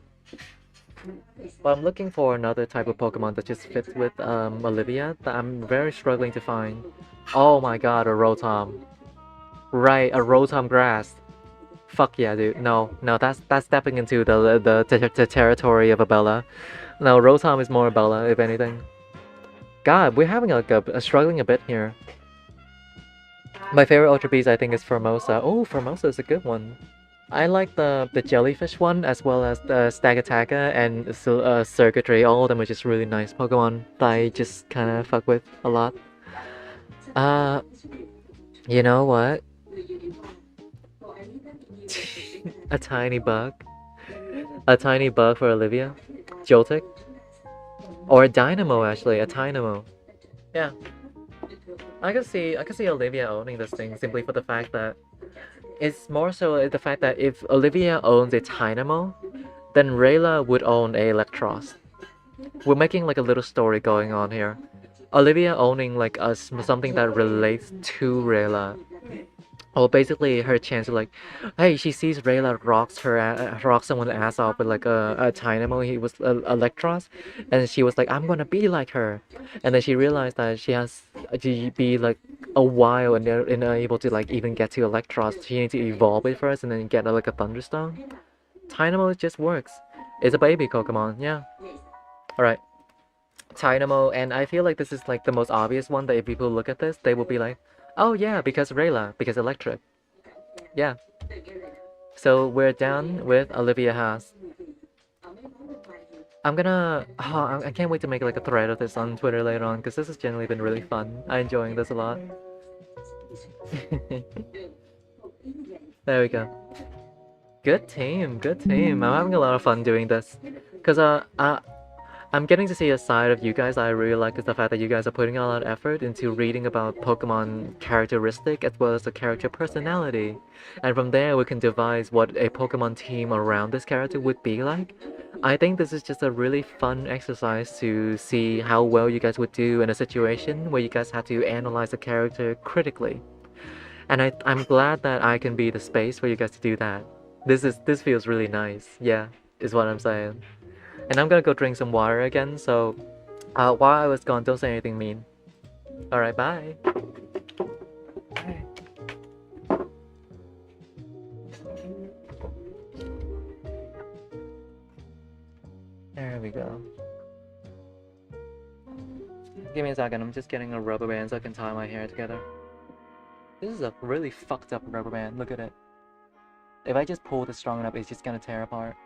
But I'm looking for another type of Pokemon that just fits with Olivia that I'm very struggling to find. Oh my god, a Rotom. Right, a Rotom Grass. Fuck yeah, dude. No, that's stepping into the territory of a Bella. No, Rotom is more Bella, if anything. God, we're having like a struggling a bit here. My favorite Ultra Beast, I think, is Formosa. Oh, Formosa is a good one. I like the jellyfish one as well as the Stagataka and Circuitry. All of them are just really nice Pokemon that I just kind of fuck with a lot. You know what? A tiny bug. A tiny bug for Olivia. Joltik. Or a Dynamo, actually. A Dynamo. Yeah. I can see Olivia owning this thing simply for the fact that it's more so the fact that if Olivia owns a Dynamo, then Rayla would own a Electros. We're making like a little story going on here. Olivia owning like something that relates to Rayla. Or basically her chance to like, hey, she sees Rayla rock someone's ass off with like a Dynamo. He was Electros, and she was like, I'm gonna be like her. And then she realized that she has to be like a while and able to like even get to Electros. She needs to evolve it first and then get like a Thunderstone. Dynamo just works. It's a baby Pokemon, yeah. All right. Dynamo, and I feel like this is like the most obvious one that if people look at this, they will be like, oh yeah, because Rayla, because electric. Yeah. So we're done with Olivia Haas. I'm gonna... Oh, I can't wait to make like a thread of this on Twitter later on, because this has generally been really fun. I'm enjoying this a lot. There we go. Good team, good team. I'm having a lot of fun doing this. Because I'm getting to see a side of you guys I really like is the fact that you guys are putting a lot of effort into reading about Pokemon characteristic as well as the character personality. And from there we can devise what a Pokemon team around this character would be like. I think this is just a really fun exercise to see how well you guys would do in a situation where you guys have to analyze the character critically. And I'm glad that I can be the space for you guys to do that. This feels really nice. Yeah, is what I'm saying. And I'm gonna go drink some water again. So, while I was gone, don't say anything mean. All right, bye. There we go. Give me a second. I'm just getting a rubber band so I can tie my hair together. This is a really fucked up rubber band. Look at it. If I just pull this strong enough, it's just gonna tear apart.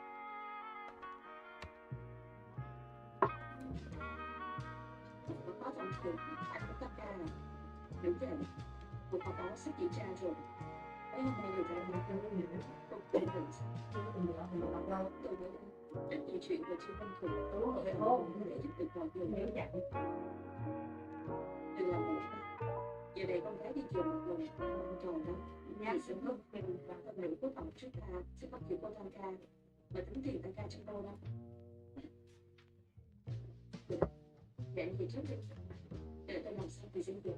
Giờ để con thấy đi trường một lần tròn đó, nhà sẽ có quyền và con nữ của tổng trước ca sẽ bắt chịu cô tham ca và tính tiền tăng ca trong tôi đó. Vậy thì trước đi, để tôi làm xong thì xin được.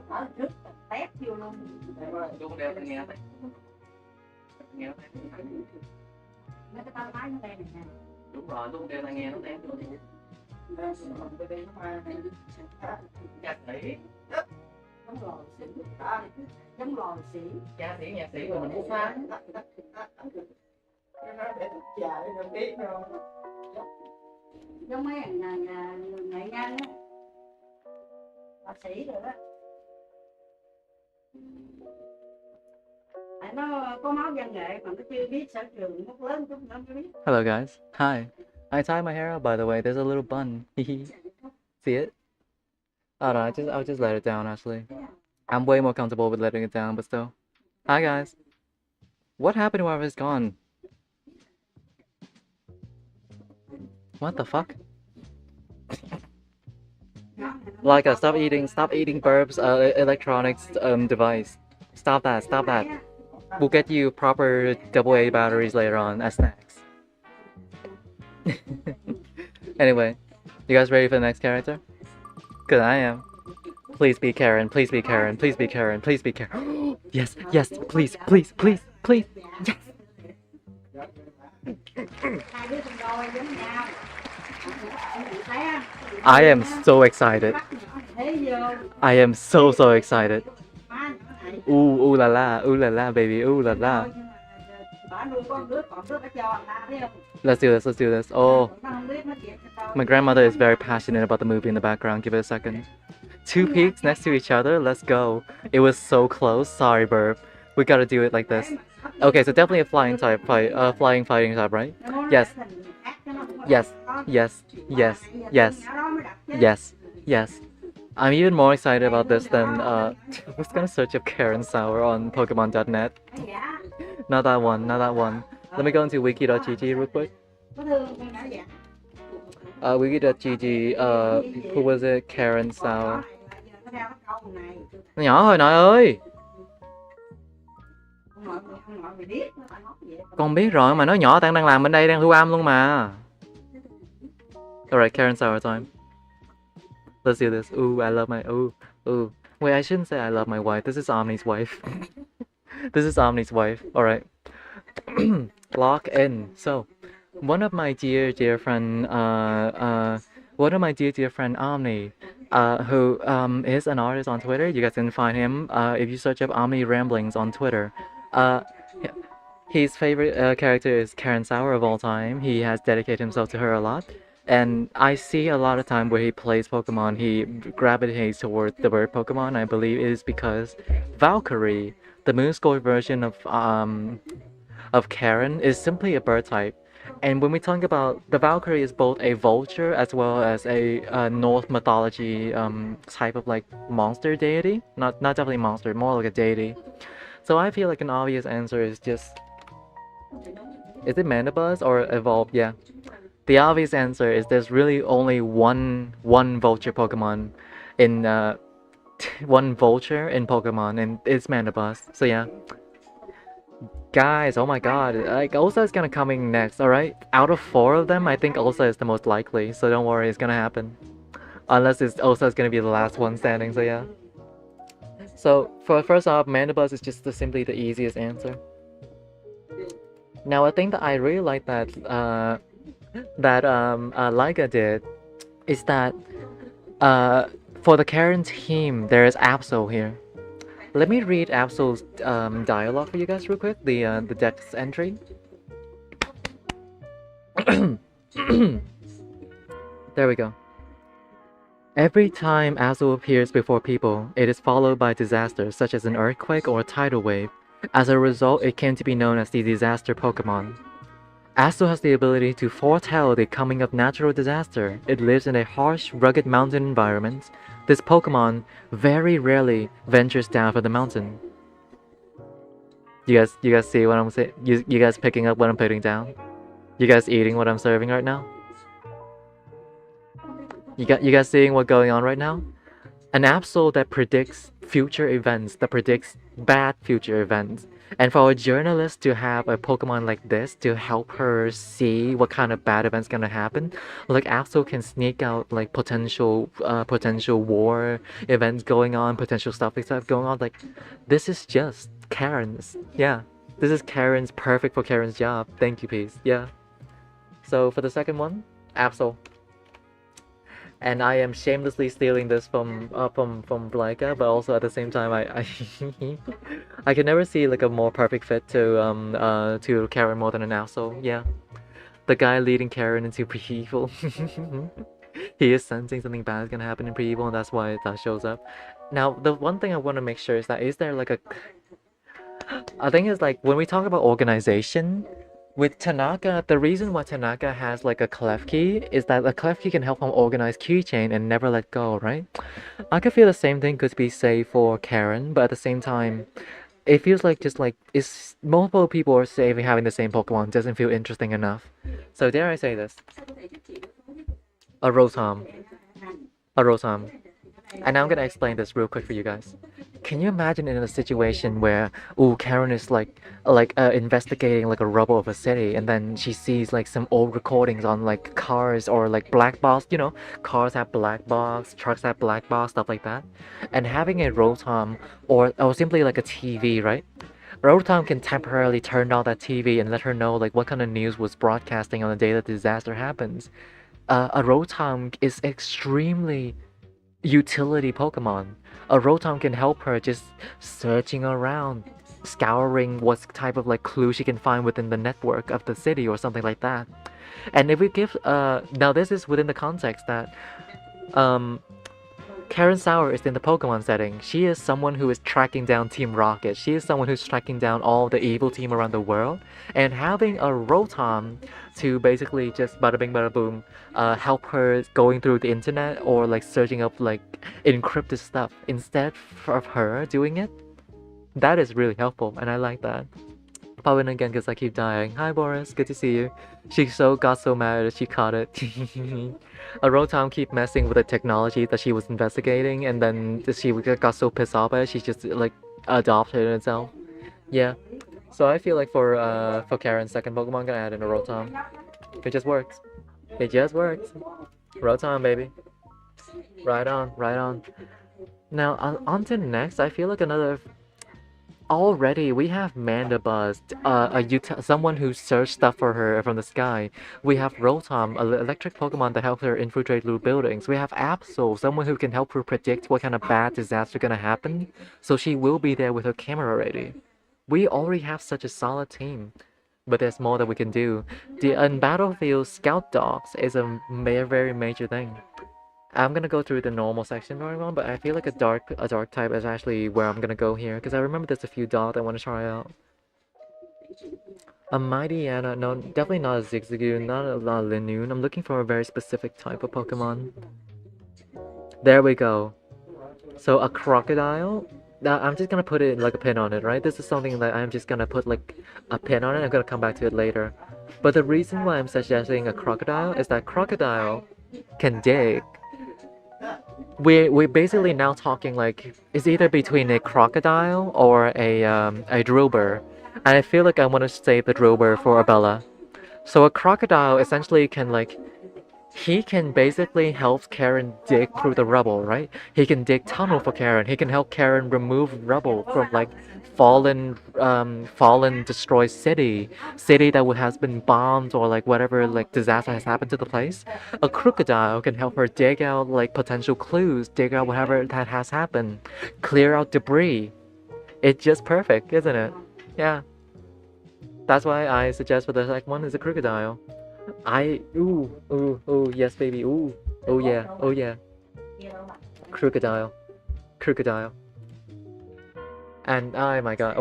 Ở trước tét vô luôn. Tôi không đeo tai nghe đấy. Nghe nó Mấy cái tay máy nó đen này nè. đúng rồi, tôi không đeo tai nghe nó tém vô thì nhạc sĩ Giống lò xỉ. Giống lò xỉ. ca sĩ nhạc sĩ mà mình mua pha Giống mấy nghệ nhân á. Họa sĩ rồi đó. Nó có máu văn nghệ mà nó chưa biết sở trường nó lớn chút nữa mới biết. Hello guys. Hi. I tied my hair up by the way. There's a little bun. See it? Oh no, I'll just let it down actually. I'm way more comfortable with letting it down, but still. Hi guys. What happened while I was gone? What the fuck? Like stop eating burps, electronics device. Stop that, stop that. We'll get you proper AA batteries later on as snacks. Anyway, you guys ready for the next character? Cause I am. Please be Karen, please be Karen, please be Karen, please be Karen. Yes, yes, please, please, please, please. Yes. I am so excited. I am so excited. Ooh la la, baby, ooh la la. Let's do this, let's do this. Oh, my grandmother is very passionate about the movie in the background. Give it a second. Two peaks next to each other, let's go. It was so close, sorry burp. We gotta do it like this. Okay, so definitely a flying type fight, flying fighting type, right? Yes. Yes, yes, yes, yes, yes, yes. I'm even more excited about this than I was gonna search up Karen Sauer on Pokemon.net. Not that one, not that one. Let me go into wiki.gg real quick. Wiki.gg, who was it? Karen Sauer. Nó nhỏ thôi nội ơi. Con biết rồi mà nó nhỏ đang làm bên đây đang thu âm luôn mà. Alright, Karen Sauer time. Let's do this. Ooh, I love my ooh. Wait, I shouldn't say I love my wife. This is Omni's wife. This is Omni's wife. Alright. Lock in. So, one of my dear friend Omni, who is an artist on Twitter. You guys can find him if you search up Omni Ramblings on Twitter. His favorite character is Karen Sauer of all time. He has dedicated himself to her a lot. And I see a lot of time where he plays Pokemon, he gravitates towards the bird Pokemon. I believe it is because Valkyrie, the Moonscore version of Karen, is simply a bird type. And when we talk about the Valkyrie is both a vulture as well as a Norse mythology type of like monster deity. Not definitely monster, more like a deity. So I feel like an obvious answer is just, is it Mandibuzz or evolved? Yeah. The obvious answer is there's really only one vulture Pokemon in one vulture in Pokemon, and it's Mandibuzz. So yeah, Guys, oh my god, like Ulsa is gonna coming next, alright? Out of 4 of them, I think Ulsa is the most likely, so don't worry, it's gonna happen. Unless Ulsa is gonna be the last one standing, so yeah. So, for first off, Mandibus is just simply the easiest answer. Now, a thing that I really like that Liga did is that for the Karen team, there is Absol here. Let me read Absol's dialogue for you guys real quick. The dex entry. There we go. Every time Absol appears before people, it is followed by disasters such as an earthquake or a tidal wave. As a result, it came to be known as the disaster Pokemon. Absol has the ability to foretell the coming of natural disaster. It lives in a harsh, rugged mountain environment. This Pokemon very rarely ventures down from the mountain. You guys see what I'm saying? You guys picking up what I'm putting down? You guys eating what I'm serving right now? You guys seeing what's going on right now? An Absol that predicts future events, that predicts bad future events. And for a journalist to have a Pokemon like this to help her see what kind of bad events gonna happen, like Absol can sneak out like potential war events going on, potential stuff going on. Like, this is just Karen's. Yeah, this is Karen's, perfect for Karen's job. Thank you, peace. Yeah. So for the second one, Absol. And I am shamelessly stealing this from Blika, but also at the same time, I can never see like a more perfect fit to Karen more than an Absol. Yeah, the guy leading Karen into pre-evil. He is sensing something bad is gonna happen in pre-evil, and that's why that shows up. Now, the one thing I want to make sure is that is there like a I think it's like when we talk about organization. With Tanaka, the reason why Tanaka has like a clef key is that a clef key can help him organize keychain and never let go, right? I could feel the same thing could be say for Karen, but at the same time, it feels like just like it's multiple people are saving having the same Pokemon doesn't feel interesting enough. So dare I say this? A Rotom. A Rotom. And now I'm gonna explain this real quick for you guys. Can you imagine in a situation where, Karen is like investigating like a rubble of a city, and then she sees like some old recordings on like cars or like black box, you know, cars have black box, trucks have black box, stuff like that. And having a Rotom or simply like a TV, right? Rotom can temporarily turn on that TV and let her know like what kind of news was broadcasting on the day that the disaster happens. A Rotom is extremely utility Pokemon. A Rotom can help her just searching around, scouring what type of like clue she can find within the network of the city or something like that. And if we give now this is within the context that Karen Sauer is in the Pokemon setting. She is someone who is tracking down Team Rocket. She is someone who's tracking down all the evil team around the world. And having a Rotom to basically just bada bing bada boom help her going through the internet or like searching up like encrypted stuff instead of her doing it, that is really helpful, and I like that. Popping again because I keep dying. Hi Boris, good to see you. She got so mad that she caught it. A Rotom keep messing with the technology that she was investigating, and then she got so pissed off at it, she just like adopted it itself. Yeah. So I feel like for Karen's second Pokemon, I'm gonna add in a Rotom. It just works. It just works. Rotom, baby. Right on, right on. Now on to next. I feel like another. Already, we have Mandibuzz, someone who searched stuff for her from the sky. We have Rotom, an electric Pokemon that helps her infiltrate through buildings. We have Absol, someone who can help her predict what kind of bad disaster gonna happen, so she will be there with her camera ready. We already have such a solid team, but there's more that we can do. The Battlefield Scout Dogs is a very major thing. I'm gonna go through the normal section for everyone, but I feel like a dark type is actually where I'm gonna go here, because I remember there's a few dogs I want to try out. A Mighty Anna, no, definitely not a Zigzagoon, not a Linoon. I'm looking for a very specific type of Pokemon. There we go. So a Crocodile. Now I'm just gonna put it like a pin on it, right? This is something that I'm just gonna put like a pin on it. I'm gonna come back to it later. But the reason why I'm suggesting a Crocodile is that Crocodile can dig. We're basically now talking like it's either between a crocodile or a drillbur. And I feel like I want to save the Drover for Abella. So a crocodile essentially can like he can basically help Karen dig through the rubble, right? He can dig tunnel for Karen. He can help Karen remove rubble from like fallen destroyed city that has been bombed or like whatever like disaster has happened to the place. A crocodile can help her dig out like potential clues, dig out whatever that has happened, clear out debris. It's just perfect, isn't it? Yeah. That's why I suggest for the second one is a crocodile. Yes, baby, ooh, oh yeah, crocodile, crocodile, and oh my god,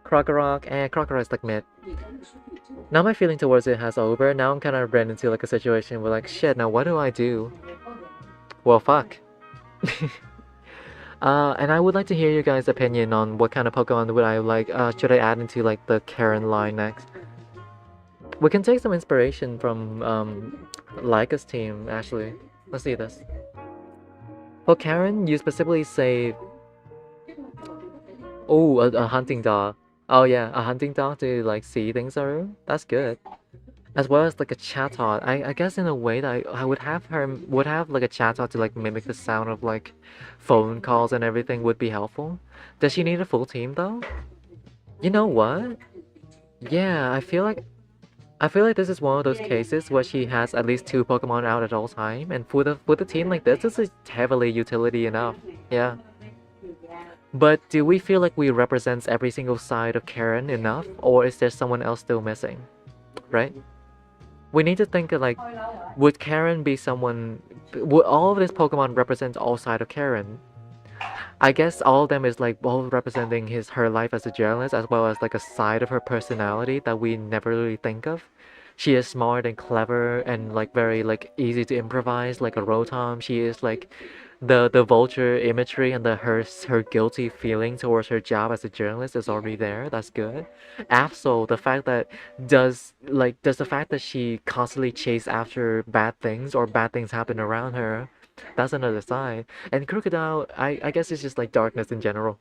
crocodile, crocodile is like mid. Now my feeling towards it has over. Now I'm kind of ran into like a situation where like shit. Now what do I do? Well, fuck. And I would like to hear your guys' opinion on what kind of Pokemon would I like. Should I add into like the Karen line next? We can take some inspiration from Laika's team, actually. Let's see this. For Karen, you specifically say, oh, a hunting dog. Oh yeah, a hunting dog to like see things through. That's good. As well as like a chatbot. I guess in a way that I would have like a chatbot to like mimic the sound of like phone calls and everything would be helpful. Does she need a full team though? You know what? Yeah, I feel like this is one of those cases where she has at least 2 Pokemon out at all time, and with a team like this is heavily utility enough. Yeah. But do we feel like we represents every single side of Karen enough, or is there someone else still missing? Right? We need to think of like, would Karen be someone? Would all of this Pokemon represent all side of Karen? I guess all of them is like both representing her life as a journalist as well as like a side of her personality that we never really think of. She is smart and clever and like very like easy to improvise like a Rotom. She is like the vulture imagery and her guilty feeling towards her job as a journalist is already there. That's good. Absol, does the fact that she constantly chase after bad things or bad things happen around her, that's another side. And Crocodile, I guess it's just like darkness in general.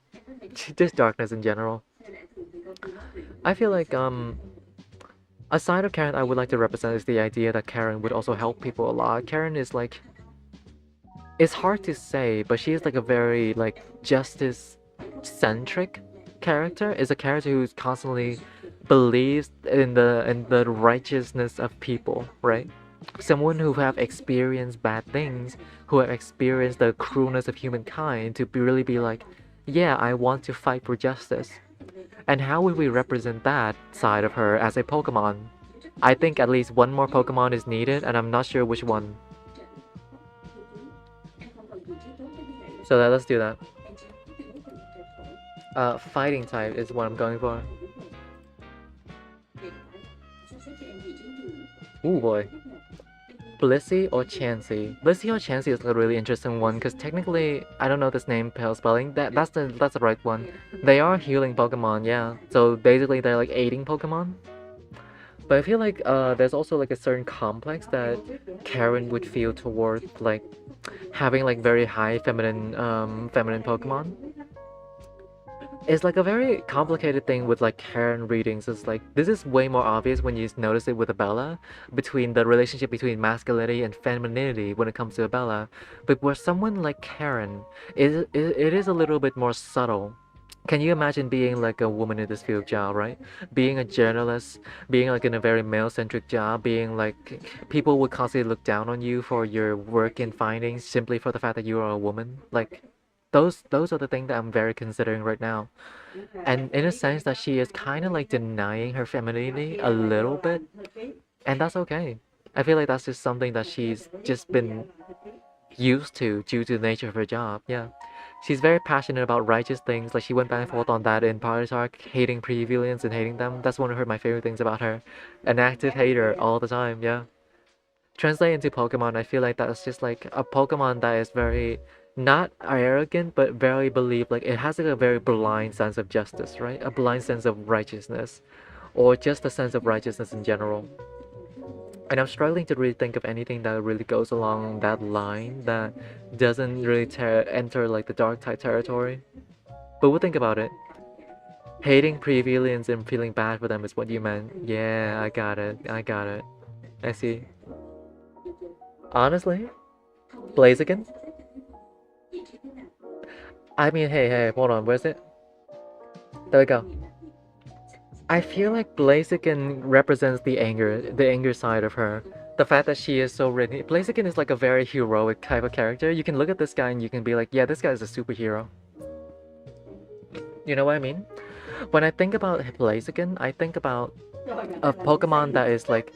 Just darkness in general. I feel like a side of Karen I would like to represent is the idea that Karen would also help people a lot. Karen is like, it's hard to say, but she is like a very like justice centric character. Is a character who constantly believes in the righteousness of people, right? Someone who have experienced bad things, who have experienced the cruelness of humankind, to really be like, yeah, I want to fight for justice. And how would we represent that side of her as a Pokemon? I think at least one more Pokemon is needed, and I'm not sure which one. So let's do that. Fighting type is what I'm going for. Ooh boy. Blissey or Chansey? Blissey or Chansey is a really interesting one because technically, I don't know this name spelling. That's the right one. They are healing Pokemon, yeah. So basically, they're like aiding Pokemon. But I feel like there's also like a certain complex that Karen would feel towards like having like very high feminine Pokemon. It's like a very complicated thing with like Karen readings. It's like this is way more obvious when you notice it with Abella, between the relationship between masculinity and femininity when it comes to Abella. But where someone like Karen, it is a little bit more subtle. Can you imagine being like a woman in this field job, right? Being a journalist, being like in a very male-centric job, being like people would constantly look down on you for your work and findings simply for the fact that you are a woman. Like those are the things that I'm very considering right now. And in a sense that she is kind of like denying her femininity a little bit, and that's okay. I feel like that's just something that she's just been used to due to the nature of her job. Yeah. She's very passionate about righteous things. Like she went back and forth on that in Paris arc, hating pre-villains and hating them. That's one of my favorite things about her. An active hater all the time, yeah. Translate into Pokemon, I feel like that's just like a Pokemon that is very not arrogant but very believe like it has like a very blind sense of justice, right? A blind sense of righteousness. Or just a sense of righteousness in general. And I'm struggling to really think of anything that really goes along that line that doesn't really enter like the dark type territory. But we'll think about it. Hating pre-villains and feeling bad for them is what you meant. Yeah, I got it. I got it. I see. Honestly, Blaziken? I mean, hey, hold on. Where's it? There we go. I feel like Blaziken represents the anger side of her. The fact that she is so ready. Blaziken is like a very heroic type of character. You can look at this guy and you can be like, yeah, this guy is a superhero. You know what I mean? When I think about Blaziken, I think about a Pokemon that is like,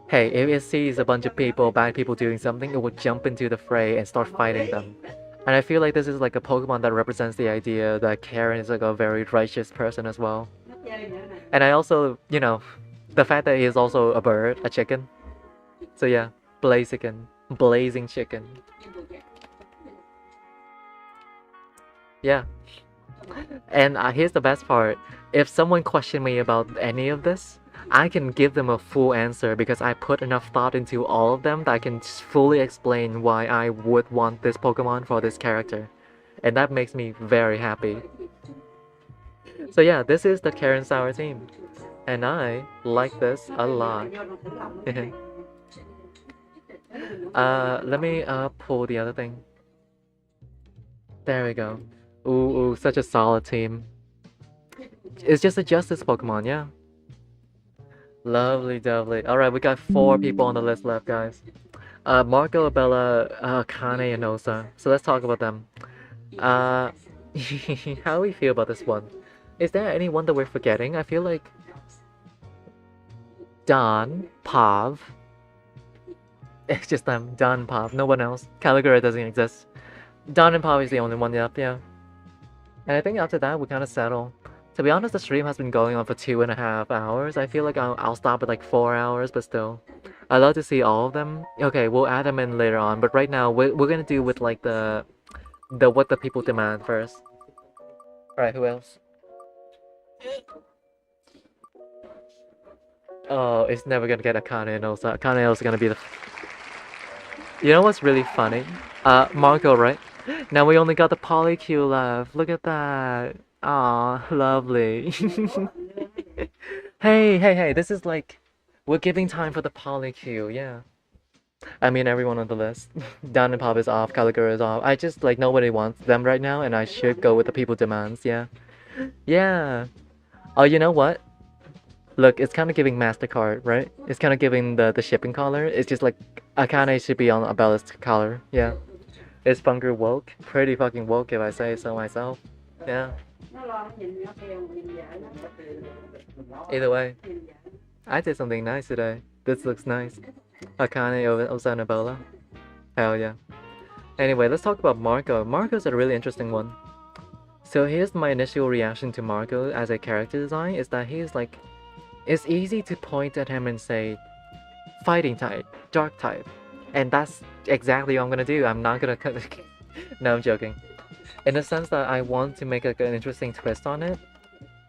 hey, if it sees a bunch of people, bad people doing something, it will jump into the fray and start fighting them. And I feel like this is like a Pokemon that represents the idea that Karen is like a very righteous person as well. And I also, you know, the fact that he is also a bird, a chicken. So yeah, Blaziken, blazing chicken. Yeah. And here's the best part. If someone questioned me about any of this, I can give them a full answer because I put enough thought into all of them that I can fully explain why I would want this Pokemon for this character. And that makes me very happy. So yeah, this is the Karen Sour team. And I like this a lot. Let me pull the other thing. There we go. Ooh, such a solid team. It's just a Justice Pokemon, yeah. Lovely, lovely. Alright, we got 4 people on the list left, guys. Marco, Bella, Kane, and Osa. So let's talk about them. How do we feel about this one? Is there anyone that we're forgetting? I feel like Don, Pav. It's just them, Don, Pav, no one else. Caligura doesn't exist. Don and Pav is the only one left, yeah. And I think after that, we kind of settle. To be honest, the stream has been going on for 2.5 hours. I feel like I'll stop at like 4 hours, but still. I'd love to see all of them. Okay, we'll add them in later on, but right now, we're gonna do with like the what the people demand first. Alright, who else? Oh, it's never gonna get Akane and Osa. Akane is gonna be the... You know what's really funny? Marco, right? Now we only got the Polycule left. Look at that. Aw, lovely. Hey, this is like... We're giving time for the Polycule, yeah. I mean everyone on the list. Dan and Pop is off, Caligura is off. I just, like, nobody wants them right now, and I should go with the people demands, yeah. Yeah. Oh, you know what? Look, it's kind of giving MasterCard, right? It's kind of giving the shipping collar. It's just like, Akane should be on Abella's collar, yeah. Is Funker woke? Pretty fucking woke if I say so myself. Yeah. Either way, I did something nice today. This looks nice. Akane over Osanabella. Hell yeah. Anyway, let's talk about Marco. Marco's a really interesting one. So here's my initial reaction to Marco as a character design is that he's like... It's easy to point at him and say, fighting type, dark type. And that's exactly what I'm gonna do. I'm not gonna... No, I'm joking. In the sense that I want to make like an interesting twist on it.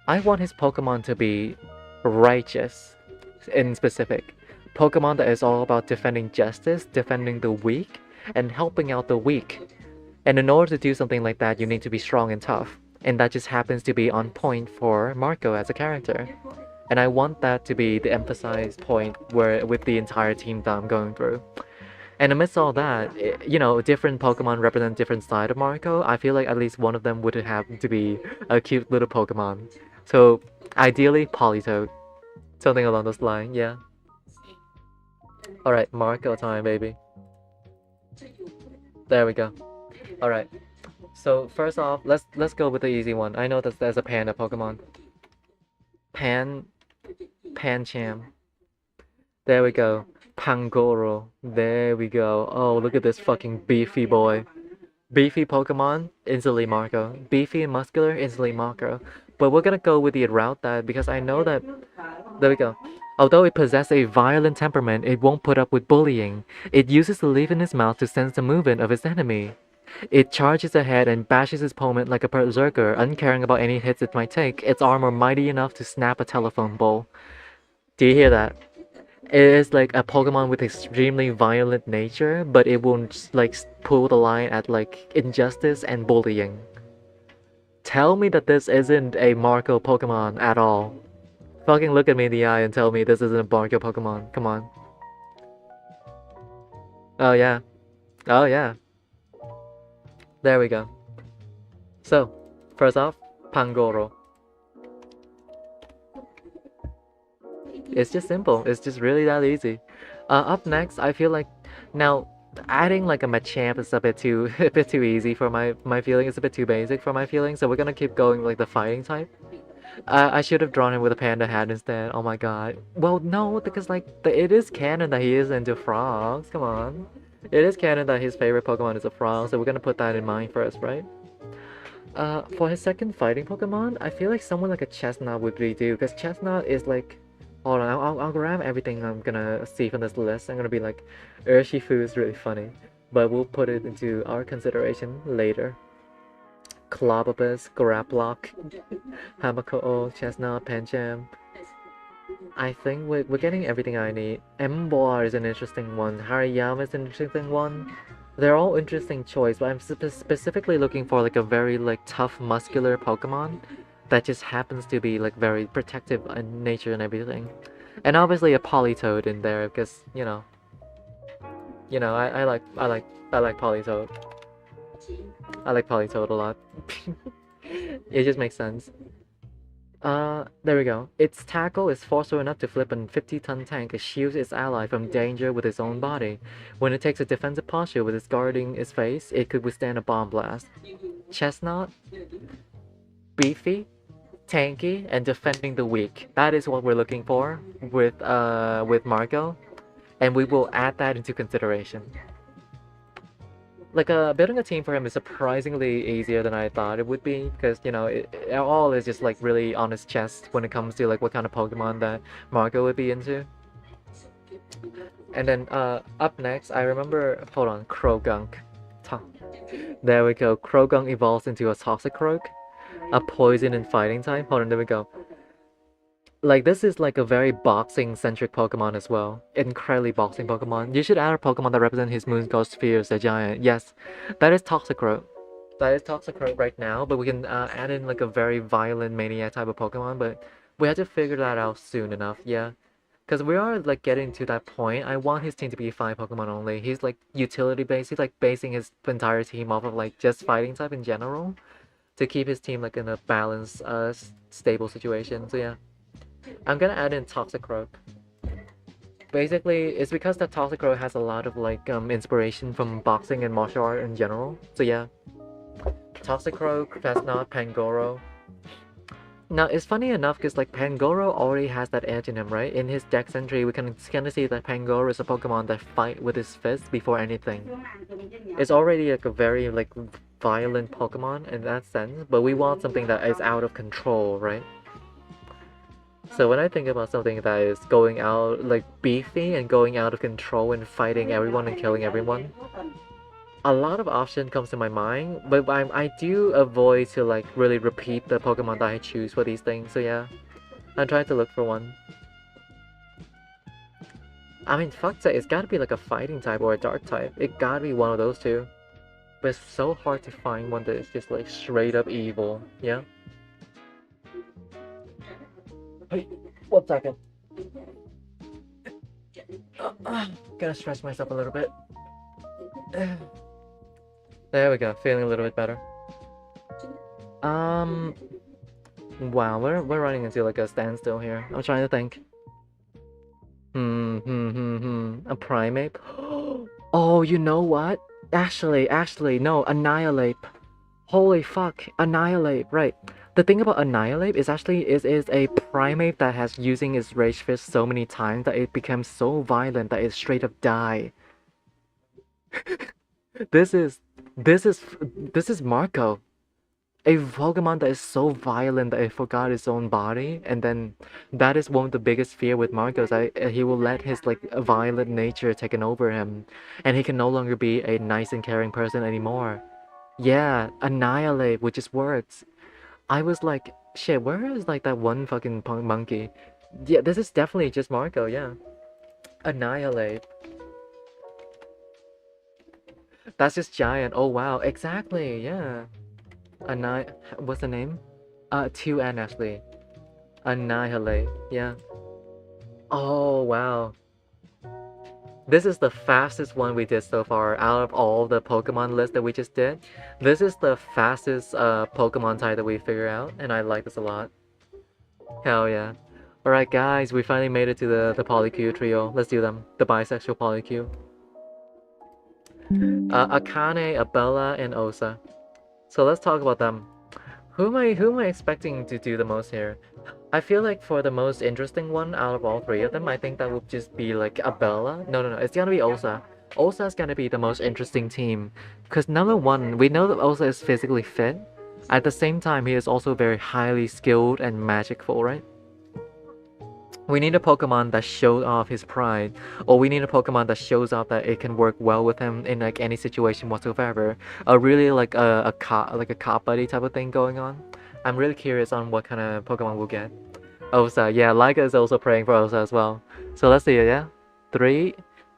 I want his Pokemon to be righteous in specific. Pokemon that is all about defending justice, defending the weak, and helping out the weak. And in order to do something like that, you need to be strong and tough. And that just happens to be on point for Marco as a character. And I want that to be the emphasized point where with the entire team that I'm going through. And amidst all that, you know, different Pokemon represent different side of Marco. I feel like at least one of them would have to be a cute little Pokemon. So, ideally, Politoed. Something along those lines, yeah. Alright, Marco time, baby. There we go. Alright. So, first off, let's go with the easy one. I know that there's a panda Pokemon. Pancham. There we go. Pangoro. There we go. Oh, look at this fucking beefy boy. Beefy Pokemon, instantly Marco. Beefy and muscular, instantly Marco. But we're gonna go with the route that, because I know that... There we go. Although it possesses a violent temperament, it won't put up with bullying. It uses the leaf in its mouth to sense the movement of its enemy. It charges ahead and bashes its opponent like a berserker, uncaring about any hits it might take, its armor mighty enough to snap a telephone pole. Do you hear that? It is like a Pokemon with extremely violent nature, but it won't like pull the line at like injustice and bullying. Tell me that this isn't a Marco Pokemon at all. Fucking look at me in the eye and tell me this isn't a Marco Pokemon. Come on. Oh yeah. Oh yeah. There we go. So, first off, Pangoro. It's just simple. It's just really that easy. Up next, I feel like now adding like a Machamp is a bit too a bit too easy for my feeling. It's a bit too basic for my feeling. So we're gonna keep going like the fighting type. I should have drawn him with a panda hat instead. Oh my god. Well, no, because like it is canon that he is into frogs. Come on. It is canon that his favorite Pokemon is a frog, so we're gonna put that in mind first, right? For his second fighting Pokemon, I feel like someone like a Chestnut would really do, because Chestnut is like... Hold on, I'll grab everything I'm gonna see from this list. I'm gonna be like, Urshifu is really funny, but we'll put it into our consideration later. Clobopus, Graplock, Hamako, Chestnut, Pancham. I think we're getting everything I need. Emboar is an interesting one. Hariyama is an interesting one. They're all interesting choice, but I'm specifically looking for like a very like tough, muscular Pokemon that just happens to be like very protective in nature and everything. And obviously a Politoed in there because I like Politoed. I like Politoed a lot. It just makes sense. There we go. Its tackle is forceful enough to flip a 50-ton tank. It shields its ally from danger with its own body. When it takes a defensive posture with its guarding its face, it could withstand a bomb blast. Chestnut, beefy, tanky, and defending the weak. That is what we're looking for with Marco, and we will add that into consideration. Like building a team for him is surprisingly easier than I thought it would be, because it all is just like really on his chest when it comes to like what kind of Pokemon that Marco would be into. And then up next, I remember, hold on, Krogunk. There we go. Krogunk evolves into a Toxicroak, a poison and fighting type. Hold on, there we go. Like, this is like a very boxing-centric Pokemon as well. Incredibly boxing Pokemon. You should add a Pokemon that represents his Moon Ghost Spheres, the giant. Yes, that is Toxicroak. That is Toxicroak right now, but we can add in like a very violent Maniac type of Pokemon, but we have to figure that out soon enough, yeah. Because we are like getting to that point. I want his team to be 5 Pokemon only. He's like utility based. He's like basing his entire team off of like just fighting type in general to keep his team like in a balanced, stable situation. So yeah. I'm gonna add in Toxicroak. Basically, it's because that Toxicroak has a lot of like inspiration from boxing and martial art in general. So yeah, Toxicroak, Chestnut, Pangoro. Now it's funny enough because like Pangoro already has that edge in him, right? In his Dex entry, we can kind of see that Pangoro is a Pokemon that fight with his fist before anything. It's already like a very like violent Pokemon in that sense, but we want something that is out of control, right? So when I think about something that is going out, like beefy and going out of control and fighting everyone and killing everyone, a lot of option comes to my mind, but I do avoid to like really repeat the Pokemon that I choose for these things, so yeah. I'm trying to look for one. I mean, fuck that, it's gotta be like a fighting type or a dark type. It gotta be one of those two. But it's so hard to find one that is just like straight up evil, yeah? Hey, 1 second. Gotta stretch myself a little bit. There we go, feeling a little bit better. Wow, we're running into like a standstill here. I'm trying to think. A Primeape? Oh, you know what? Actually, no, Annihilate. Holy fuck, Annihilate, right. The thing about Annihilate is actually is a Primeape that has using its Rage Fist so many times that it becomes so violent that it straight up die. This is Marco. A Pokemon that is so violent that it forgot its own body, and then that is one of the biggest fear with Marco is that he will let his like violent nature taken over him, and he can no longer be a nice and caring person anymore. Yeah, Annihilate, which just works. I was like, shit, where is like that one fucking punk monkey? Yeah, this is definitely just Marco, yeah. Annihilate. That's just giant. Oh wow, exactly, yeah. What's the name? 2N actually. Annihilate. Yeah. Oh wow. This is the fastest one we did so far out of all the Pokemon list that we just did. This is the fastest Pokemon type that we figured out, and I like this a lot. Hell yeah. Alright guys, we finally made it to the Polycule trio. Let's do them. The bisexual Polycule. Akane, Abella, and Osa. So let's talk about them. Who am I expecting to do the most here? I feel like for the most interesting one out of all three of them, I think that would just be like Abella. No, it's gonna be Osa. Osa's gonna be the most interesting team. Because number one, we know that Osa is physically fit. At the same time, he is also very highly skilled and magicful, right? We need a Pokemon that shows off his pride, or we need a Pokemon that shows off that it can work well with him in like any situation whatsoever. Really like a cop buddy type of thing going on. I'm really curious on what kind of Pokemon we'll get. Osa, yeah, Laika is also praying for Osa as well. So let's see it, yeah? 3,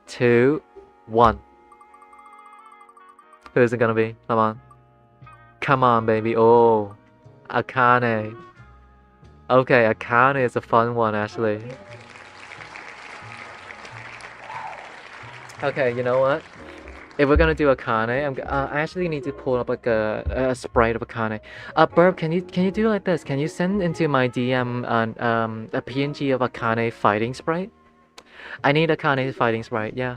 2, 1. Who is it gonna be? Come on. Come on, baby. Oh, Akane. Okay, Akane is a fun one, actually. Okay, you know what? If we're gonna do Akane, I actually need to pull up like a sprite of Akane. Burb, can you do like this? Can you send into my DM a PNG of Akane fighting sprite? I need Akane fighting sprite, yeah.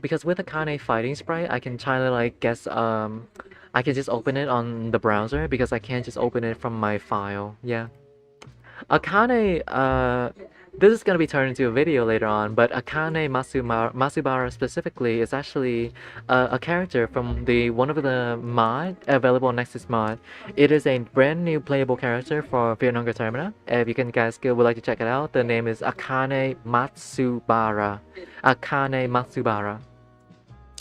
Because with Akane fighting sprite, I can try to like guess I can just open it on the browser because I can't just open it from my file. Yeah. Akane, this is gonna be turned into a video later on, but Akane Masubara specifically is actually a character from the one of the mod available on Nexus mod. It is a brand new playable character for Fear and Hunger Termina. If you guys would like to check it out, the name is Akane Matsubara. Akane Matsubara.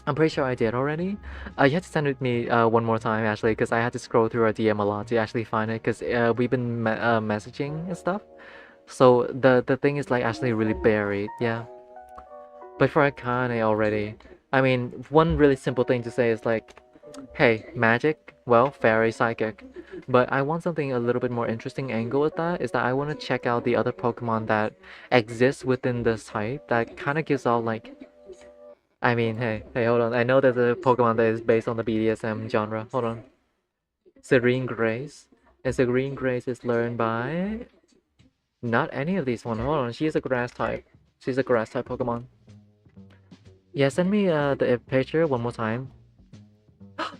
I'm pretty sure I did already. You had to send it me one more time actually, because I had to scroll through our DM a lot to actually find it, because we've been messaging and stuff. So the thing is like actually really buried, yeah. But for Akane already, I mean, one really simple thing to say is like, hey, magic, well, fairy, psychic. But I want something a little bit more interesting angle with that, is that I want to check out the other Pokemon that exists within this type that kind of gives off like, I mean, hey, hold on. I know there's a Pokemon that is based on the BDSM genre. Hold on. Serene Grace. And Serene Grace is learned by... Not any of these one. Hold on, she is a grass type. She's a grass type Pokemon. Yeah, send me the picture one more time.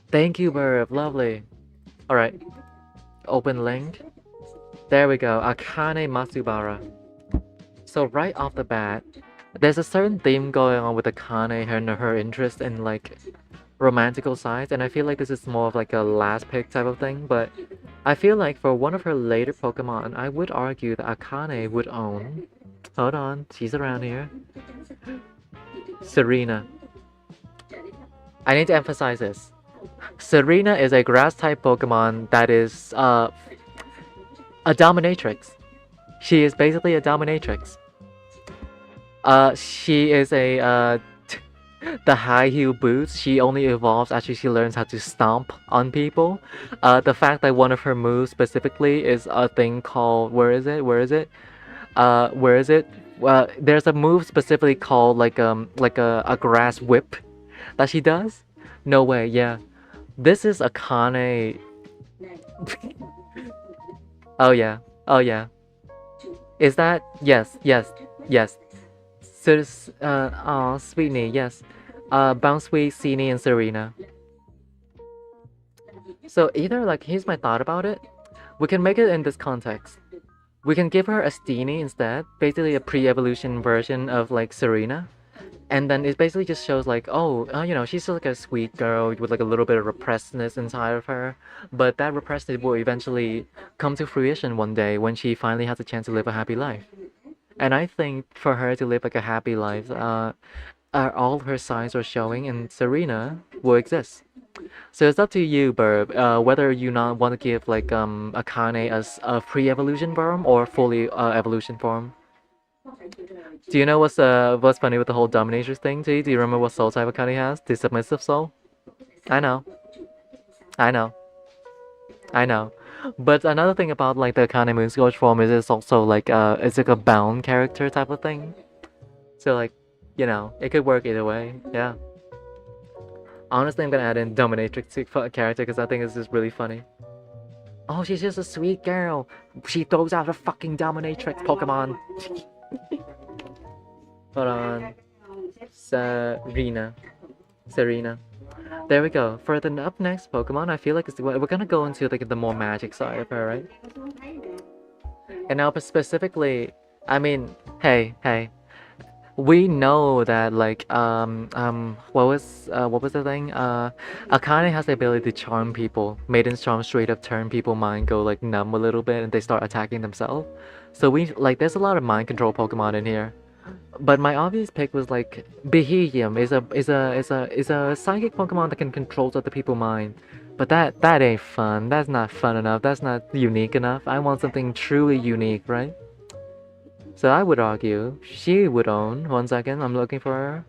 Thank you, Burb. Lovely. Alright. Open link. There we go. Akane Matsubara. So right off the bat, there's a certain theme going on with Akane and her interest in like romantical sides, and I feel like this is more of like a last pick type of thing, but I feel like for one of her later Pokemon, I would argue that Akane would own... Hold on, she's around here. Serena. I need to emphasize this. Serena is a grass type Pokemon that is a dominatrix. She is basically a dominatrix. She is a the high heel boots, she only evolves after she learns how to stomp on people. The fact that one of her moves specifically is a thing called, where is it? Well, there's a move specifically called like a grass whip that she does. No way, yeah. This is Akane. Oh yeah, oh yeah. Is that yes. So, oh, Sweetney, yes. Bounsweet, Sini, and Serena. So either, like, here's my thought about it. We can make it in this context. We can give her a Steenie instead, basically a pre-evolution version of, like, Serena. And then it basically just shows, like, oh, you know, she's like a sweet girl with, like, a little bit of repressedness inside of her. But that repressedness will eventually come to fruition one day when she finally has a chance to live a happy life. And I think for her to live like a happy life, all her signs are showing, and Serena will exist. So it's up to you, Burb, whether you not want to give like Akane as a pre-evolution form or fully evolution form. Do you know what's funny with the whole dominatrix thing? Do you remember what soul type Akane has? The submissive soul. I know. I know. But another thing about like the Akane Moon Scourge form is it's also like it's like a bound character type of thing. So like, you know, it could work either way. Yeah. Honestly, I'm gonna add in Dominatrix character because I think it's just really funny. Oh, she's just a sweet girl. She throws out a fucking Dominatrix Pokemon. Hold on. Serena. Serena. There we go. For the up next Pokemon, I feel like we're gonna go into like the more magic side of her, right? And now specifically, I mean, hey, we know that like what was the thing? Akane has the ability to charm people. Maiden's charm straight up turn people mind go like numb a little bit and they start attacking themselves. So we like there's a lot of mind control Pokemon in here. But my obvious pick was like Beheeyem is a psychic Pokemon that can control other people's mind. But that ain't fun. That's not fun enough. That's not unique enough. I want something truly unique, right? So I would argue she would own. 1 second, I'm looking for her.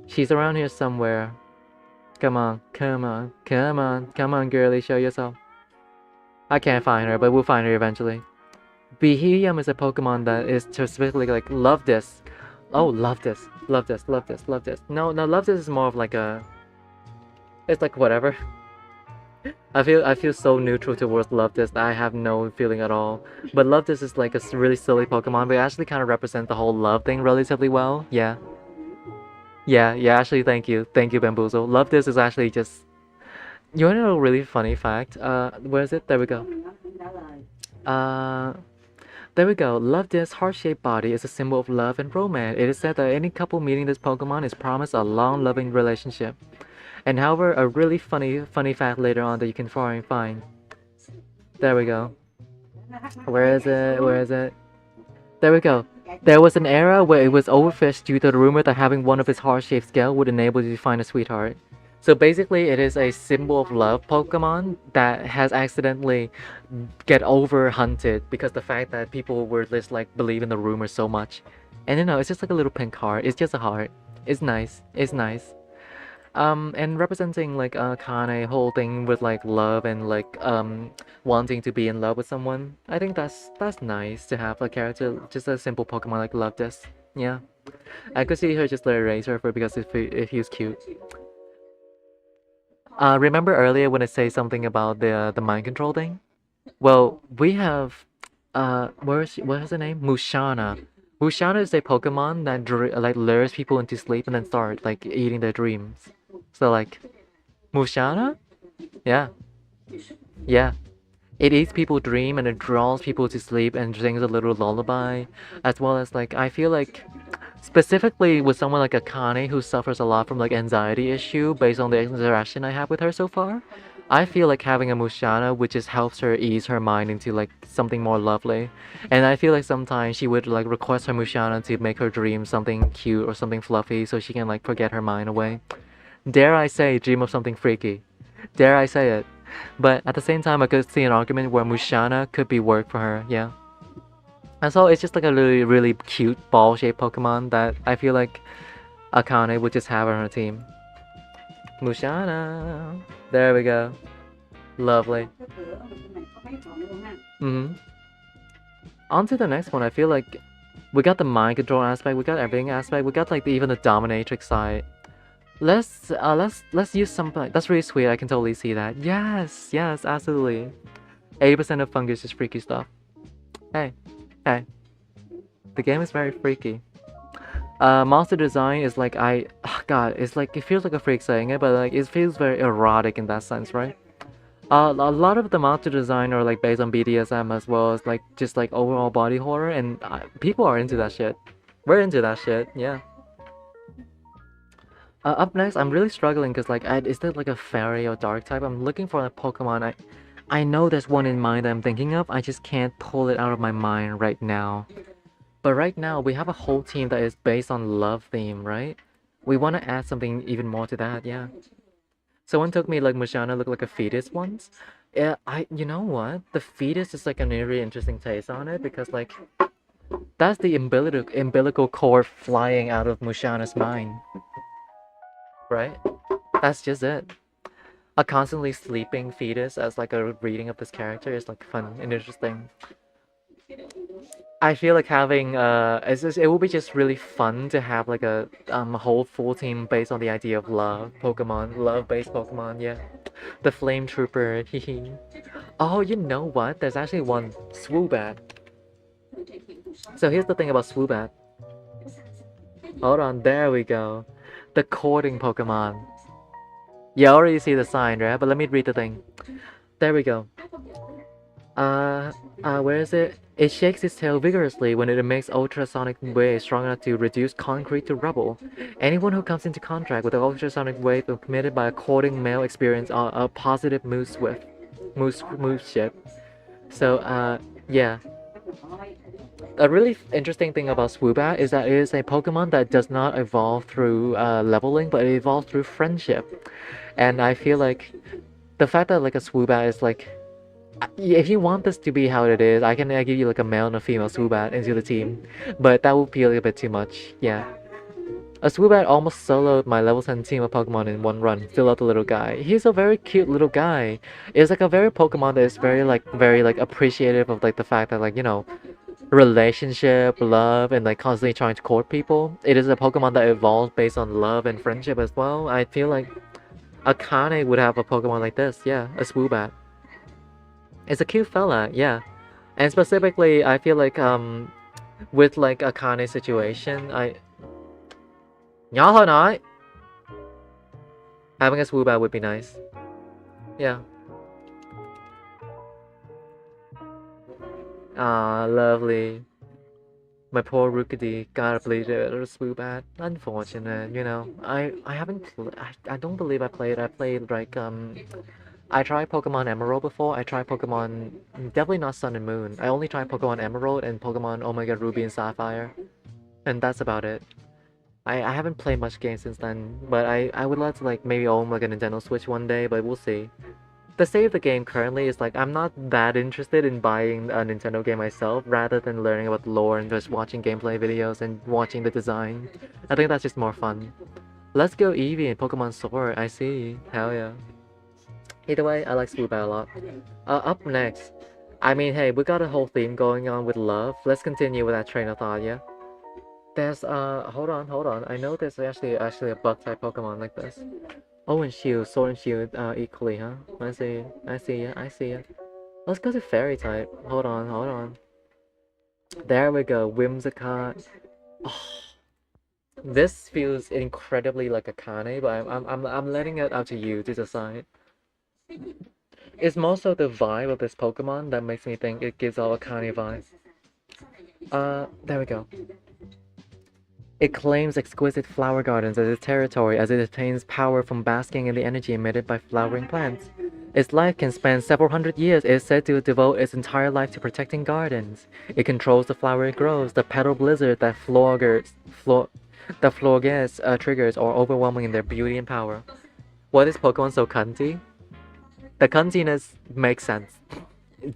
She's around here somewhere. Come on, come on, come on, come on, girlie, show yourself. I can't find her, but we'll find her eventually. Beheeyem is a Pokemon that is specifically like love this. Oh, love this, love this, love this, love this. No, love this is more of like a. It's like whatever. I feel so neutral towards love this that I have no feeling at all. But love this is like a really silly Pokemon, but it actually kind of represents the whole love thing relatively well. Yeah. Yeah, actually, thank you, Bamboozle. Love this is actually just. You want to know a really funny fact? Where is it? There we go. Uh, There we go. Love this heart-shaped body is a symbol of love and romance. It is said that any couple meeting this Pokemon is promised a long, loving relationship. And however, a really funny fact later on that you can find. There we go. Where is it? Where is it? There we go. There was an era where it was overfished due to the rumor that having one of its heart-shaped scale would enable you to find a sweetheart. So basically, it is a symbol of love Pokemon that has accidentally get over hunted because the fact that people were just like believe in the rumor so much. And you know, it's just like a little pink heart. It's just a heart. It's nice. It's nice. And representing like Kane whole thing with like love and like wanting to be in love with someone. I think that's nice to have a character, just a simple Pokemon like love this. Yeah. I could see her just like erase her for because if he's cute. Remember earlier when I say something about the mind control thing? Well, we have where's her name? Mushana. Mushana is a Pokemon that like lures people into sleep and then start like eating their dreams. So like Mushana? Yeah. Yeah. It eats people dream and it draws people to sleep and sings a little lullaby. As well as like I feel like specifically with someone like Akane who suffers a lot from like anxiety issue based on the interaction I have with her so far, I feel like having a Mushana which just helps her ease her mind into like something more lovely. And I feel like sometimes she would like request her Mushana to make her dream something cute or something fluffy so she can like forget her mind away. Dare I say dream of something freaky. Dare I say it. But at the same time I could see an argument where Mushana could be work for her, yeah. And so it's just like a really cute ball-shaped Pokemon that I feel like Akane would just have on her team. Mushana. There we go. Lovely. On to the next one. I feel like we got the mind control aspect, we got everything aspect, we got like even the dominatrix side. Let's use something that's really sweet. I can totally see that. Yes, absolutely. 80% of fungus is freaky stuff. Hey. The game is very freaky. Monster design is like God, it's like it feels like a freak saying it, but like it feels very erotic in that sense, right? A lot of the monster design are like based on BDSM as well as like just like overall body horror, and people are into that shit. We're into that shit, yeah. Up next, I'm really struggling because like, is there like a fairy or dark type? I'm looking for a Pokemon. I know there's one in mind that I'm thinking of. I just can't pull it out of my mind right now. But right now, we have a whole team that is based on love theme, right? We want to add something even more to that, yeah. Someone took me like Mushana looked like a fetus once. Yeah, you know what? The fetus is like a really interesting taste on it because like that's the umbilical cord flying out of Mushana's mind. Right? That's just it. a constantly sleeping fetus as like a reading of this character is like fun and interesting. I feel like having it will be just really fun to have like a whole full team based on the idea of love Pokemon, love based Pokemon. Yeah, the Flame Trooper. Hehe. Oh, you know what? There's actually one Swoobat. So here's the thing about Swoobat. Hold on, there we go. The courting Pokemon. You already see the sign, right? But let me read the thing. There we go. Uh, where is it? It shakes its tail vigorously when it emits ultrasonic waves strong enough to reduce concrete to rubble. Anyone who comes into contact with the ultrasonic wave emitted by a courting male experience a positive mood shift. So, yeah. A really interesting thing about Swoobat is that it is a Pokemon that does not evolve through leveling, but it evolves through friendship. And I feel like the fact that like a Swoobat is like, if you want this to be how it is, I can give you like a male and a female Swoobat into the team, but that would feel a bit too much. Yeah. A Swoobat almost soloed my level 10 team of Pokemon in one run. Still love the little guy. He's a very cute little guy. It's like a very Pokemon that is very like appreciative of like the fact that like, you know, relationship, love, and like constantly trying to court people. It is a Pokemon that evolves based on love and friendship as well. I feel like Akane would have a Pokemon like this. Yeah, a Swoobat. It's a cute fella, yeah. And specifically, I feel like with like Akane situation, nhỏ thôi nói, having a Swoobat would be nice. Yeah. Ah, lovely. My poor Rookity got bleeded or Swoobat. Unfortunate, you know. I haven't I don't believe I played. I played like I tried Pokemon Emerald before. I tried Pokemon definitely not Sun and Moon. I only tried Pokemon Emerald and Pokemon Omega Ruby and Sapphire. And that's about it. I haven't played much games since then, but I would love to like maybe own like a Nintendo Switch one day, but we'll see. The state of the game currently is like I'm not that interested in buying a Nintendo game myself rather than learning about the lore and just watching gameplay videos and watching the design. I think that's just more fun. Let's go Eevee and Pokemon Sword, I see. Hell yeah. Either way, I like Swoobat a lot. Up next. I mean, hey, we got a whole theme going on with love. Let's continue with that train of thought, yeah? There's, hold on. I know there's actually a bug type Pokemon like this. Oh, and Shield, Sword and Shield, equally, huh? I see ya. Let's go to Fairy type. Hold on. There we go, Whimsicott. Oh, this feels incredibly like a Kane, but I'm letting it up to you to decide. It's more so the vibe of this Pokemon that makes me think it gives off a Kane vibe. There we go. It claims exquisite flower gardens as its territory as it obtains power from basking in the energy emitted by flowering plants. Its life can span several hundred years. It is said to devote its entire life to protecting gardens. It controls the flower it grows, the petal blizzard that Florges triggers are overwhelming in their beauty and power. Why is Pokemon so cunty? The cuntiness makes sense.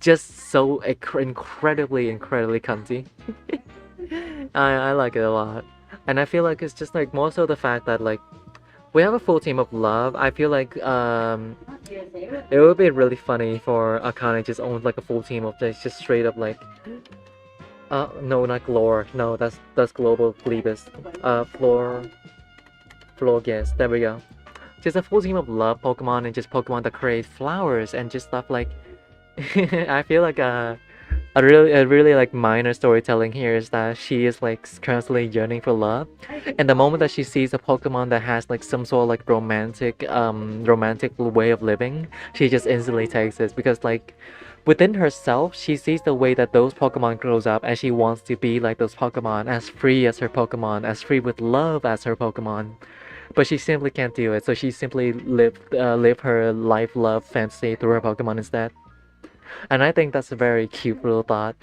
Just so incredibly cunty. I like it a lot. And I feel like it's just like more so the fact that like we have a full team of love. I feel like it would be really funny for Akane just own like a full team of just straight up like no, not Glore. No, that's Global Glebus. Florges. There we go. Just a full team of love Pokemon and just Pokemon that create flowers and just stuff like I feel like a really like minor storytelling here is that she is like constantly yearning for love, and the moment that she sees a Pokemon that has like some sort of like romantic way of living, she just instantly takes it because like within herself she sees the way that those Pokemon grows up and she wants to be like those Pokemon, as free as her Pokemon, as free with love as her Pokemon. But she simply can't do it, so she simply live her life love fantasy through her Pokemon instead. And I think that's a very cute little thought.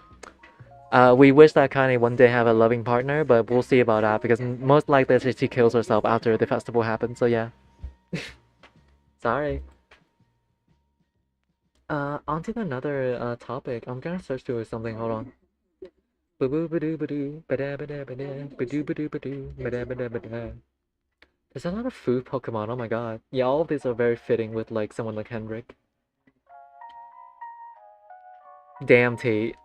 We wish that Kanye one day have a loving partner, but we'll see about that because most likely she kills herself after the festival happens. So yeah. Sorry. On to another topic. I'm gonna search through something. Hold on. There's a lot of food Pokemon, oh my god. Yeah, all of these are very fitting with like someone like Henrik. Damn Tate.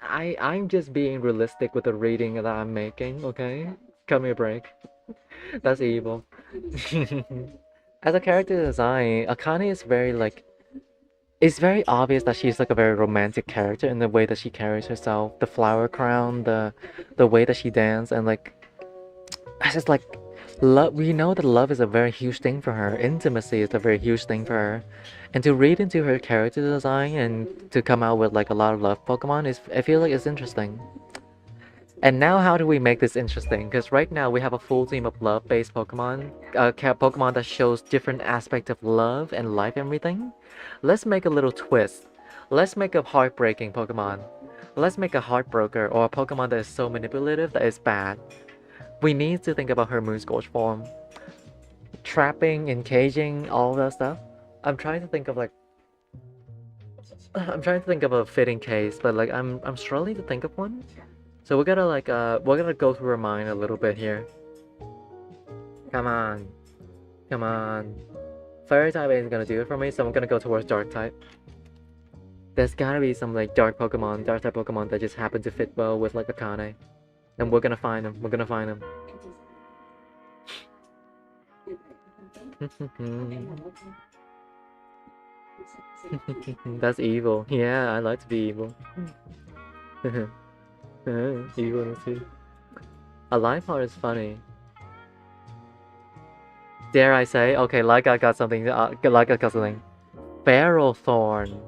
I'm just being realistic with the rating that I'm making, okay? Cut me a break. That's evil. As a character design, Akane is very like it's very obvious that she's like a very romantic character in the way that she carries herself. The flower crown, the way that she dances, and like it's just like love. We know that love is a very huge thing for her. Intimacy is a very huge thing for her, and to read into her character design and to come out with like a lot of love Pokemon is I feel like it's interesting. And now how do we make this interesting? Because right now we have a full team of love-based Pokemon, Pokemon that shows different aspects of love and life and everything. Let's make a little twist. Let's make a heartbreaking Pokemon. Let's make a heartbroker or a Pokemon that is so manipulative that is bad. We need to think about her Moonscorch form. Trapping, encaging, all that stuff. I'm trying to think of like I'm trying to think of a fitting case, but like I'm struggling to think of one. So we're gonna go through our mind a little bit here. Come on. Come on. Fire type ain't gonna do it for me, so I'm gonna go towards dark type. There's gotta be some like dark type Pokemon that just happen to fit well with like Akane. And we're gonna find them. We're gonna find them. That's evil. Yeah, I like to be evil. Evil too. A life part is funny. Dare I say? Okay, like I got something. Like I got something. Feral Thorn.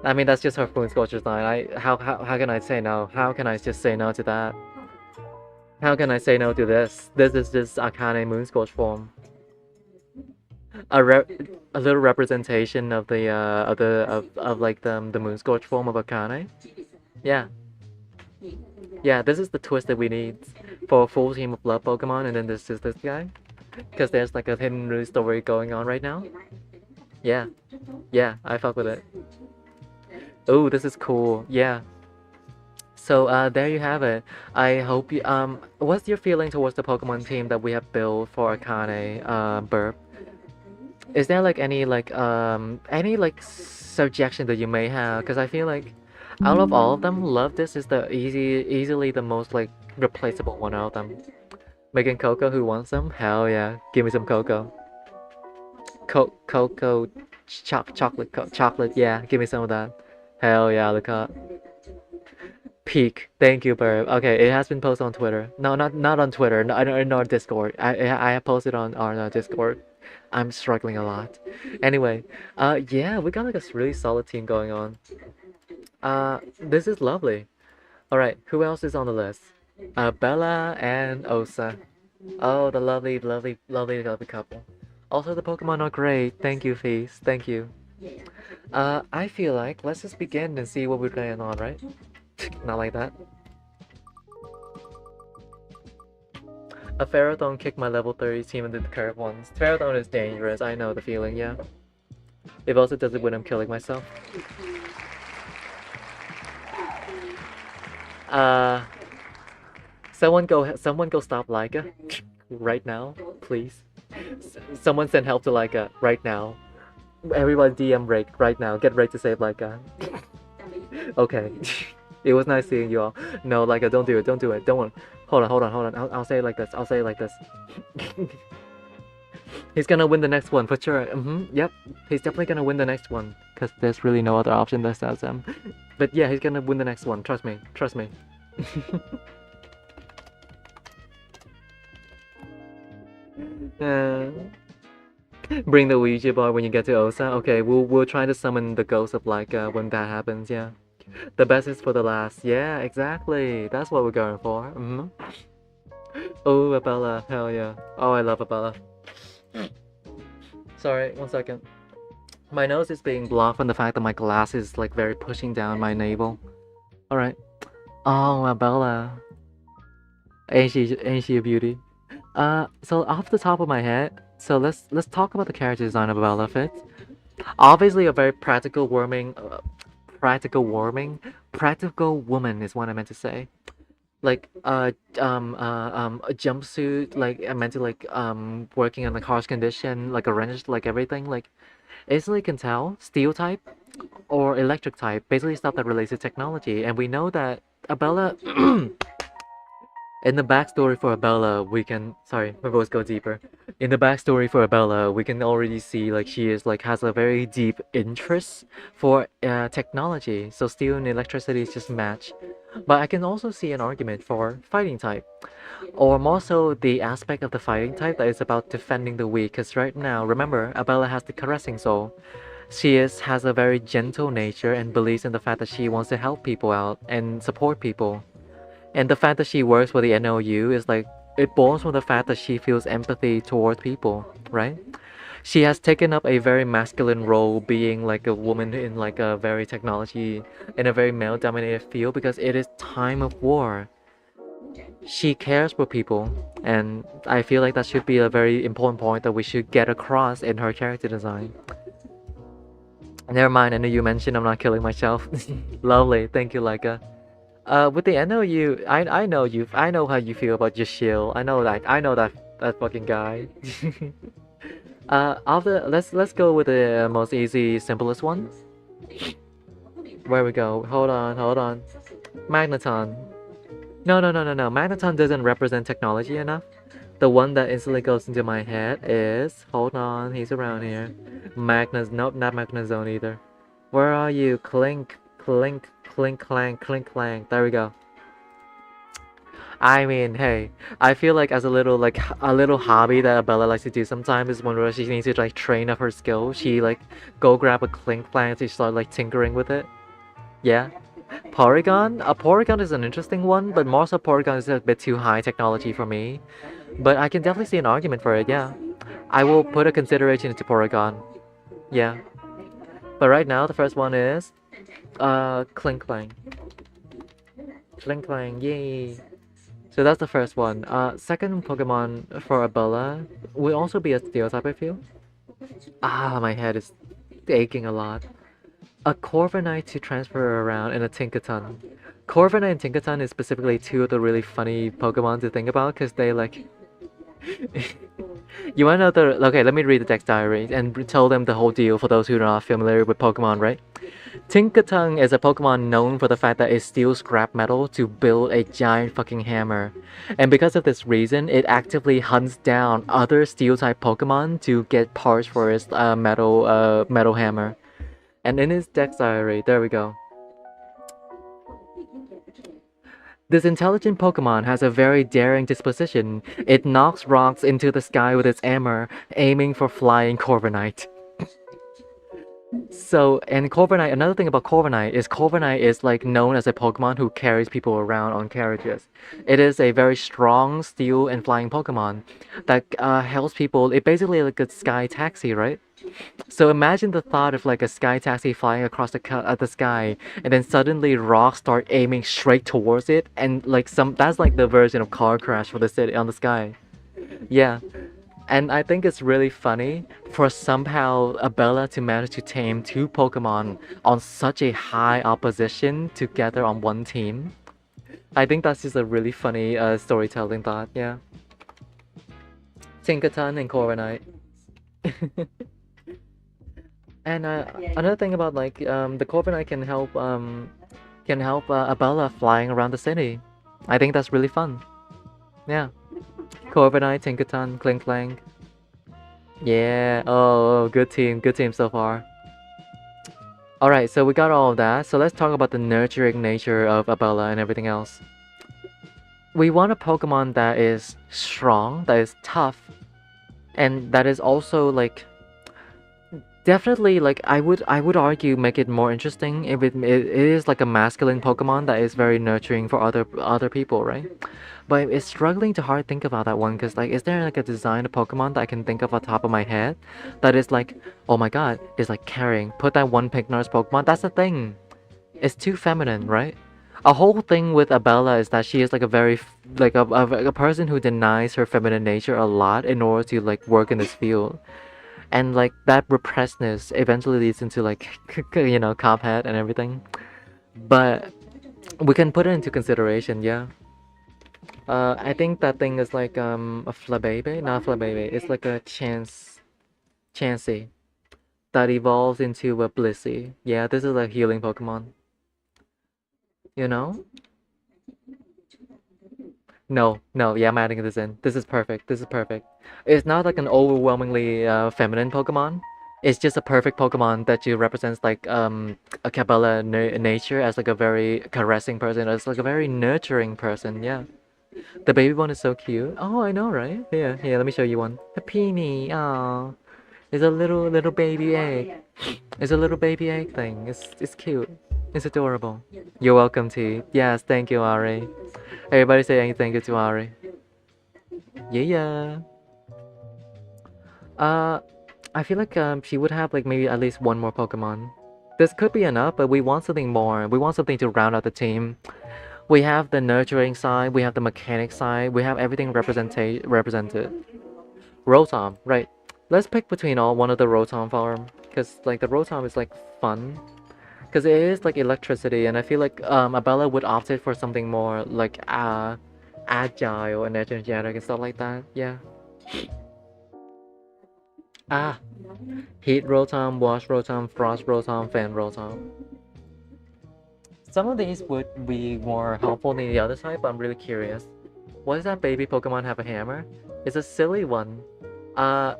I mean, that's just her Moonscorch design. How can I say no? How can I just say no to that? How can I say no to this? This is just Akane Moonscorch form. A little representation of the of like the Moonscorch form of Akane. Yeah. Yeah, this is the twist that we need for a full team of love Pokemon, and then there's just this guy. Because there's like a hidden story going on right now. Yeah. Yeah, I fuck with it. Oh, this is cool. Yeah. So there you have it. I hope you what's your feeling towards the Pokemon team that we have built for Akane, Burp? Is there like any like suggestion that you may have? Because I feel like out of all of them, Love This is the easily the most like replaceable one out of them. Making Coco, who wants some? Hell yeah, give me some Coco. Cocoa, chocolate, yeah, give me some of that. Hell yeah, look up. Peak. Thank you, Burb. Okay, it has been posted on Twitter. No, not on Twitter. No, in our Discord. I have posted on our Discord. I'm struggling a lot. Anyway, yeah, we got like a really solid team going on. This is lovely. All right, who else is on the list? Bella and Osa. Oh, the lovely couple. Also, the Pokemon are great. Thank you, Feast. Thank you. I feel like let's just begin and see what we're going on, right? Not like that. A Ferrothorn kicked my level 30 team into the curve once. Ferrothorn is dangerous, I know the feeling, yeah. It also does it when I'm killing myself. Someone go stop Laika. Right now, please. Someone send help to Laika right now. Everyone DM break right now. Get ready to save Laika. Okay. It was nice seeing you all. No, Laika, don't do it. Don't do it. Don't. Hold on. I'll say it like this. I'll say it like this. He's gonna win the next one for sure. Yep. He's definitely gonna win the next one because there's really no other option that says him. But yeah, he's gonna win the next one. Trust me. Trust me. Bring the Ouija board when you get to Osa. Okay, we'll try to summon the ghost of like when that happens. Yeah, the best is for the last. Yeah, exactly. That's what we're going for. Oh, Abella, hell yeah. Oh, I love Abella. Sorry, 1 second. My nose is being blocked from the fact that my glass is like very pushing down my navel. All right. Oh, Abella. Ain't she a beauty? So off the top of my head, so let's talk about the character design of Bella Fit. Obviously, a very practical woman is what I meant to say. like a jumpsuit, like I meant to like working on the harsh condition, like a wrench, like everything, like easily can tell steel type or electric type, basically stuff that relates to technology. And we know that Abella in the backstory for Abella, we can sorry, my voice go deeper. In the backstory for Abella, we can already see like she is like has a very deep interest for technology. So steel and electricity is just match. But I can also see an argument for fighting type, or more so the aspect of the fighting type that is about defending the weak. Because right now, remember, Abella has the caressing soul. Has a very gentle nature and believes in the fact that she wants to help people out and support people. And the fact that she works for the NLU is like it borns from the fact that she feels empathy towards people, right? She has taken up a very masculine role being like a woman in like a very technology in a very male dominated field because it is time of war. She cares for people, and I feel like that should be a very important point that we should get across in her character design. Never mind, I know you mentioned I'm not killing myself. Lovely, thank you, Leica. With the NLU, I know you. I know how you feel about your shield. I know that fucking guy. After let's go with the most easy, simplest one. Where we go? Hold on. Magneton. No. Magneton doesn't represent technology enough. The one that instantly goes into my head is hold on. He's around here. Magnus. Nope, not Magnezone either. Where are you? Clink, clink, clink, clank, clink, clank. There we go. I mean, hey, I feel like as a little a little hobby that Bella likes to do sometimes is whenever she needs to like train up her skill, she like go grab a clink plant to start like tinkering with it. Yeah. Porygon? A Porygon is an interesting one, but more so Porygon is a bit too high technology for me. But I can definitely see an argument for it, yeah. I will put a consideration into Porygon. Yeah. But right now the first one is Clink Clang. Clink Clang, yay. So that's the first one. Second Pokemon for Abella would also be a Steel type, I feel. Ah, my head is aching a lot. A Corviknight to transfer around and a Tinkaton. Corviknight and Tinkaton is specifically two of the really funny Pokemon to think about because they like. You wanna know the. Okay, let me read the text diary and tell them the whole deal for those who are not familiar with Pokemon, right? Tinkaton is a Pokemon known for the fact that it steals scrap metal to build a giant fucking hammer. And because of this reason, it actively hunts down other steel-type Pokemon to get parts for its metal hammer. And in his dex diary, there we go. This intelligent Pokemon has a very daring disposition. It knocks rocks into the sky with its hammer, aiming for flying Corviknight. So, and Corviknight, another thing about Corviknight is like known as a Pokemon who carries people around on carriages. It is a very strong steel and flying Pokemon that helps people. It basically like a sky taxi, right? So imagine the thought of like a sky taxi flying across the sky, and then suddenly rocks start aiming straight towards it, and like that's like the version of car crash for the city on the sky. Yeah. And I think it's really funny for somehow Abella to manage to tame two Pokemon on such a high opposition together on one team. I think that's just a really funny storytelling thought, yeah. Tinkaton and Corviknight. And another thing about like the Corviknight can help Abella flying around the city. I think that's really fun. Yeah. Corviknight, Tinkaton, Clink Clank. Yeah, good team so far. Alright, so we got all of that, so let's talk about the nurturing nature of Abella and everything else. We want a Pokemon that is strong, that is tough, and that is also like definitely like I would argue make it more interesting if it is like a masculine Pokemon that is very nurturing for other people, right? But it's struggling to hard think about that one because like is there like a design of Pokemon that I can think of on top of my head that is like oh my god is like carrying put that one pink nurse Pokemon, that's the thing, it's too feminine, right? A whole thing with Abella is that she is like a very like a person who denies her feminine nature a lot in order to like work in this field. And like that repressedness eventually leads into like you know Cuphead and everything, but we can put it into consideration, yeah. I think that thing is like a Flabébé, not Flabébé. It's like a Chansey that evolves into a Blissey. Yeah, this is a healing Pokemon. You know? No, no, yeah, I'm adding this in. This is perfect. This is perfect. It's not like an overwhelmingly feminine Pokemon. It's just a perfect Pokemon that you represents like a Cabela nature as like a very caressing person, as like a very nurturing person. Yeah, the baby one is so cute. Oh, I know, right? Here, let me show you one. A peony. Oh, it's a little baby egg. It's a little baby egg thing. It's cute. It's adorable. You're welcome, T. Yes, thank you, Ari. Everybody say thank you to Ari. Yeah. Uh, I feel like she would have like maybe at least one more Pokemon. This could be enough, but we want something more. We want something to round out the team. We have the nurturing side, we have the mechanic side, we have everything represented. Rotom, right. Let's pick between all one of the Rotom farm. Because like the Rotom is like fun. Because it is like electricity and I feel like Abella would opt it for something more like agile and energetic and stuff like that. Yeah. Ah, Heat Rotom, Wash Rotom, Frost Rotom, Fan Rotom. Some of these would be more helpful than the other side, but I'm really curious. Why does that baby Pokemon have a hammer? It's a silly one. Uh,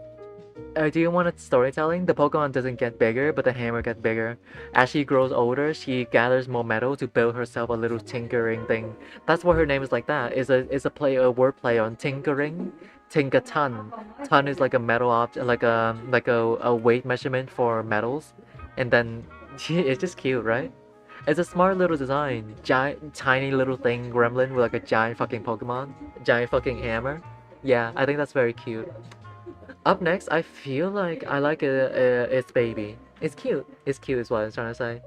do you want a storytelling? The Pokemon doesn't get bigger, but the hammer gets bigger. As she grows older, she gathers more metal to build herself a little tinkering thing. That's why her name is like that. It's a word play on tinkering. Tinkaton. Ton is like a metal object, like a weight measurement for metals, and then it's just cute, right? It's a smart little design. Giant, tiny little thing, gremlin with like a giant fucking Pokemon, giant fucking hammer. Yeah, I think that's very cute. Up next, I feel like I like its baby. It's cute. It's cute is what I'm trying to say.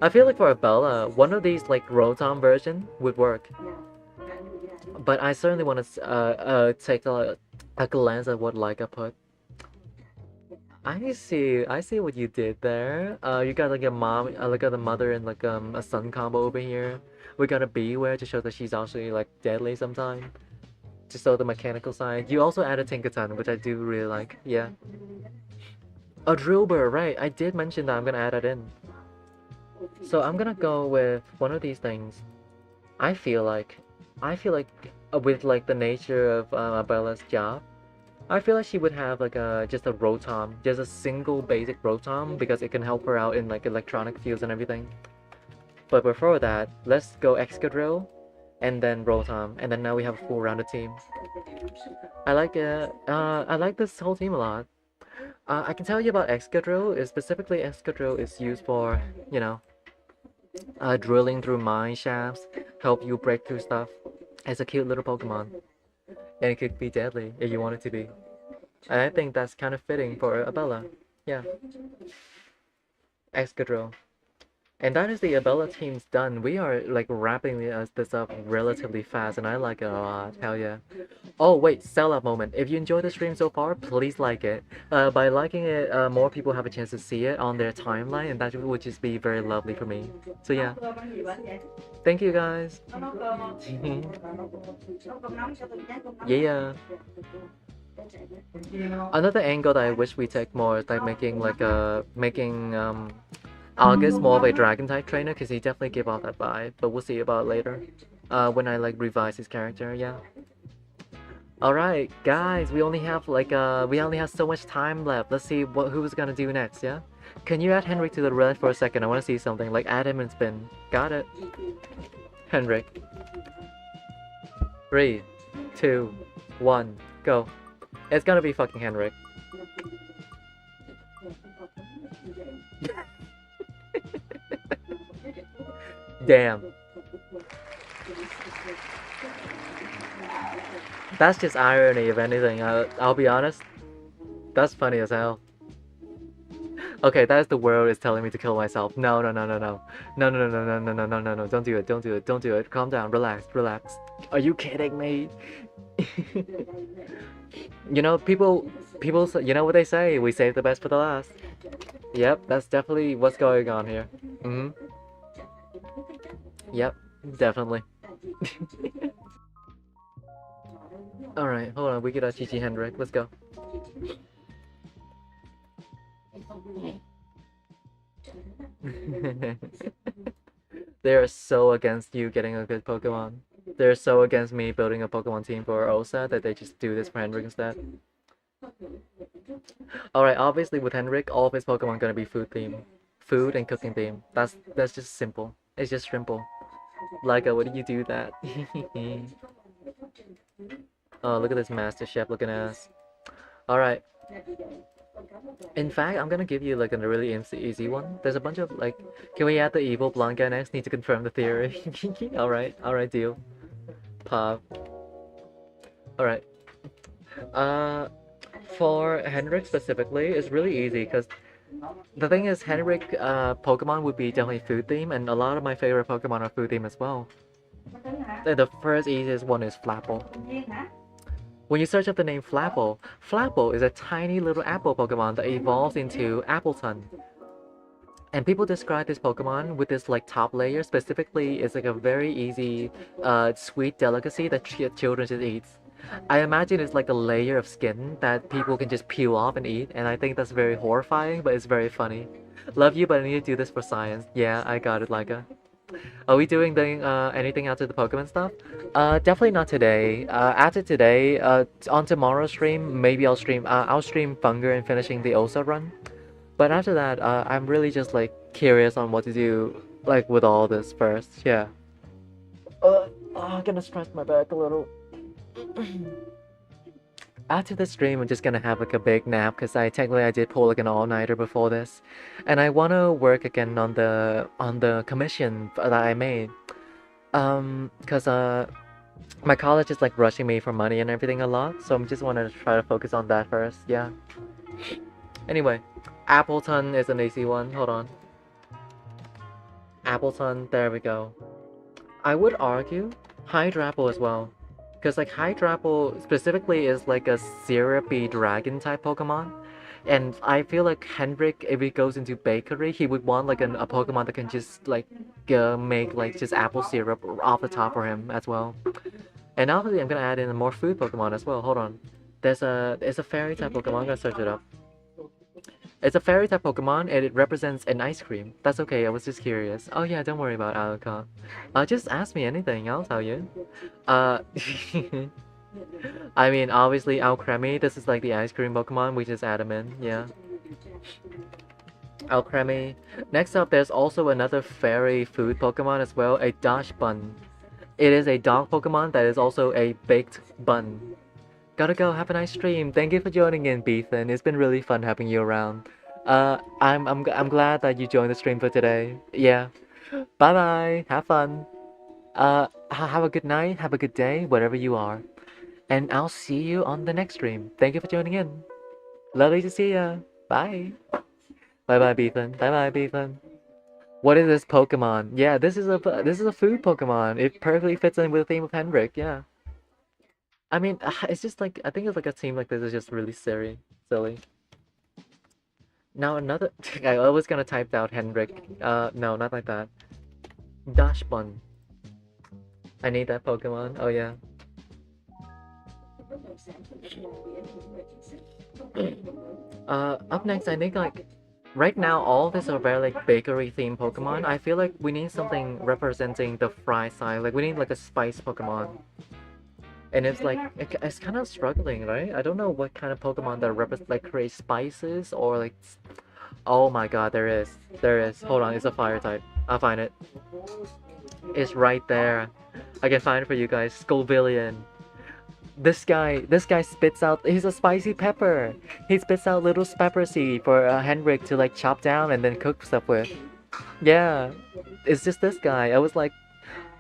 I feel like for a Bella, one of these like Rotom version would work. But I certainly want to take a glance at what Leica put. I see what you did there. You got like a mom, like a mother and like a son combo over here. We got a Beware to show that she's actually like deadly sometimes. To show the mechanical side. You also added Tinkaton, which I do really like. Yeah. A Drillbur, right? I did mention that I'm gonna add it in. So I'm gonna go with one of these things. I feel like, with like the nature of Bella's job, I feel like she would have like just a Rotom, just a single basic Rotom because it can help her out in like electronic fields and everything. But before that, let's go Excadrill, and then Rotom, and then now we have a full rounded team. I like it. I like this whole team a lot. I can tell you about Excadrill. Specifically, Excadrill is used for, you know, drilling through mine shafts, help you break through stuff. It's a cute little Pokemon, and it could be deadly if you want it to be. And I think that's kind of fitting for Abella. Yeah. Excadrill. And that is the Abella team's done. We are like wrapping this up relatively fast, and I like it a lot. Hell yeah. Oh wait, sell-out moment. If you enjoyed the stream so far, please like it. By liking it, more people have a chance to see it on their timeline, and that would just be very lovely for me. So yeah. Thank you guys. Yeah. Another angle that I wish we take more is like making August more of a dragon type trainer because he definitely gave off that vibe, but we'll see about it later. When I like revise his character, yeah. Alright, guys, we only have so much time left. Let's see who's gonna do next, yeah? Can you add Henrik to the red for a second? I wanna see something. Like add him and spin. Got it. Henrik. 3, 2, 1, go. It's gonna be fucking Henrik. Damn. That's just irony, if anything. I'll be honest. That's funny as hell. Okay, that is the world is telling me to kill myself. No, no, no, no, no. No, no, no, no, no, no, no, no, no. Don't do it. Don't do it. Don't do it. Calm down. Relax. Relax. Are you kidding me? You know, people, you know what they say? We save the best for the last. Yep, that's definitely what's going on here. Yep, definitely. Alright, hold on, we get a GG Henrik, let's go. They're so against you getting a good Pokemon. They're so against me building a Pokemon team for Osa that they just do this for Henrik instead. Alright, obviously with Henrik, all of his Pokemon gonna be food theme. Food and cooking theme. That's just simple. It's just simple. Leica, what do you do that? Oh, look at this Master Chef looking ass. Alright. In fact, I'm gonna give you like a really easy one. There's a bunch of like, can we add the evil blonde guy next? Need to confirm the theory. Alright, deal. Pop. Alright. For Henrik specifically, it's really easy because the thing is, Henrik Pokemon would be definitely food theme, and a lot of my favorite Pokemon are food theme as well. And the first easiest one is Flapple. When you search up the name Flapple, Flapple is a tiny little apple Pokemon that evolves into Appleton. And people describe this Pokemon with this like top layer, specifically it's like a very easy sweet delicacy that children just eat. I imagine it's like a layer of skin that people can just peel off and eat, and I think that's very horrifying, but it's very funny. Love you, but I need to do this for science. Yeah, I got it, Leica. Are we doing anything after the Pokemon stuff? Definitely not today. After today, on tomorrow's stream, maybe I'll stream Funger and finishing the Osa run. But after that, I'm really just like curious on what to do, like with all this first. Yeah. I'm gonna stretch my back a little. After the stream, I'm just gonna have like a big nap because I did pull like an all-nighter before this, and I want to work again on the commission that I made. Because my college is like rushing me for money and everything a lot, so I'm just want to try to focus on that first. Yeah. Anyway, Appleton is an easy one. Hold on. Appleton, there we go. I would argue Hydrapple as well. Because like Hydrapple specifically is like a syrupy dragon type Pokemon. And I feel like Henrik, if he goes into bakery, he would want like a Pokemon that can just like make like just apple syrup off the top for him as well. And obviously I'm gonna add in a more food Pokemon as well. Hold on. There's a fairy type Pokemon, I'm gonna search it up. It's a fairy type Pokemon and it represents an ice cream. That's okay, I was just curious. Oh yeah, don't worry about Alucard. Just ask me anything, I'll tell you. I mean, obviously Alcremie, this is like the ice cream Pokemon, we just add them in, yeah. Alcremie. Next up, there's also another fairy food Pokemon as well, a Dash Bun. It is a dog Pokemon that is also a baked bun. Gotta go, have a nice stream. Thank you for joining in, Beethan. It's been really fun having you around. I'm glad that you joined the stream for today. Yeah. Bye bye. Have fun. Have a good night, have a good day, wherever you are. And I'll see you on the next stream. Thank you for joining in. Lovely to see ya. Bye. Bye bye, Beethan. Bye bye, Beethan. What is this Pokemon? Yeah, this is a food Pokemon. It perfectly fits in with the theme of Henrik. Yeah. I mean, it's just like, I think it's like a team like this is just really silly. Now another, I was gonna type out Henrik. No, not like that. Dashbun. I need that Pokemon. Oh yeah. Up next, I think like, right now all these are very like bakery themed Pokemon. I feel like we need something representing the fry side. Like we need like a spice Pokemon. And it's like, it's kind of struggling, right? I don't know what kind of Pokemon that like create spices or like... Oh my god, there is. Hold on, it's a fire type. I'll find it. It's right there. I can find it for you guys. Scovillian. This guy spits out... He's a spicy pepper. He spits out little pepper seed for Henrik to like chop down and then cook stuff with. Yeah. It's just this guy. I was like,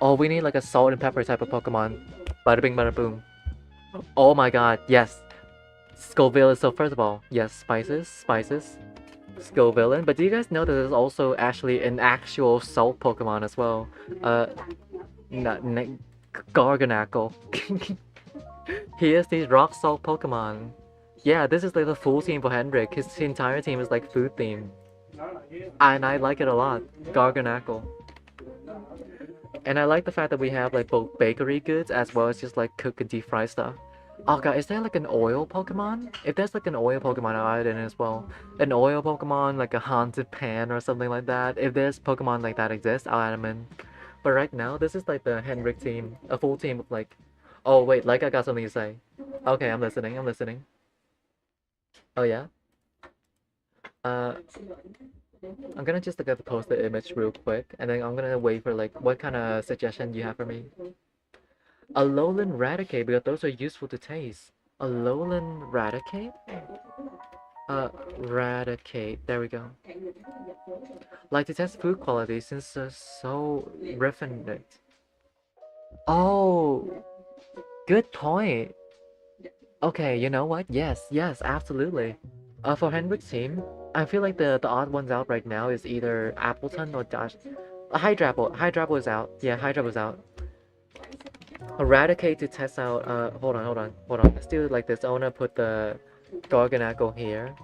oh, we need like a salt and pepper type of Pokemon. Bada bing, bada boom. Oh my god, yes. Scoville. So first of all, yes, spices. Scovillain. But do you guys know that there's also actually an actual salt Pokemon as well? Garganackle. He is the rock salt Pokemon. Yeah, this is like the full team for Henrik. His entire team is like food themed. And I like it a lot. Garganackle. And I like the fact that we have like both bakery goods as well as just like cook and deep fry stuff. Oh god, is there like an oil Pokemon? If there's like an oil Pokemon, I'll add it in as well. An oil Pokemon, like a haunted pan or something like that. If there's Pokemon like that exists, I'll add them in. But right now, this is like the Henrik team, a full team of like. Oh wait, like I got something to say. Okay, I'm listening. I'm listening. Oh yeah. Uh, I'm gonna just look at the poster image real quick, and then I'm gonna wait for like what kind of suggestion you have for me. A lowland Raticate, because those are useful to taste. A lowland Raticate? Raticate. There we go. Like to test food quality since they're so refined. Oh, good point. Okay, you know what? Yes, yes, absolutely. For Henrik's team, I feel like the odd ones out right now is either Appleton or Dash. Hydrapple. Hydrapple is out. Yeah, Hydrapple is out. Eradicate to test out. Hold on, hold on, hold on. Let's do it like this. I wanna put the Garganacl here,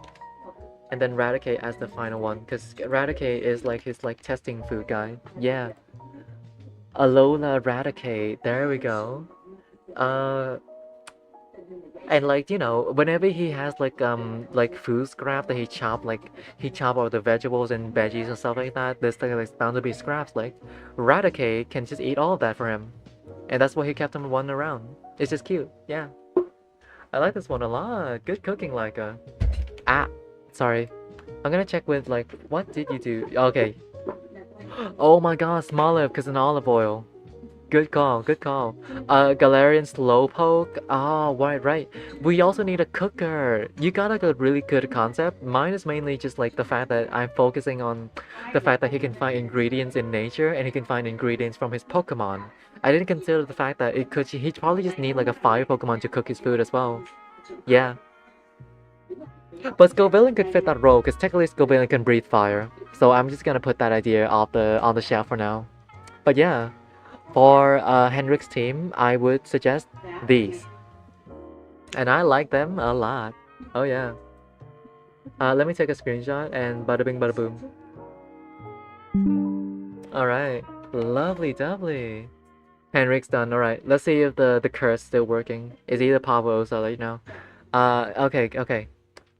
and then Eradicate as the final one, because Eradicate is like his like testing food guy. Yeah. Alola Eradicate. There we go. Uh. And like you know, whenever he has like food scrap that he chop all the vegetables and veggies and stuff like that, there's like bound to be scraps. Like Eradicate can just eat all of that for him, and that's why he kept him running around. It's just cute. Yeah, I like this one a lot. Good cooking, like sorry. I'm gonna check with like what did you do? Okay. Oh my God, Smoliv, cause an olive oil. Good call, good call. Galarian Slowpoke. Oh, right. We also need a cooker. You got like a really good concept. Mine is mainly just like the fact that I'm focusing on the fact that he can find ingredients in nature and he can find ingredients from his Pokemon. I didn't consider the fact that he'd probably just need like a fire Pokemon to cook his food as well. Yeah. But Scovillain could fit that role because technically Scovillain can breathe fire. So I'm just gonna put that idea on the shelf for now. But yeah. For Henrik's team, I would suggest these. And I like them a lot. Oh yeah. Let me take a screenshot and bada bing bada boom. Alright. Lovely. Henrik's done. Alright. Let's see if the curse is still working. Is either Pablo or Osa right now? Okay.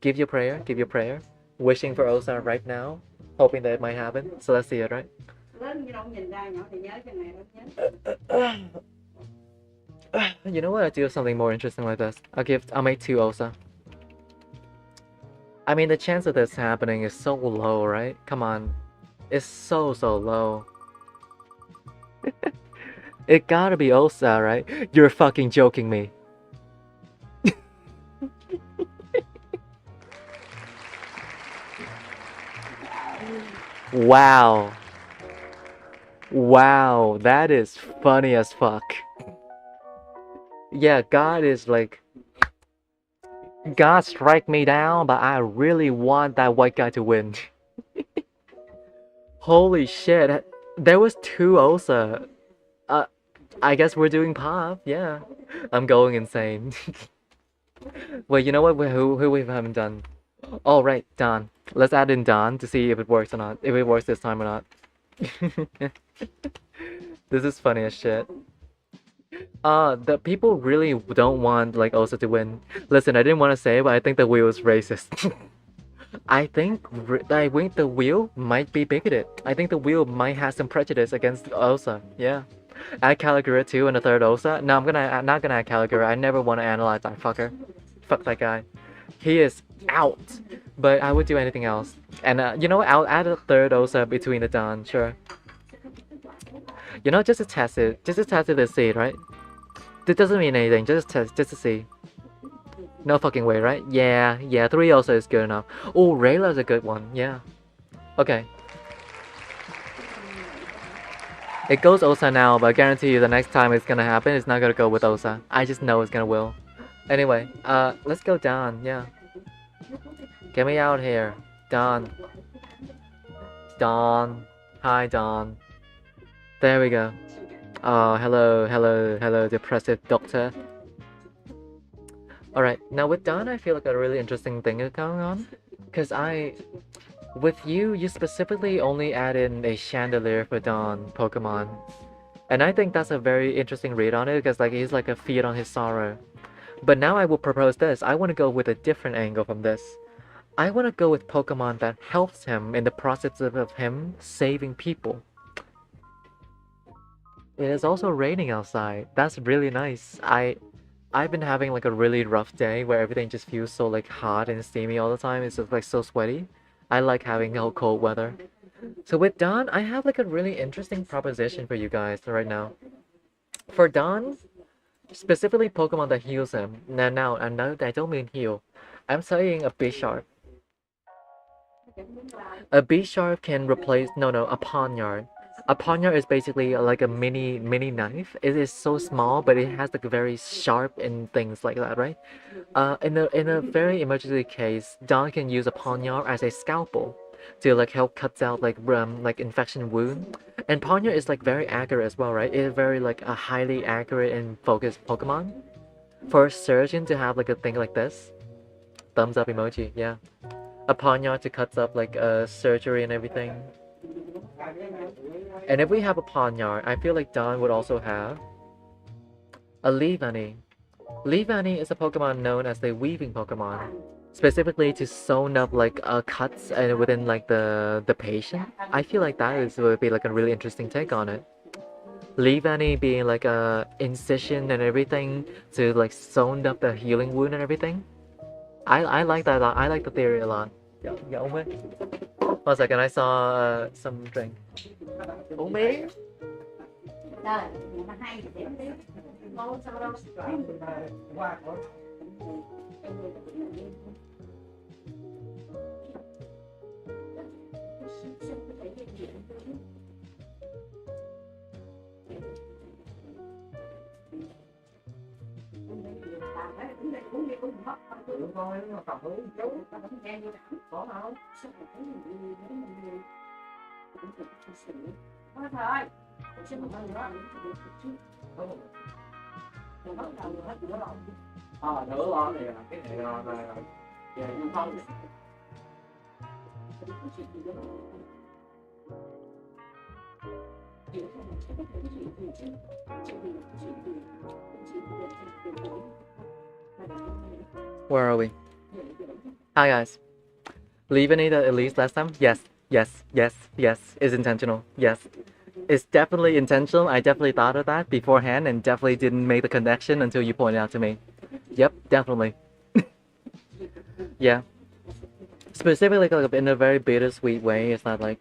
Give your prayer. Wishing for Osa right now. Hoping that it might happen. So let's see it, right? You know what? I'll do something more interesting like this. I'll make 2 Osa. I mean, the chance of this happening is so low, right? Come on. It's so low. It gotta be Osa, right? You're fucking joking me. Wow. Wow, that is funny as fuck. Yeah, God is like, God strike me down, but I really want that white guy to win. Holy shit, there was 2 Osa. I guess we're doing pop, yeah. I'm going insane. Wait, you know what? Who we haven't done? Oh, right, Don. Let's add in Don to see if it works or not. If it works this time or not. This is funny as shit. The people really don't want like Osa to win. Listen, I didn't want to say it, but I think the wheel is racist. I think the wheel might be bigoted. I think the wheel might have some prejudice against Osa. Yeah. Add Caligura too and a 3rd Osa. No, I'm not gonna add Caligura. I never want to analyze that fucker. Fuck that guy. He is out. But I would do anything else. And you know what? I'll add a 3rd Osa between the Dawn. Sure. You know, just to test it. Just to test it to see, right? This doesn't mean anything. Just test, just to see. No fucking way, right? Yeah. 3 Osa is good enough. Oh, Rayla's a good one. Yeah. Okay. It goes Osa now, but I guarantee you the next time it's gonna happen, it's not gonna go with Osa. I just know it's gonna will. Anyway, let's go Don, yeah. Get me out here. Don. Hi, Don. There we go. Oh, hello, depressive doctor. Alright, now with Don, I feel like a really interesting thing is going on. Because with you specifically only add in a Chandelier for Dawn Pokemon. And I think that's a very interesting read on it, because like he's like a feed on his sorrow. But now I will propose this. I want to go with a different angle from this. I want to go with Pokemon that helps him in the process of him saving people. It is also raining outside. That's really nice. I've been having like a really rough day where everything just feels so like hot and steamy all the time. It's just like so sweaty. I like having cold weather. So with Dawn, I have like a really interesting proposition for you guys right now. For Dawn, specifically Pokemon that heals him. Now, I don't mean heal. I'm saying a Bisharp. A Bisharp can replace a Pawniard. A Pawniard is basically like a mini knife. It is so small, but it has like very sharp and things like that, right? In a very emergency case, Dawn can use a Pawniard as a scalpel to like help cut out like infection wound. And Pawniard is like very accurate as well, right? It is very like a highly accurate and focused Pokemon. For a surgeon to have like a thing like this, thumbs up emoji, yeah. A Pawniard to cut up like surgery and everything. And if we have a Pawniard, I feel like Dawn would also have a Leavanny. Leavanny is a Pokemon known as the weaving Pokemon, specifically to sew up like cuts and within like the patient. I feel like would be like a really interesting take on it. Leavanny being like a incision and everything to like sew up the healing wound and everything. I like that a lot. I like the theory a lot. Yeah, Ome. 1 second, I saw some drink. Ome. Trời, mà hay thì điểm đi. Ngon sao đâu. Thôi thôi. Xin một lần nữa. Đừng bắt đầu hết nữa rồi. Nữa lo thì cái này là về du thông. Where are we? Hi guys. Leavanny that at least last time? Yes. Is intentional. Yes. It's definitely intentional. I definitely thought of that beforehand and definitely didn't make the connection until you pointed out to me. Yep, definitely. Yeah. Specifically like in a very bittersweet way, it's not like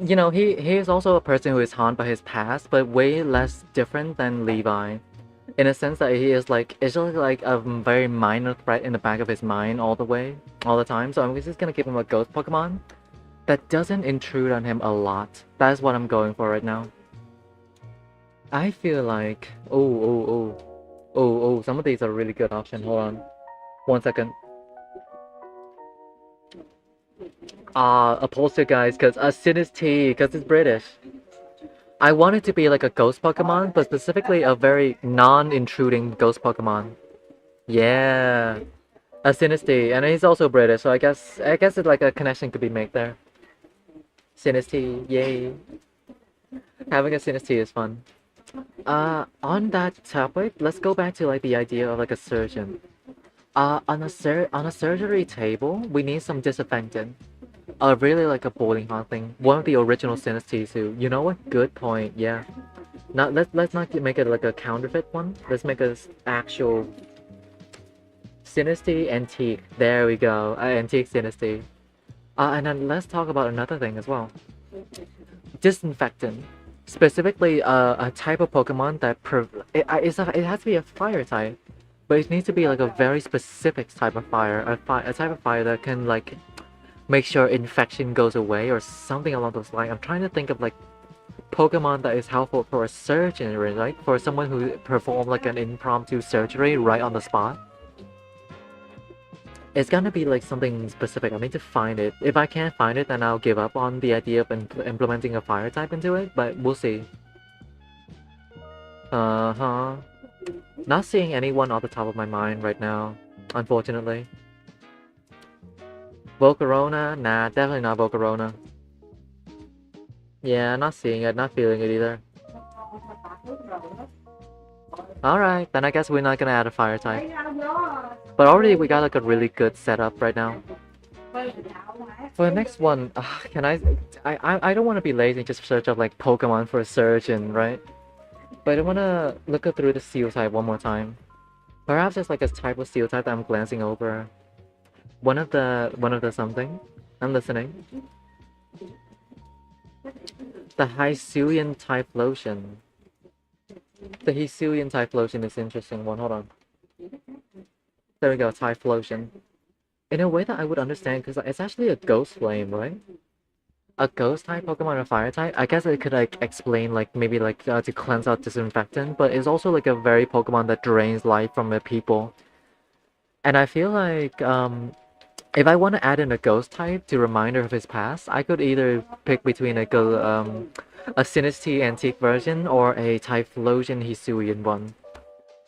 he is also a person who is haunted by his past, but way less different than Levi. In a sense that he is like, it's just like a very minor threat in the back of his mind all the time. So I'm just gonna give him a ghost Pokemon that doesn't intrude on him a lot. That's what I'm going for right now. I feel like, some of these are really good options. Hold on. 1 second. A poster guys, cause a Sinistee, cause it's British. I want it to be like a ghost Pokemon, but specifically a very non-intruding ghost Pokemon. Yeah, a Sinistee, and he's also British, so I guess it's like a connection could be made there. Sinistee, yay! Having a Sinistee is fun. On that topic, let's go back to like the idea of like a surgeon. On a surgery table, we need some disinfectant. Really like a bowling hot thing. One of the original Sinistee too. You know what? Good point. Yeah. Now let's not make it like a counterfeit one. Let's make a actual Sinistee antique. There we go. Antique Sinistee. And then let's talk about another thing as well. Disinfectant. Specifically, a type of Pokemon that it has to be a fire type, but it needs to be like a very specific type of fire. A type of fire that can like make sure infection goes away or something along those lines. I'm trying to think of like Pokemon that is helpful for a surgeon, right? For someone who performed like an impromptu surgery right on the spot. It's gonna be like something specific. I need to find it. If I can't find it, then I'll give up on the idea of implementing a fire type into it, but we'll see. Not seeing anyone off the top of my mind right now, unfortunately. Volcarona? Nah, definitely not Volcarona. Yeah, not seeing it, not feeling it either. Alright, then I guess we're not gonna add a fire type. But already we got like a really good setup right now. For the next one, can I don't want to be lazy and just search up like Pokemon for a surgeon, right? But I want to look through the Steel type one more time. Perhaps there's like a type of Steel type that I'm glancing over. One of the something. I'm listening. The Hisuian Typhlosion. The Hisuian Typhlosion is interesting one. Hold on. There we go, Typhlosion. In a way that I would understand, because it's actually a Ghost Flame, right? A Ghost type Pokemon and a Fire type? I guess it could like explain like maybe like to cleanse out disinfectant, but it's also like a very Pokemon that drains life from the people. And I feel like if I want to add in a Ghost type to remind her of his past, I could either pick between a Sinistea Antique version or a Typhlosion Hisuian one.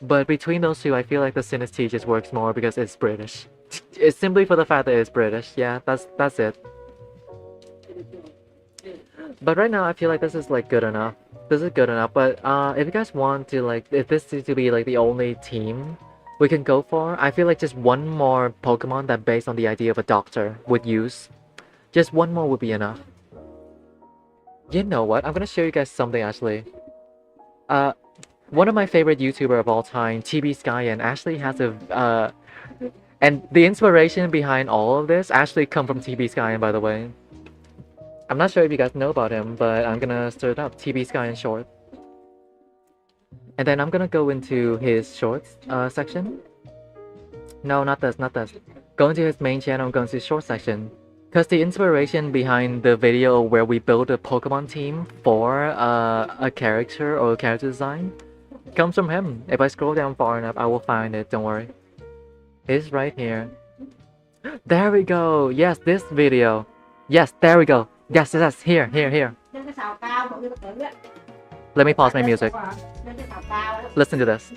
But between those two, I feel like the Sinistea just works more because it's British. It's simply for the fact that it's British. Yeah, that's it. But right now, I feel like this is like good enough. This is good enough. But if you guys want to like, if this is to be like the only team we can go for, I feel like just one more Pokemon that based on the idea of a doctor would use. Just one more would be enough. You know what? I'm gonna show you guys something actually. One of my favorite YouTuber of all time, TB Skyen, actually has a and the inspiration behind all of this actually come from TB Skyen, by the way. I'm not sure if you guys know about him, but I'm gonna stir it up. TB Skyen short. And then I'm gonna go into his shorts section. No, not this, not this. Go into his main channel, go into his short section. Because the inspiration behind the video where we build a Pokemon team for a character or a character design comes from him. If I scroll down far enough, I will find it, don't worry. It's right here. There we go! Yes, this video! Yes, there we go! Yes, yes, here, here, here. Let me pause my music. Listen to this.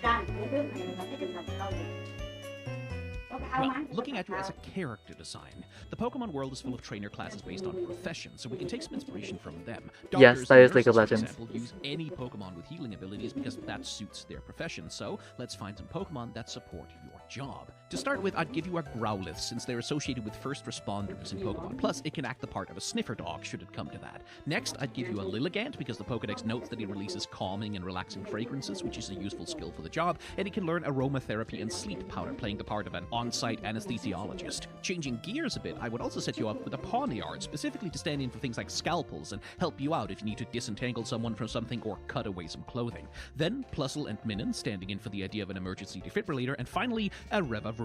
Well, looking at you as a character design, the Pokemon world is full of trainer classes based on profession, so we can take some inspiration from them. Yes, that is League of Legends. For example, use any Pokemon with healing abilities because that suits their profession. So let's find some Pokemon that support your job. To start with, I'd give you a Growlithe, since they're associated with first responders in Pokemon. Plus, it can act the part of a sniffer dog, should it come to that. Next, I'd give you a Lilligant, because the Pokedex notes that it releases calming and relaxing fragrances, which is a useful skill for the job, and it can learn aromatherapy and sleep powder, playing the part of an on-site anesthesiologist. Changing gears a bit, I would also set you up with a Pawniard, specifically to stand in for things like scalpels and help you out if you need to disentangle someone from something or cut away some clothing. Then, Plusle and Minun, standing in for the idea of an emergency defibrillator, and finally, a Revavroom.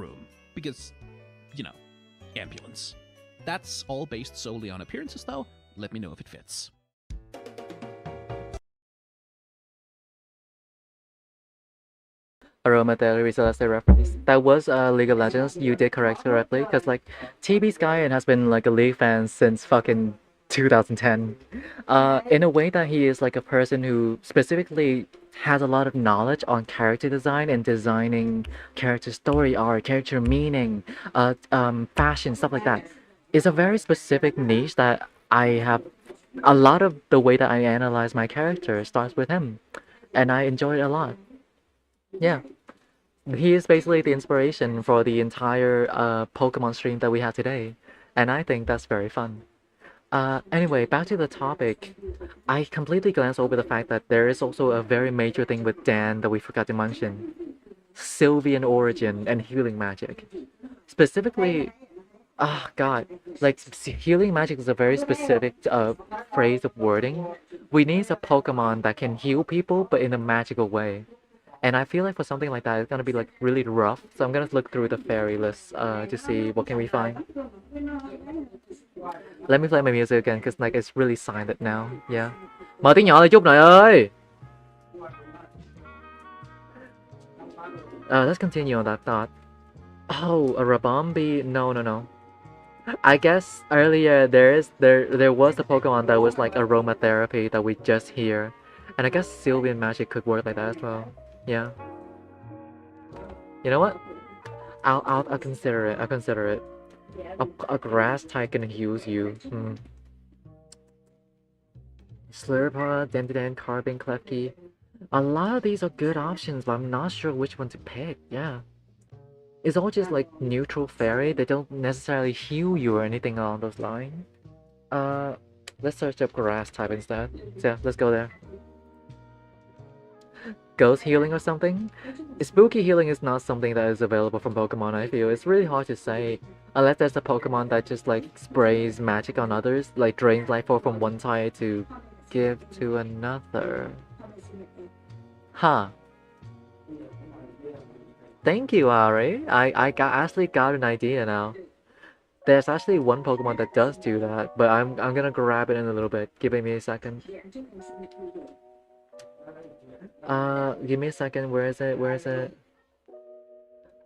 Because, you know, ambulance. That's all based solely on appearances, though. Let me know if it fits. Aromatherapy Celeste reference. That was League of Legends. You did correctly, because like TB Skyen has been like a League fan since fucking 2010. In a way that he is like a person who specifically has a lot of knowledge on character design and designing character story arc, character meaning, fashion, stuff like that. It's a very specific niche that I have. A lot of the way that I analyze my character starts with him, and I enjoy it a lot. Yeah. He is basically the inspiration for the entire Pokemon stream that we have today, and I think that's very fun. Anyway, back to the topic. I completely glanced over the fact that there is also a very major thing with Dan that we forgot to mention. Sylveon origin and healing magic. Specifically, god, like healing magic is a very specific phrase of wording. We need a Pokemon that can heal people but in a magical way. And I feel like for something like that, it's gonna be like really rough. So I'm gonna look through the fairy list to see what can we find. Let me play my music again, cause like it's really silent now. Yeah. Mở tiếng nhỏ lại chút này ơi. Let's continue on that thought. Oh, a Rabombi? No, no, no. I guess earlier there was a Pokemon that was like aromatherapy that we just hear, and I guess Sylveon magic could work like that as well. Yeah. You know what? I'll consider it. I'll consider it. A grass type can heal you. Slurpa, Dendidan, Carbon, Klefki. A lot of these are good options, but I'm not sure which one to pick. Yeah. It's all just like neutral fairy. They don't necessarily heal you or anything along those lines. Uh, let's search up grass type instead. So yeah, let's go there. Ghost healing or something? Spooky healing is not something that is available from Pokemon, I feel. It's really hard to say. Unless there's a Pokemon that just like sprays magic on others, like drains life force from one side to give to another. Huh. Thank you, Ari. Actually got an idea now. There's actually one Pokemon that does do that, but I'm gonna grab it in a little bit. Give me a second. Give me a second. Where is it? Where is it?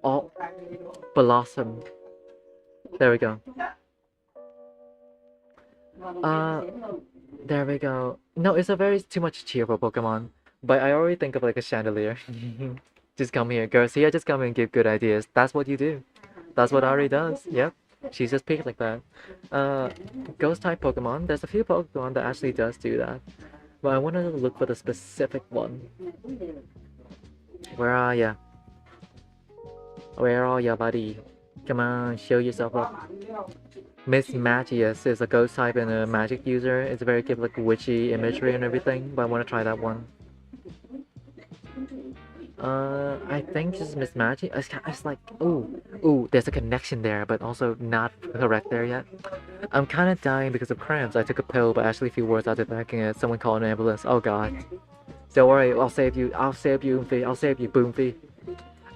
Oh, Blossom. There we go. There we go. No, it's a very too much cheerful Pokemon. But I already think of like a chandelier. Just come here, Garcia. Just come and give good ideas. That's what you do. That's what Ari does. Yep. She's just picked like that. Ghost type Pokemon. There's a few Pokemon that actually does do that. But I wanted to look for the specific one. Where are ya? Where are ya, buddy? Come on, show yourself up. Miss Magius is a ghost type and a magic user. It's very good like witchy imagery and everything, but I want to try that one. I think this is Miss Magic. It's like, ooh, there's a connection there, but also not correct there yet. I'm kind of dying because of cramps. I took a pill, but actually a few words after taking it. Someone called an ambulance. Oh god. Don't worry, I'll save you. I'll save you, Boomfy. I'll save you, Boomfy.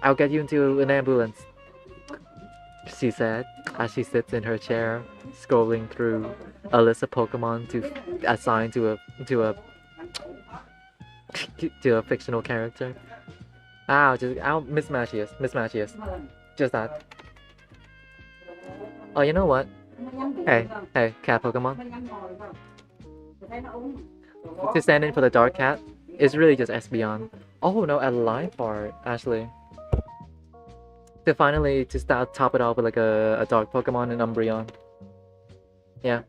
I'll get you into an ambulance, she said, as she sits in her chair, scrolling through a list of Pokemon to assign to a fictional character. Miss Magius. Just that. Oh, you know what? Hey, cat Pokemon. To stand in for the dark cat is really just Espeon. Oh no, a life art, actually. To finally top it off with like a dark Pokemon and Umbreon. Yeah.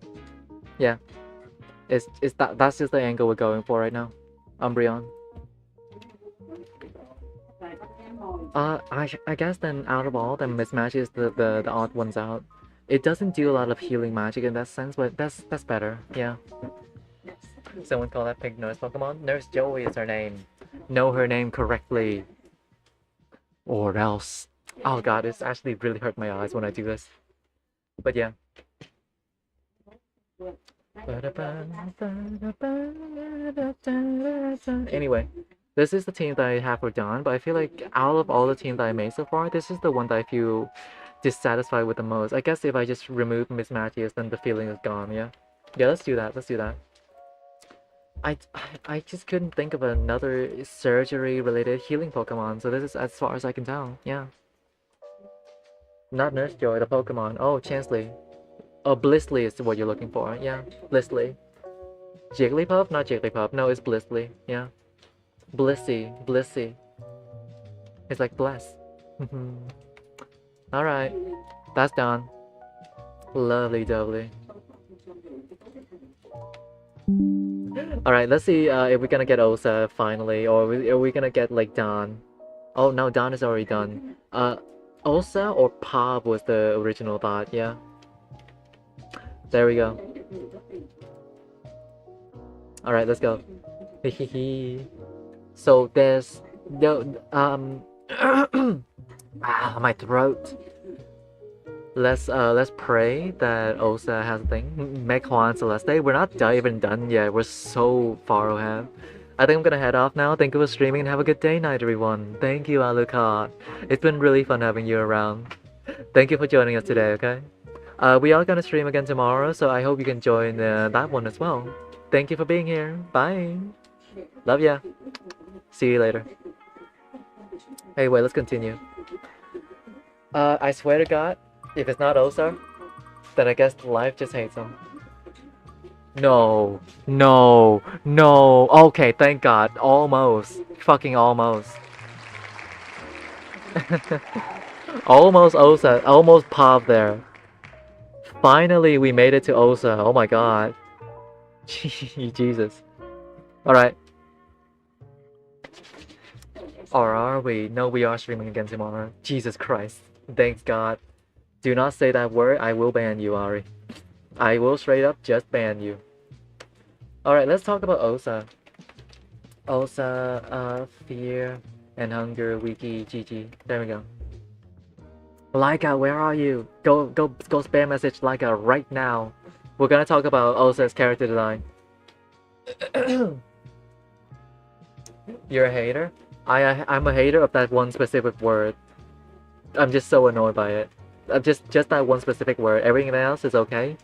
That's just the angle we're going for right now. Umbreon. I guess then out of all, then Mismatch is the odd ones out. It doesn't do a lot of healing magic in that sense, but that's better. Yeah. Someone call that pink nurse Pokemon? Nurse Joey is her name. Know her name correctly. Or else. Oh god, it's actually really hurt my eyes when I do this. But yeah. Anyway, this is the team that I have for Dawn, but I feel like out of all the teams that I made so far, this is the one that I feel dissatisfied with the most. I guess if I just remove Miss Matthews, then the feeling is gone, yeah? Yeah, let's do that, I just couldn't think of another surgery-related healing Pokemon, so this is as far as I can tell, yeah. Not Nurse Joy, the Pokemon. Oh, Chansley. Oh, Blissly is what you're looking for, yeah. Blissly. Jigglypuff? Not Jigglypuff, no, it's Blissly, yeah. Blissy. It's like bless. Alright, that's done. Lovely dovely. Alright, let's see if we're gonna get Osa finally, or are we gonna get like Don? Oh no, Don is already done. Osa or Pop was the original thought, yeah. There we go. Alright, let's go. So there's my throat. Let's pray that Osa has a thing. Meg Juan Celeste. We're not even done yet. We're so far ahead. I think I'm gonna head off now. Thank you for streaming and have a good day night, everyone. Thank you, Alucard. It's been really fun having you around. Thank you for joining us today, okay? We are gonna stream again tomorrow, so I hope you can join that one as well. Thank you for being here. Bye. Love ya. See you later. Hey, wait, let's continue. I swear to God, if it's not Osa, then I guess life just hates him. No. Okay, thank God. Almost. Fucking almost. Almost Osa. Almost Pop there. Finally, we made it to Osa. Oh my God. Jesus. Alright. Or are we? No, we are streaming again tomorrow. Jesus Christ. Thanks God. Do not say that word. I will ban you, Ari. I will straight up just ban you. Alright, let's talk about Osa. Osa, Fear and Hunger, Wiki, GG. There we go. Laika, where are you? Go spam message Laika right now. We're gonna talk about Osa's character design. You're a hater? I'm a hater of that one specific word. I'm just so annoyed by it. Just that one specific word. Everything else is okay.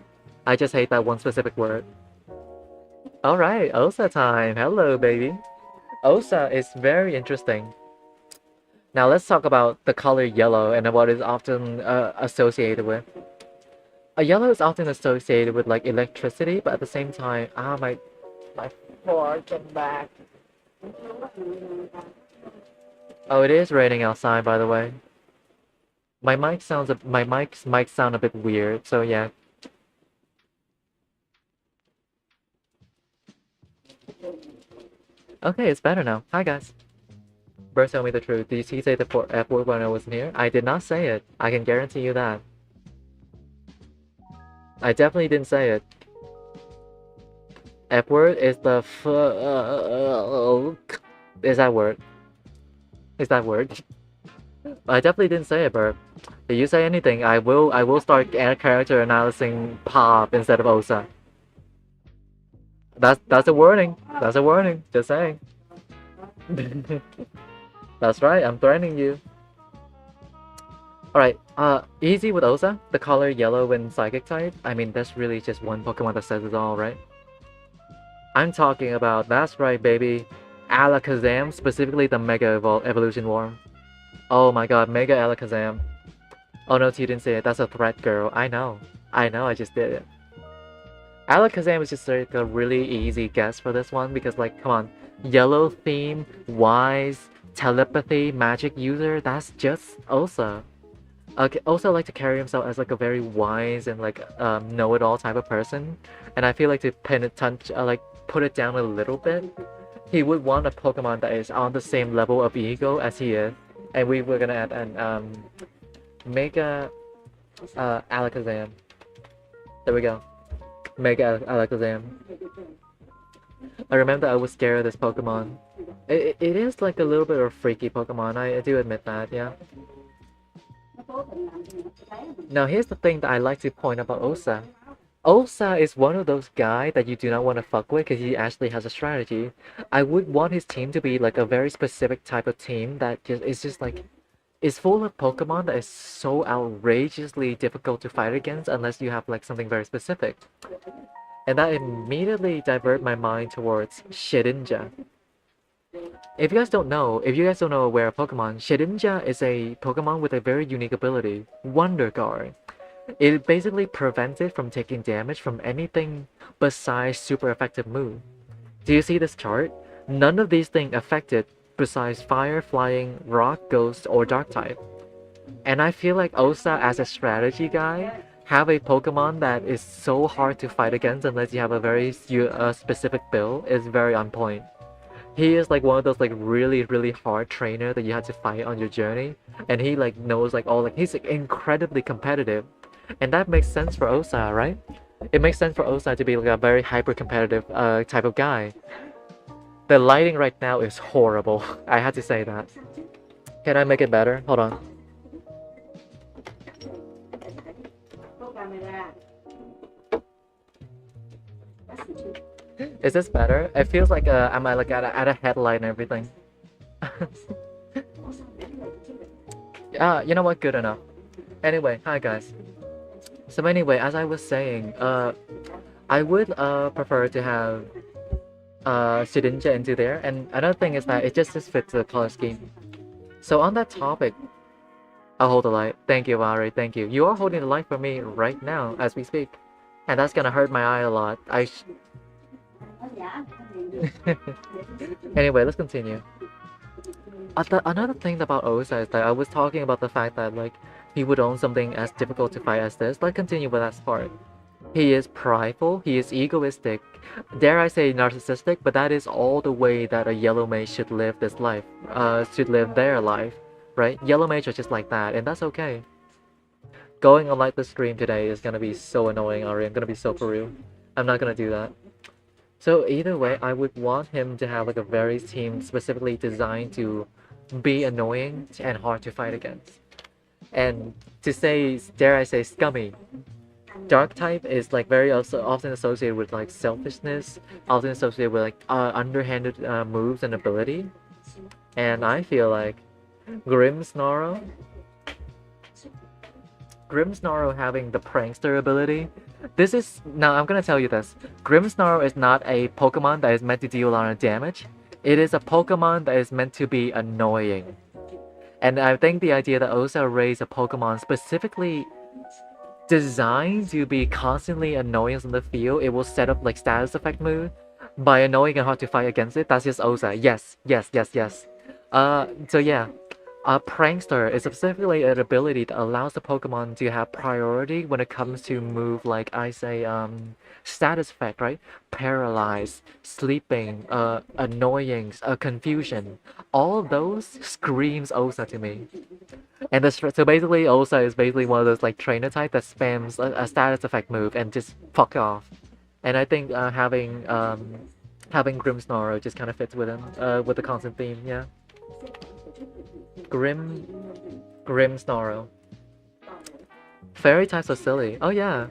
I just hate that one specific word. Alright, Osa time. Hello, baby. Osa is very interesting. Now let's talk about the color yellow and what is often associated with. A yellow is often associated with like electricity, but at the same time, my fork came back. Oh, it is raining outside, by the way. My mics might sound a bit weird, so yeah. Okay, it's better now. Hi guys. Bert, tell me the truth. Did he say the F word when I wasn't here? I did not say it. I can guarantee you that. I definitely didn't say it. F word is the is that word? Is that word? I definitely didn't say it, Bert. If you say anything, I will start character analyzing Pop instead of Osa. That's a warning. That's a warning. Just saying. That's right. I'm threatening you. All right. Easy with Osa. The color yellow and psychic type. I mean, that's really just one Pokemon that says it all, right? I'm talking about. That's right, baby. Alakazam, specifically the Mega Evolution Form. Oh my God, Mega Alakazam. Oh no, you didn't say it. That's a threat, girl. I know. I just did it. Alakazam is just like a really easy guess for this one because, like, come on, yellow theme, wise, telepathy, magic user. That's just Osa. Osa like to carry himself as like a very wise and like know-it-all type of person, and I feel like to put it down a little bit, he would want a Pokemon that is on the same level of ego as he is, and we were gonna add an Mega Alakazam. There we go. Mega Alakazam. I remember I was scared of this Pokemon. It is like a little bit of a freaky Pokemon, I do admit that, yeah. Now here's the thing that I like to point about Osa. Osa is one of those guys that you do not want to fuck with because he actually has a strategy. I would want his team to be like a very specific type of team that just like is full of Pokemon that is so outrageously difficult to fight against unless you have like something very specific. And that immediately divert my mind towards Shedinja. If you guys don't know aware of Pokemon, Shedinja is a Pokemon with a very unique ability, Wonder Guard. It basically prevents it from taking damage from anything besides super effective move. Do you see this chart? None of these things affected besides fire, flying, rock, ghost, or dark type. And I feel like Osa as a strategy guy have a Pokemon that is so hard to fight against unless you have a very specific build is very on point. He is like one of those like really hard trainer that you have to fight on your journey, and he like knows like all like he's like, incredibly competitive, and that makes sense for Osa, right? It makes sense for Osa to be like a very hyper competitive type of guy. The lighting right now is horrible. I had to say that. Can I make it better? Hold on. Is this better? It feels like I'm like at a headlight and everything. You know what? Good enough. Anyway, hi guys. So anyway, as I was saying, I would prefer to have Shedinja into there, and another thing is that it just fits the color scheme. So on that topic, I'll hold the light. Thank you, Ari. Thank you. You are holding the light for me right now as we speak, and that's gonna hurt my eye a lot. Anyway, let's continue. Another thing about Osa is that I was talking about the fact that like he would own something as difficult to fight as this. Let's continue with that part. He is prideful, he is egoistic, dare I say narcissistic, but that is all the way that a yellow mage should live this life, should live their life, right? Yellow mage are just like that, and that's okay. Going on like the stream today is gonna be so annoying, Ari. I'm gonna be so for real. I'm not gonna do that. So either way, I would want him to have like a very team specifically designed to be annoying and hard to fight against. And to say, dare I say, scummy, dark type is like very also often associated with like selfishness, often associated with like underhanded moves and ability. And I feel like Grimmsnarl having the prankster ability. This is now I'm gonna tell you this. Grimmsnarl is not a Pokemon that is meant to deal a lot of damage. It is a Pokemon that is meant to be annoying. And I think the idea that Osa raised a Pokemon specifically designed to be constantly annoying in the field, it will set up like status effect move by annoying and hard to fight against it. That's just Osa. Yes. So yeah. Prankster is specifically an ability that allows the Pokemon to have priority when it comes to move like I say status effect, right? Paralyze, sleeping, annoying, confusion. All of those screams Osa to me. And so basically Osa is basically one of those like trainer type that spams a status effect move and just fuck off. And I think having Grimmsnarl just kind of fits with him, with the constant theme, yeah. Grimmsnarl. Fairy types are silly. Oh yeah.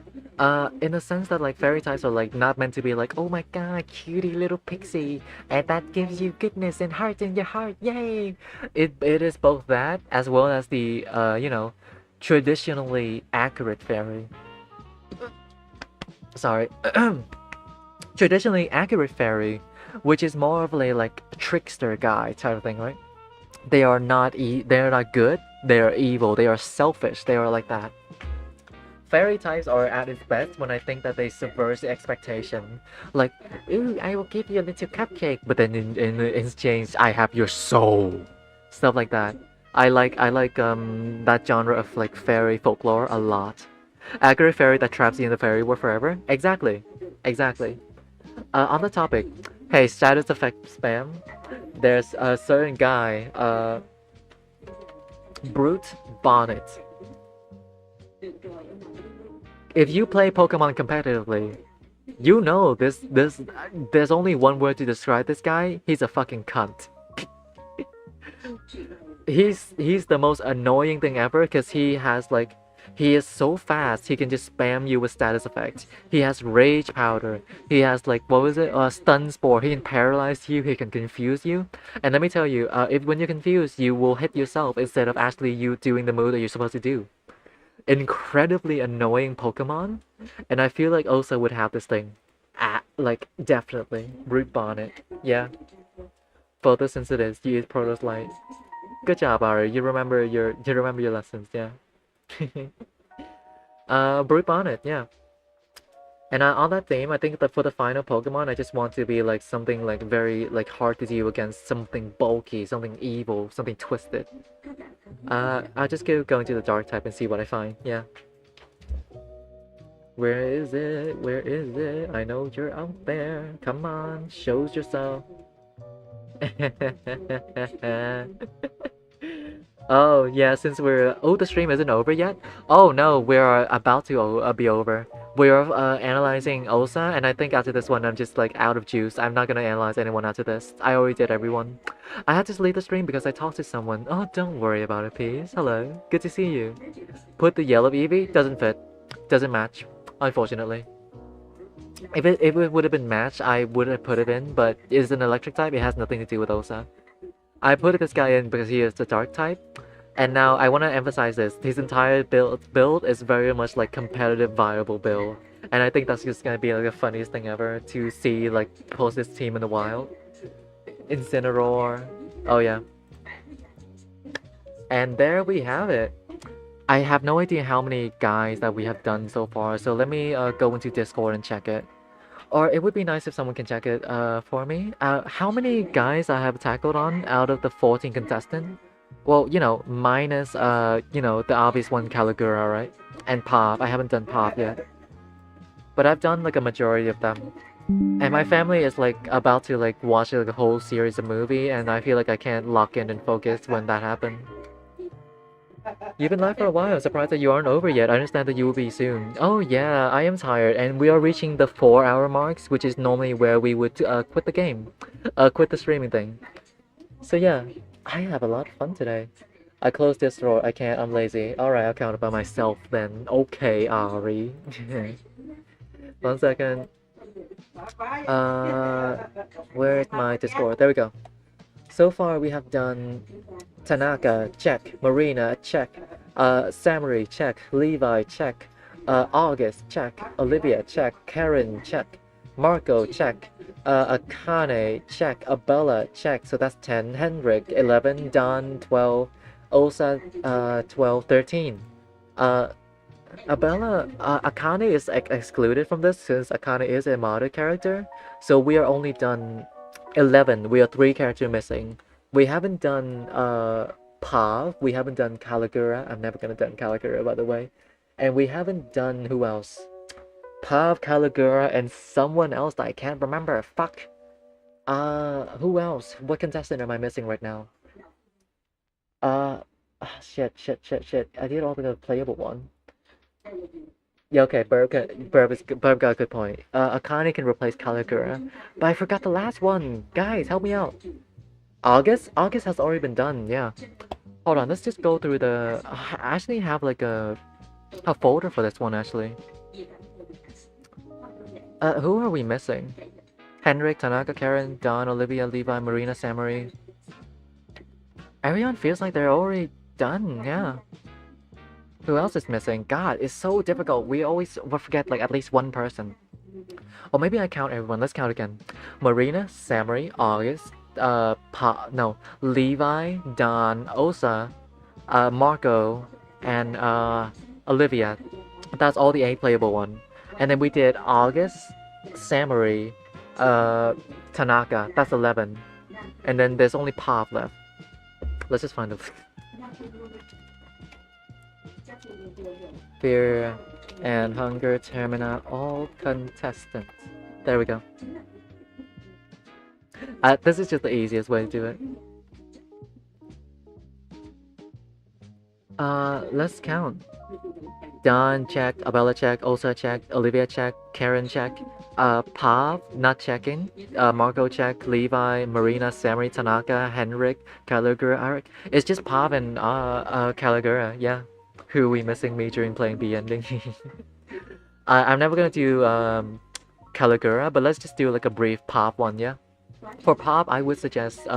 In the sense that like fairy types are like not meant to be like, oh my god, cutie little pixie, and that gives you goodness and heart in your heart, yay! It is both that as well as the you know, traditionally accurate fairy. Sorry. Traditionally accurate fairy, which is more of a like trickster guy type of thing, right? They are not good, they are evil, they are selfish, they are like that. Fairy types are at its best when I think that they subvert the expectation. Like, ooh, I will give you a little cupcake, but then in exchange, I have your soul. Stuff like that. I like that genre of like fairy folklore a lot. Accurate fairy that traps you in the fairy world forever. Exactly. On the topic, hey, status effect spam. There's a certain guy, Brute Bonnet. If you play Pokemon competitively, you know there's only one word to describe this guy. He's a fucking cunt. He's the most annoying thing ever because he has like he is so fast, he can just spam you with status effects. He has Rage Powder. He has like, what was it? Stun Spore. He can paralyze you, he can confuse you. And let me tell you, if when you're confused, you will hit yourself instead of actually you doing the move that you're supposed to do. Incredibly annoying Pokemon. And I feel like Osa would have this thing. Like, definitely. Root Bonnet. Yeah. Photosynthesis, you use Protoss Light. Good job, Ari. You remember your lessons, yeah. Brute Bonnet, yeah. And on that theme, I think that for the final Pokemon, I just want to be like something like very like hard to deal against, something bulky, something evil, something twisted. I'll just keep going to the dark type and see what I find, yeah. Where is it? Where is it? I know you're out there. Come on, shows yourself. Oh yeah, since the stream isn't over yet. Oh no, we're about to be over. We're analyzing Osa, and I think after this one I'm just like out of juice. I'm not gonna analyze anyone after this. I already did everyone. I had to leave the stream because I talked to someone. Oh, don't worry about it, please. Hello, good to see you. Put the yellow Eevee, doesn't fit, doesn't match, unfortunately. If it would have been matched, I would have put it in, but it's an electric type. It has nothing to do with Osa. I put this guy in because he is the dark type, and now I want to emphasize this. His entire build is very much like competitive, viable build, and I think that's just gonna be like the funniest thing ever to see like post this team in the wild. Incineroar, oh yeah. And there we have it. I have no idea how many guys that we have done so far, so let me go into Discord and check it. Or it would be nice if someone can check it for me. How many guys I have tackled on out of the 14 contestant? Well, you know, minus, you know, the obvious one, Caligura, right? And Pop. I haven't done Pop yet. but I've done like a majority of them. And my family is like about to like watch like a whole series of movie, and I feel like I can't lock in and focus when that happens. You've been live for a while. I'm surprised that you aren't over yet. I understand that you will be soon. Oh yeah, I am tired, and we are reaching the 4-hour marks, which is normally where we would quit the game, quit the streaming thing. So yeah, I have a lot of fun today. I closed this drawer. I can't. I'm lazy. All right, I'll count it by myself then. Okay, Ari. 1 second. Where's my Discord? There we go. So far we have done Tanaka, check. Marina, check. Samurai, check. Levi, check. August, check. Olivia, check. Karen, check. Marco, check. Akane, check. Abella, check. So that's 10. Henrik, 11. Don, 12. Osa, 12. 13. Abella, Akane is excluded from this since Akane is a modded character. So we are only done 11. We are 3 characters missing. We haven't done Pav. We haven't done Caligura. I'm never gonna done Caligura, by the way. And we haven't done who else? Pav, Caligura, and someone else that I can't remember. Fuck. Who else? What contestant am I missing right now? Shit. I did all the playable one. Yeah, okay, Burb got a good point. Akane can replace Caligura, but I forgot the last one. Guys, help me out. August? August has already been done, yeah. Hold on, let's just go through the... I actually have like a folder for this one, actually. Who are we missing? Henrik, Tanaka, Karen, Don, Olivia, Levi, Marina, Samurai. Everyone feels like they're already done, yeah. Who else is missing? God, it's so difficult. We always forget like at least one person. Or maybe I count everyone. Let's count again. Marina, Samurai, August, Levi, Don, Osa, Marco, and Olivia. That's all the 8 playable one. And then we did August, Samurai, Tanaka. That's 11. And then there's only Pav left. Let's just find the Fear and Hunger, Termina, all contestants. There we go. This is just the easiest way to do it. Let's count. Don checked, Abella checked, Osa checked, Olivia checked, Karen checked, Pav not checking, Marco checked, Levi, Marina, Samurai, Tanaka, Henrik, Caligura, Eric. It's just Pav and Caligura, yeah. Who are we missing me during playing B ending? I'm never gonna do Caligura, but let's just do like a brief Pav one, yeah? For Pav, I would suggest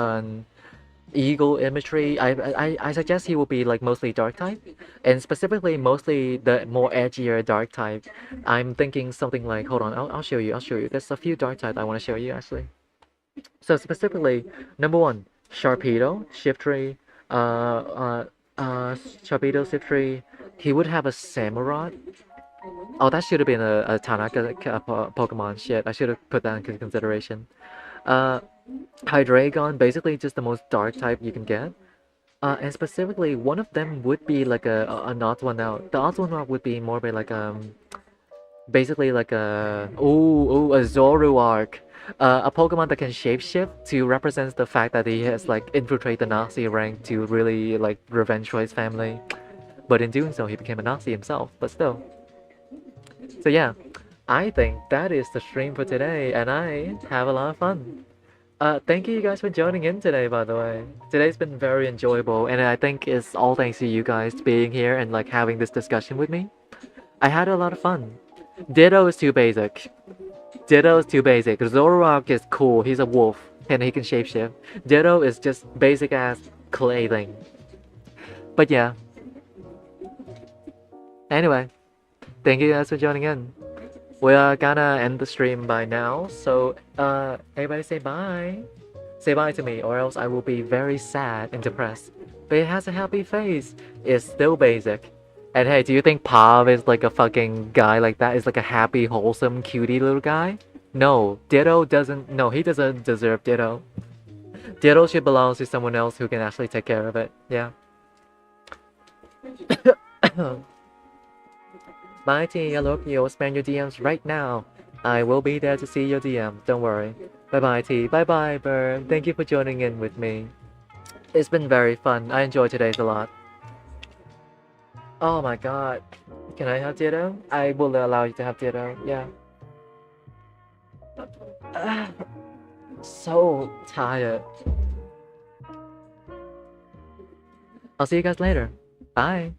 Eagle imagery. I suggest he will be like mostly dark type, and specifically mostly the more edgier dark type. I'm thinking something like, hold on, I'll show you. There's a few dark types I want to show you actually. So specifically, number 1, Sharpedo, Shiftry, Sharpedo, Shiftry. He would have a Samurott. Oh, that should have been a Tanaka Pokemon. Shit, I should have put that into consideration. Hydreigon, basically just the most dark type you can get. And specifically, one of them would be like an odd one out. The odd one out would be more like basically like a Zoroark. A Pokemon that can shapeshift to represent the fact that he has like infiltrated the Nazi rank to really like revenge for his family. But in doing so, he became a Nazi himself, but still. So yeah, I think that is the stream for today, and I have a lot of fun. Thank you guys for joining in today, by the way. Today's been very enjoyable, and I think it's all thanks to you guys being here and like having this discussion with me. I had a lot of fun. Ditto is too basic. Zoroark is cool, he's a wolf, and he can shapeshift. Ditto is just basic ass clay thing. But yeah. Anyway, thank you guys for joining in. We are gonna end the stream by now, so everybody say bye. Say bye to me, or else I will be very sad and depressed. But it has a happy face. It's still basic. And hey, do you think Pav is like a fucking guy like that? Is like a happy, wholesome, cutie little guy? No, Ditto doesn't. No, he doesn't deserve Ditto. Ditto should belong to someone else who can actually take care of it. Yeah. Bye, T. Look, you'll spam your DMs right now. I will be there to see your DM. Don't worry. Bye-bye, T. Bye-bye, Burn. Thank you for joining in with me. It's been very fun. I enjoyed today's a lot. Oh my god. Can I have Teado? I will allow you to have Teado. Yeah. So tired. I'll see you guys later. Bye.